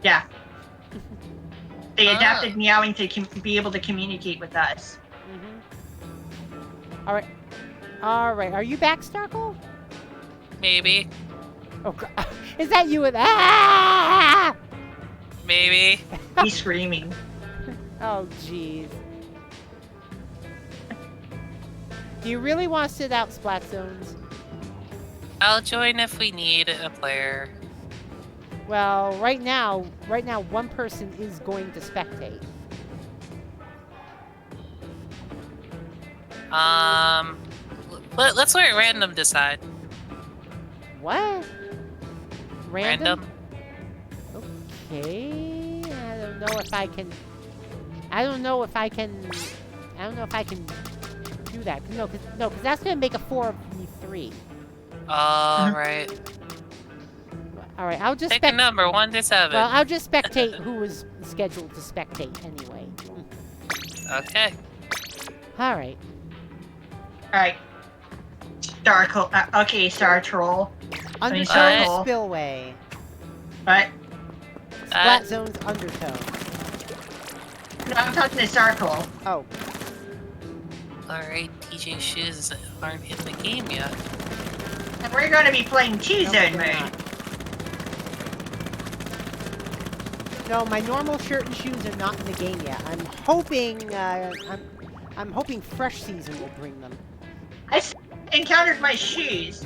Yeah. They Ah. adapted meowing to be able to communicate with us. All right. All right. Are you back, Starkle? Maybe. Oh, is that you with ah? Maybe. He's screaming. Oh, jeez. Do you really want to sit out Splat Zones? I'll join if we need a player. Well, right now, one person is going to spectate. Let's let random decide. What? Random? Random. Okay. I don't know if I can. I don't know if I can do that. No, because that's gonna make a 4v3. Alright. All right, I'll just Pick a number, 1 to 7. Well, I'll just spectate who was scheduled to spectate anyway. Okay. All right. Alright. Okay, Star Troll. Undertow Starkle. Spillway. What? Splat Zone's Undertow. No, I'm talking to Starkle. Oh. Alright, DJ Shiz aren't in the game yet. And we're going to be playing T-Zone No, they're mode. No, my normal shirt and shoes are not in the game yet. I'm hoping, I'm hoping Fresh Season will bring them. I encountered my shoes.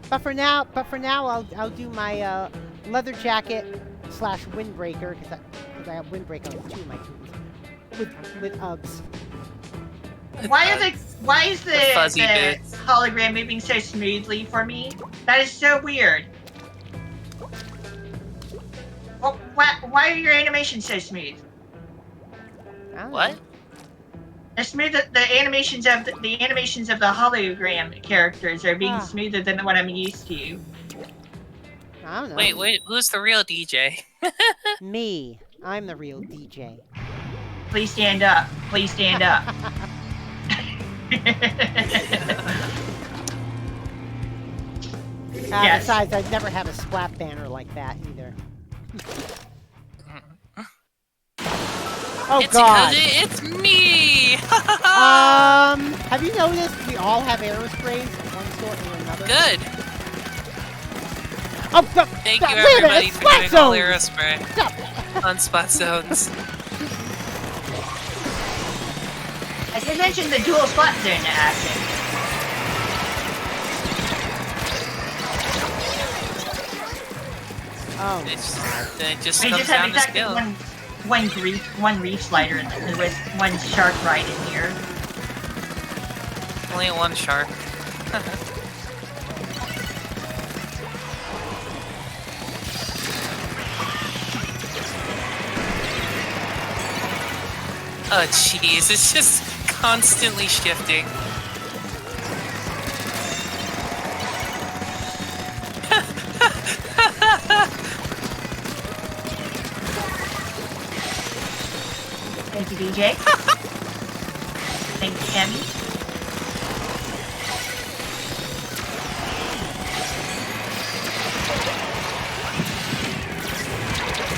But for now, I'll do my leather jacket / windbreaker because I have windbreaker on 2 of my tools with Uggs. Why is the fuzzy bits. hologram moving so smoothly for me? That is so weird. Well, why are your animations so smooth? I don't What? know. The animations of the hologram characters are being Ah. smoother than what I'm used to. I don't know. Wait, who's the real DJ? Me. I'm the real DJ. Please stand up. Please stand up. Yes. Besides, I'd never have a Splat banner like that either. Oh It's God! because it's me! me! Have you noticed we all have aerosprays of one sort or another? Good. Oh, Thank you wait a minute, everybody it's for doing Splat all Zones! aerospray on spot zones. I did mention the dual spot zone action. Oh, It just We comes just have down to exactly skill. one reef slider, and there was one shark right in here. Only one shark. Oh jeez, it's just constantly shifting. Thank you, DJ. Thank you, Emmy.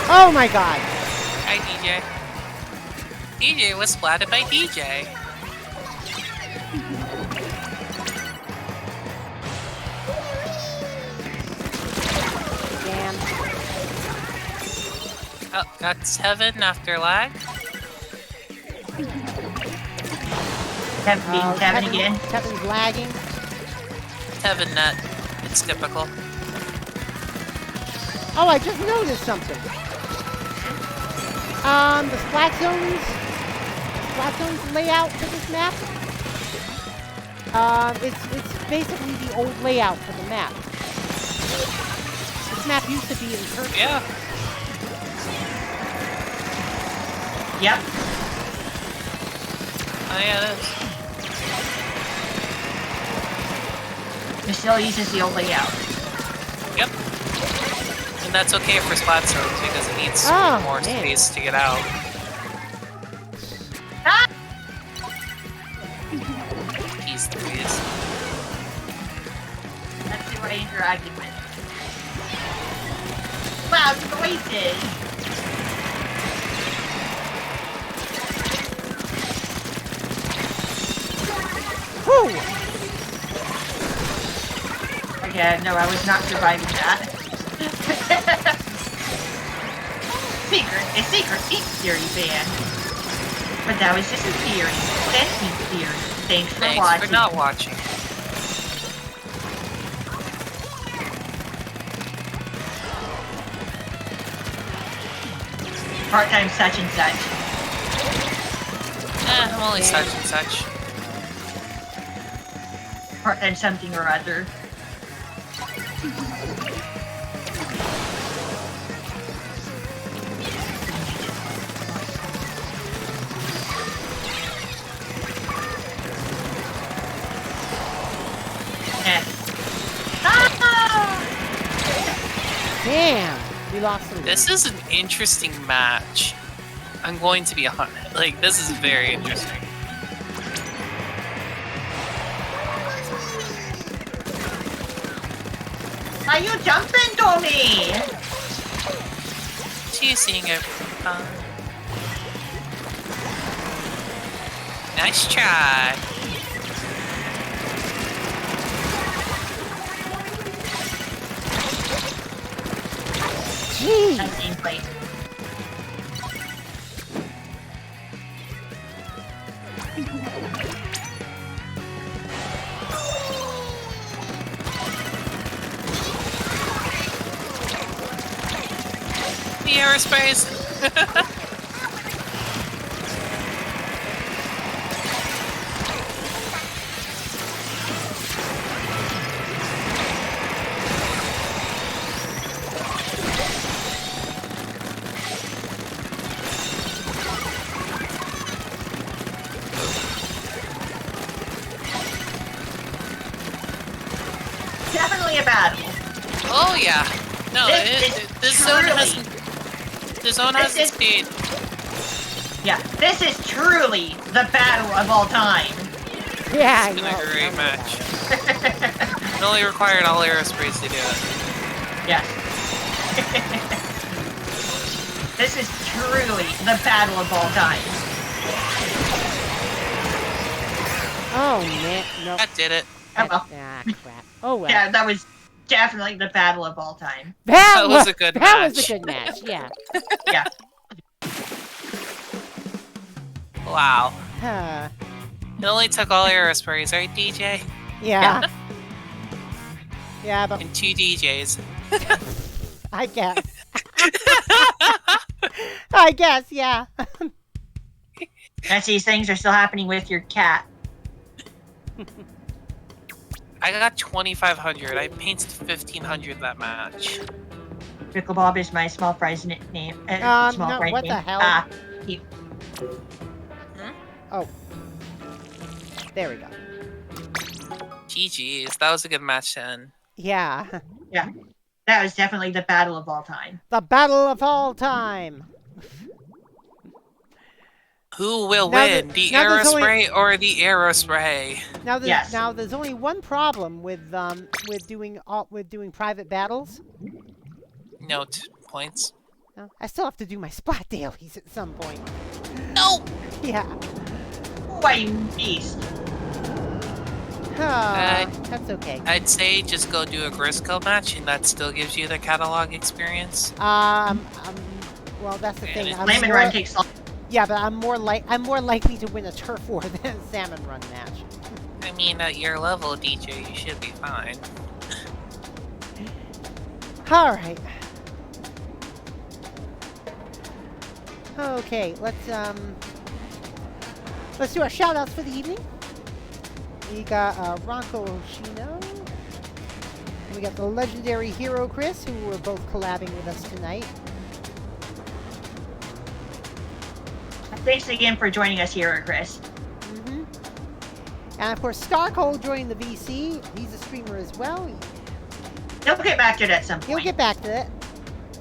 oh my God! Hi DJ. DJ was splatted by DJ. Damn. Oh, got Tevin after lag. Kevin again. Kevin's lagging. Tevin net. It's typical. Oh, I just noticed something. The Splat Zones layout for this map. It's basically the old layout for the map. This map used to be in Turkey. Yeah. Yep. Oh yeah, it is. It still uses the old layout. Yep. And that's okay for spot zones because it needs Oh, more man. space to get out. Ah! Jeez Louise. That's the right argument. Wow, the noises! Whew! Okay, no, I was not surviving that. A secret theory fan. But that was just a theory. Thank you, theory. Thanks for Thanks watching. for not watching. Part-time such and such. I'm only such and such. Part-time something or other. Damn! We lost some. This is an interesting match. I'm going to be honest. Like, this is very interesting. Are you jumping to me? Teasing it. Nice try. Jeez! Nice gameplay. The aerospace. Definitely a battle. Oh yeah. No, this zone truly- has. The zone has This its speed. Yeah, this is truly the battle of all time. Yeah, I It's been know. a great Tell me match. about it. It only required all aerospace to do it. Yeah. This is truly the battle of all time. Oh, man. No. That did it. Oh, well. Ah, crap. Oh, well. Yeah, that was definitely the battle of all time. That was a good That was match. a good match, yeah. Yeah. Wow. Huh. It only took all Aerosprays, right, DJ? Yeah. Yeah, but And 2 DJs. I guess. I guess, yeah. As these things are still happening with your cat. I got 2,500. I painted 1,500 that match. Pickle Bob is my small fries nickname. Small no, fry what name. the hell? Ah, Oh. There we go. GG's. That was a good match then. Yeah. yeah. That was definitely the battle of all time. The battle of all time. Who will Now win? the- The now there's only- Aerospray or the Aerospray? Now there's Yes. now there's only one problem with doing private battles. Note points. No, I still have to do my splat dailies at some point. No! Yeah. Oh, I beast. That's okay. I'd say just go do a Grisco match, and that still gives you the catalog experience. Well, that's the thing. I'm Lemon more- Run takes long. Yeah, but I'm more likely to win a turf war than a salmon run match. I mean, at your level, DJ, you should be fine. All right. Okay, let's do our shout outs for the evening. We got RankoHos. We got the legendary hero Chris, who were both collabing with us tonight. Thanks again for joining us here, Chris. Mm-hmm. And of course, Starcole joined the VC. He's a streamer as well. He'll get back to it at some He'll point. get back to it.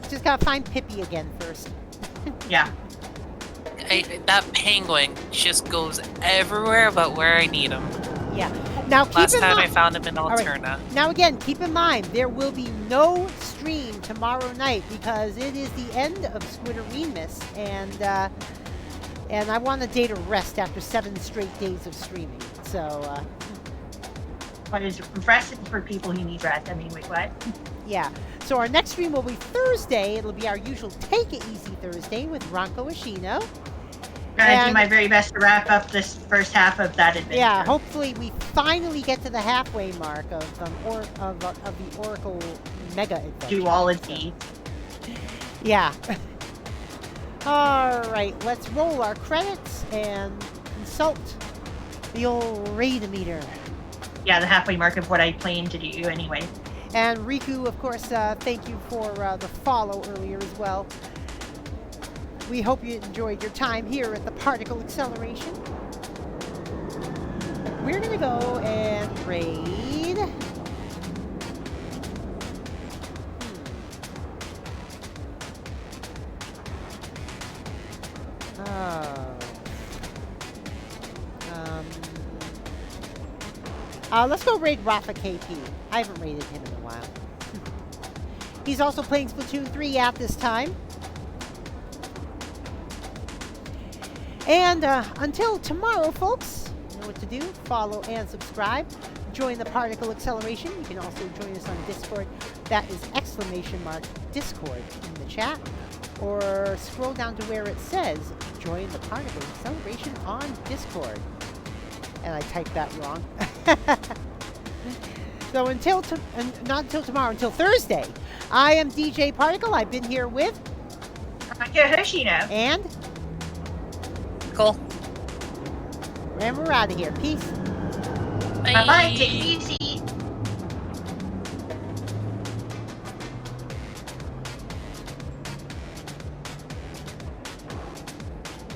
Just gotta find Pippi again first. Yeah. That penguin just goes everywhere but where I need him. Yeah. Now keep Last in time I mind. found him in right. Alterna. Now again, keep in mind there will be no stream tomorrow night because it is the end of SQUIDEREENMAS, and I want a day to rest after 7 straight days of streaming. So. What is refreshing for people who need rest? I mean, wait, what? Yeah. So our next stream will be Thursday. It'll be our usual Take It Easy Thursday with RankoHos. Gonna do And- my very best to wrap up this first half of that adventure. Yeah, hopefully we finally get to the halfway mark of the Oracle Mega Adventure. Duology. Yeah. All right, let's roll our credits and consult the old raid meter. Yeah, the halfway mark of what I planned to do anyway. And Riku, of course, thank you for the follow earlier as well. We hope you enjoyed your time here at the Particle Acceleration. We're gonna go and raid. Let's go raid Rafa KP. I haven't raided him in a while. He's also playing Splatoon 3 at this time. And until tomorrow, folks, you know what to do. Follow and subscribe. Join the Particle Acceleration. You can also join us on Discord. That is !Discord in the chat. Or scroll down to where it says, join the Particle Acceleration on Discord. And I typed that wrong. So not until tomorrow, until Thursday, I am DJ Particle. I've been here with... RankoHos. And... Cool. And we're out of here. Peace. Bye. Bye-bye. Take it easy.